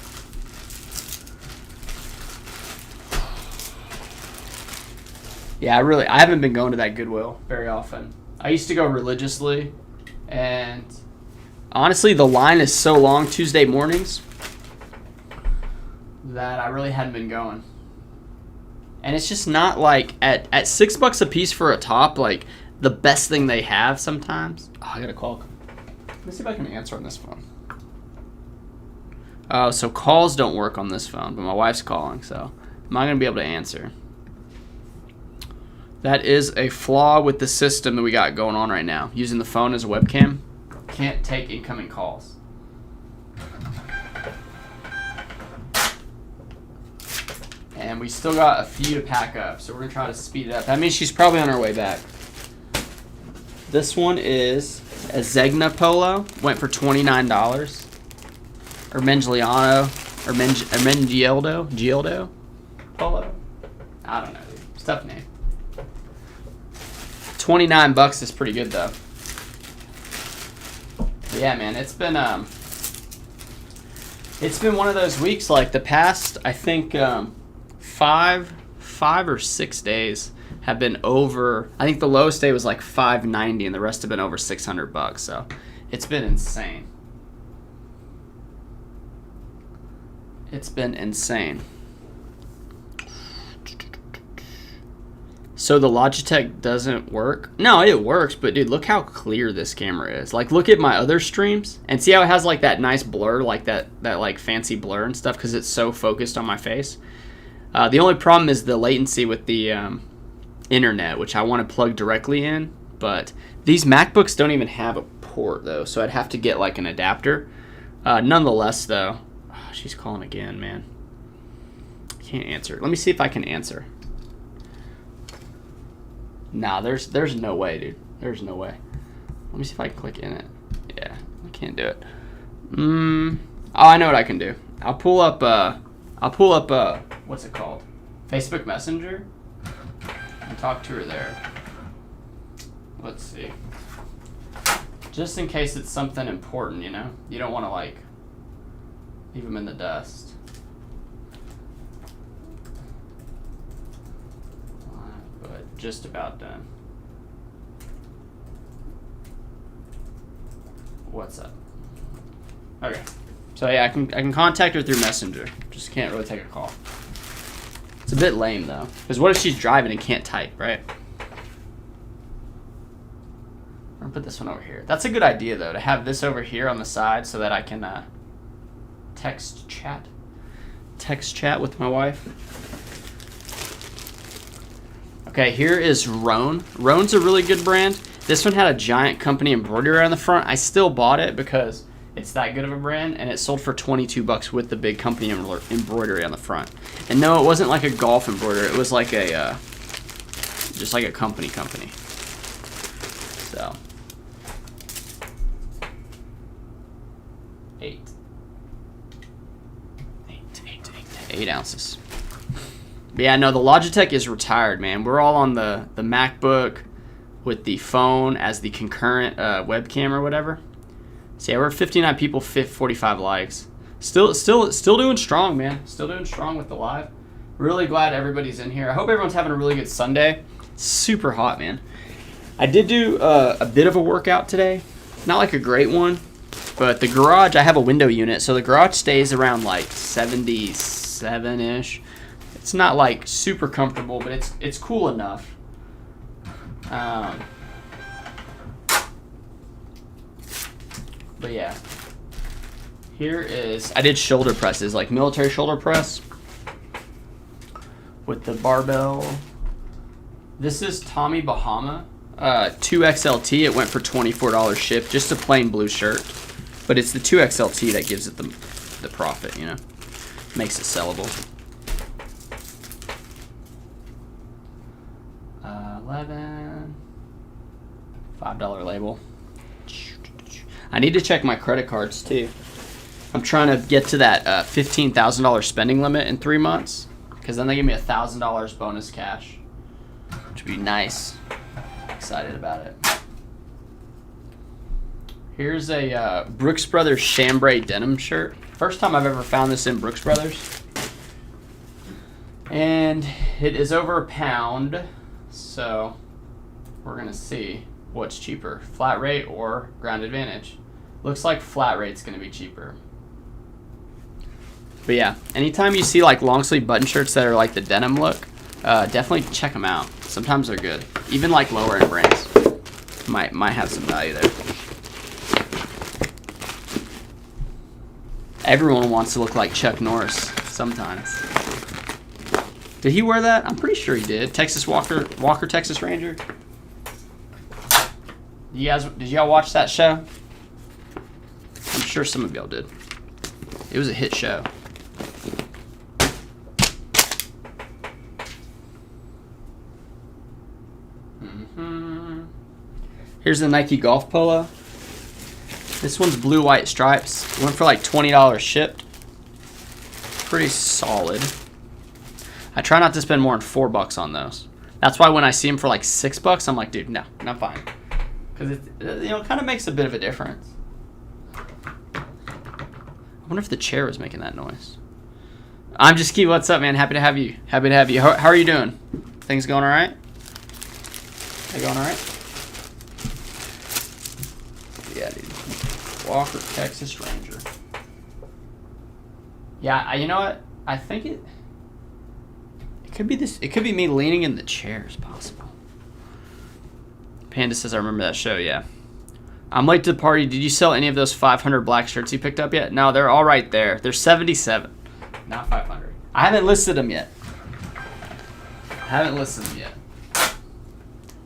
Yeah, I haven't been going to that Goodwill very often. I used to go religiously, and honestly, the line is so long Tuesday mornings that I really hadn't been going. And it's just not like at $6 a piece for a top, like the best thing they have sometimes. Oh, I got a call. Let me see if I can answer on this phone. Oh, so calls don't work on this phone, but my wife's calling, so I'm not going to be able to answer. That is a flaw with the system that we got going on right now. Using the phone as a webcam. Can't take incoming calls. And we still got a few to pack up, so we're going to try to speed it up. That means she's probably on her way back. This one is a Zegna polo. Went for $29. Or Mengieldo. Or Gieldo polo. I don't know, dude. It's a tough name. $29 is pretty good, though. But yeah, man, it's been one of those weeks, like the past, I think, 5 or 6 days have been over. I think the lowest day was like $590, and the rest have been over $600. So it's been insane. It's been insane. So the Logitech doesn't work? No, it works, but dude, look how clear this camera is. Like, look at my other streams and see how it has like that nice blur, like that like fancy blur and stuff, because it's so focused on my face. The only problem is the latency with the internet, which I want to plug directly in, but these MacBooks don't even have a port though, so I'd have to get like an adapter. Nonetheless though, she's calling again, man. I can't answer. Let me see if I can answer. Nah, there's no way, dude. There's no way. Let me see if I can click in it. Yeah, I can't do it. Oh, I know what I can do. I'll pull up what's it called? Facebook Messenger and talk to her there. Let's see. Just in case it's something important, you know? You don't want to like leave them in the dust. But just about done. What's up? Okay. So yeah, I can contact her through Messenger. Just can't really take a call. It's a bit lame though, because what if she's driving and can't type, right? put this one over here. That's a good idea, though, to have this over here on the side so that I can text chat with my wife. Okay, here is Roan. Roan's a really good brand. This one had a giant company embroidery on the front. I still bought it because it's that good of a brand, and it sold for $22 with the big company embroidery on the front. And no, it wasn't like a golf embroidery. It was like a just like a company. So 8 ounces. But yeah, no, the Logitech is retired, man. We're all on the MacBook with the phone as the concurrent webcam or whatever. So yeah, we're 59 people, 45 likes. Still doing strong, man. Still doing strong with the live. Really glad everybody's in here. I hope everyone's having a really good Sunday. It's super hot, man. I did do a bit of a workout today. Not like a great one, but the garage, I have a window unit, so the garage stays around like 77-ish. It's not like super comfortable, but it's cool enough. But yeah, here is, I did shoulder presses, like military shoulder press with the barbell. This is Tommy Bahama 2XLT. It went for $24 shipped, just a plain blue shirt, but it's the 2XLT that gives it the profit, you know, makes it sellable. 11 $5 label. I need to check my credit cards too. I'm trying to get to that $15,000 spending limit in 3 months, because then they give me $1,000 bonus cash, which would be nice. Excited about it. Here's a Brooks Brothers chambray denim shirt. First time I've ever found this in Brooks Brothers, and it is over £1. So we're gonna see what's cheaper, flat rate or ground advantage. Looks like flat rate's gonna be cheaper. But yeah, anytime you see like long sleeve button shirts that are like the denim look, definitely check them out. Sometimes they're good. Even like lower end brands might have some value there. Everyone wants to look like Chuck Norris sometimes. Did he wear that? I'm pretty sure he did. Texas Walker Texas Ranger. Did y'all watch that show? I'm sure some of y'all did. It was a hit show. Here's the Nike golf polo. This one's blue white stripes. Went for like $20 shipped. Pretty solid. I try not to spend more than $4 on those. That's why when I see them for like $6, I'm like, dude, no, not fine. Because it, you know, kind of makes a bit of a difference. I wonder if the chair was making that noise. I'm just Key. What's up, man? Happy to have you. Happy to have you. How are you doing? Things going all right? They going all right? Yeah, dude. Walker Texas Ranger. Yeah, you know what? I think it could be this. It could be me leaning in the chair, is possible. Panda says, I remember that show, yeah. I'm late to the party. Did you sell any of those 500 black shirts you picked up yet? No, they're all right there. They're 77, not 500. I haven't listed them yet.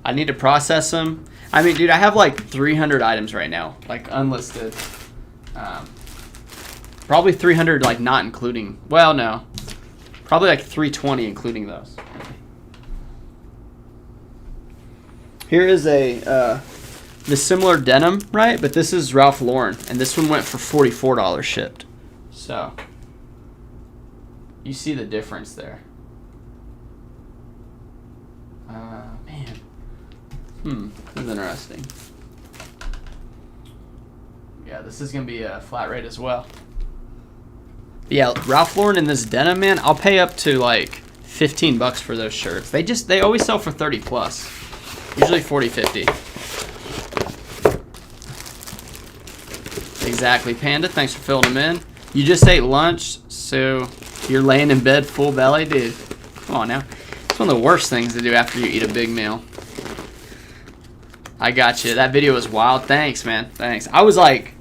I need to process them. I mean, dude, I have like 300 items right now, like unlisted. Probably 300, like not including, well, no. Probably like 320 including those. Here is the similar denim, right? But this is Ralph Lauren, and this one went for $44 shipped. So you see the difference there. Man. This is interesting. Yeah, this is gonna be a flat rate as well. But yeah, Ralph Lauren in this denim, man, I'll pay up to like $15 for those shirts. They always sell for 30 plus. Usually 40, 50. Exactly, Panda. Thanks for filling them in. You just ate lunch, so you're laying in bed full belly, dude. Come on now. It's one of the worst things to do after you eat a big meal. I got you. That video was wild. Thanks, man. Thanks. I was like,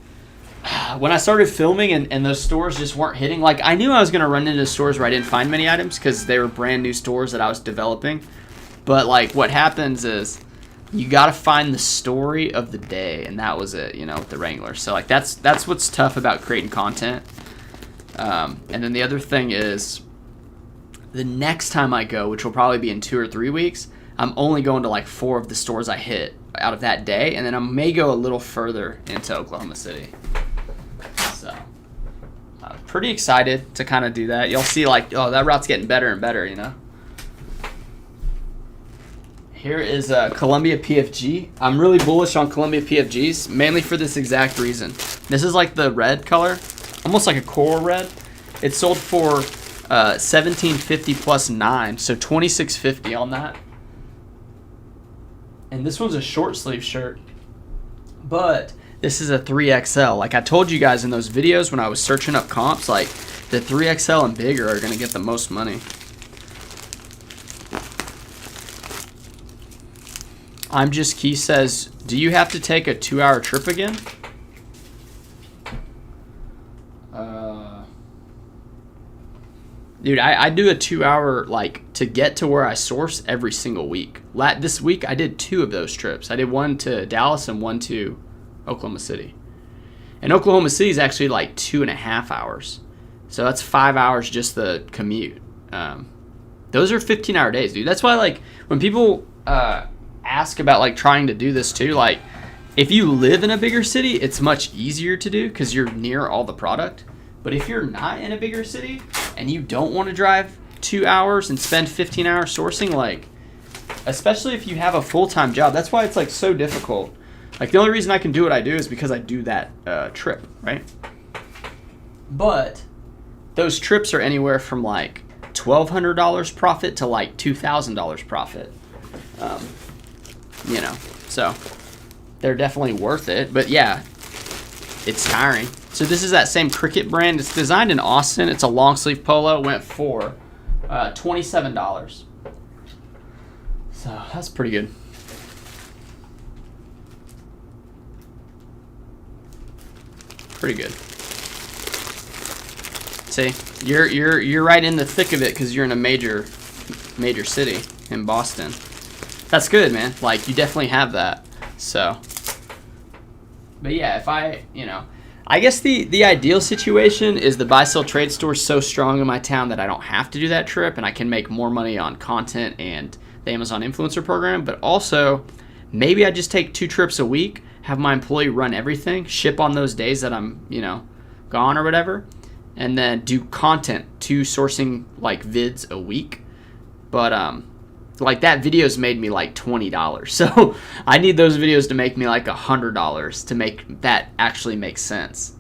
when I started filming and those stores just weren't hitting, like I knew I was going to run into stores where I didn't find many items because they were brand new stores that I was developing. But like what happens is you got to find the story of the day, and that was it, you know, with the Wrangler. So like that's what's tough about creating content. And then the other thing is the next time I go, which will probably be in 2 or 3 weeks, I'm only going to like 4 of the stores I hit out of that day, and then I may go a little further into Oklahoma City. So I'm pretty excited to kind of do that. You'll see like, oh, that route's getting better and better, you know. Here is Columbia PFG. I'm really bullish on Columbia PFGs, mainly for this exact reason. This is like the red color, almost like a coral red. It's sold for $17.50 plus 9, so $26.50 on that. And this one's a short sleeve shirt, but this is a 3XL. Like I told you guys in those videos when I was searching up comps, like the 3XL and bigger are gonna get the most money. I'm Just Key says, do you have to take a 2-hour trip again? Dude, I do a 2-hour, like, to get to where I source every single week. This week, I did 2 of those trips. I did one to Dallas and one to Oklahoma City. And Oklahoma City is actually like 2.5 hours. So that's 5 hours just the commute. Those are 15-hour days, dude. That's why, like, when people ask about, like, trying to do this too, like, if you live in a bigger city, it's much easier to do because you're near all the product. But if you're not in a bigger city and you don't want to drive 2 hours and spend 15 hours sourcing, like, especially if you have a full-time job, that's why it's like so difficult. Like the only reason I can do what I do is because I do that trip, right? But those trips are anywhere from like $1,200 profit to like $2,000 profit. You know, so they're definitely worth it. But yeah, it's tiring. So this is that same Cricket brand. It's designed in Austin. It's a long sleeve polo. Went for $27. So that's pretty good. Pretty good. See, you're right in the thick of it because you're in a major city in Boston. That's good, man. Like you definitely have that. So, but yeah, if I guess the ideal situation is the buy sell trade store so strong in my town that I don't have to do that trip and I can make more money on content and the Amazon influencer program. But also, maybe I just take 2 trips a week, have my employee run everything, ship on those days that I'm, gone or whatever, and then do content, 2 sourcing like vids a week. But like that video's made me like $20. So I need those videos to make me like $100 to make that actually make sense,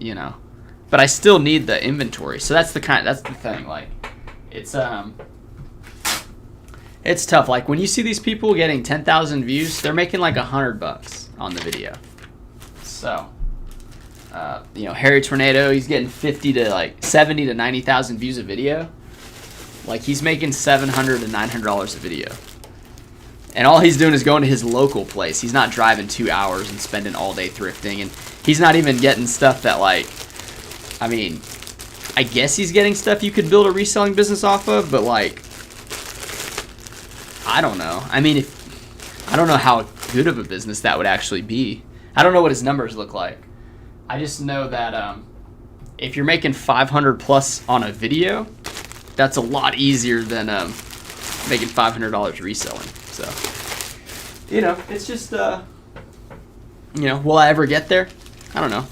But I still need the inventory. So that's the thing. Like it's tough. Like when you see these people getting 10,000 views, they're making like $100 on the video. So Harry Tornado, he's getting 50 to like 70 to 90,000 views a video. Like he's making $700 to $900 a video. And all he's doing is going to his local place. He's not driving 2 hours and spending all day thrifting. And he's not even getting stuff that like, I guess he's getting stuff you could build a reselling business off of, but like, I don't know. I don't know how good of a business that would actually be. I don't know what his numbers look like. I just know that if you're making 500 plus on a video, that's a lot easier than making $500 reselling. So, it's just, will I ever get there? I don't know.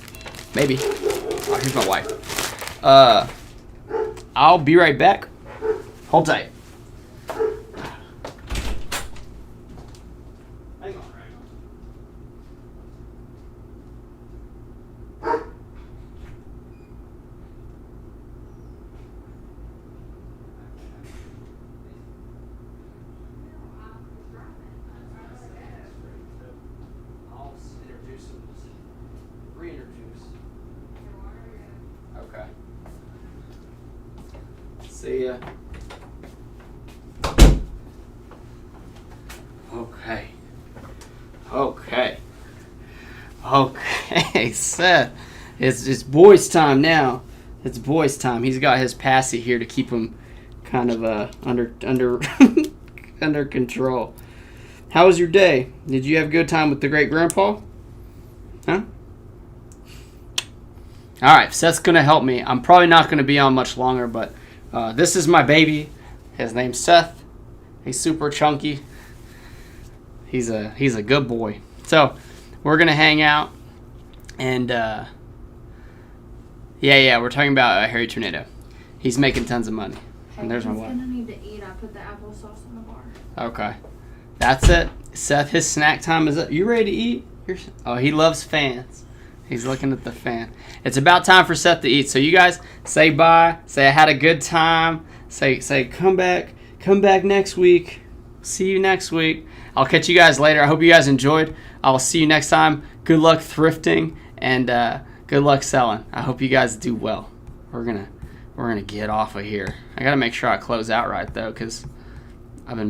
Maybe. Oh, here's my wife. I'll be right back. Hold tight. Okay. See ya. Okay. Nice, Seth. It's boys' time now. It's boys' time. He's got his passy here to keep him kind of under under control. How was your day? Did you have a good time with the great grandpa? Huh? All right, Seth's gonna help me. I'm probably not gonna be on much longer, but this is my baby. His name's Seth. He's super chunky. He's a good boy. So we're gonna hang out, and yeah, we're talking about Harry Tornado. He's making tons of money. And there's my wife. He's gonna need to eat. I put the applesauce in the bar. Okay, that's it. Seth, his snack time is up. You ready to eat? Oh, he loves fans. He's looking at the fan. It's about time for Seth to eat. So you guys say bye. Say I had a good time. Say come back next week. See you next week. I'll catch you guys later. I hope you guys enjoyed. I will see you next time. Good luck thrifting and good luck selling. I hope you guys do well. We're gonna get off of here. I gotta make sure I close out right though, because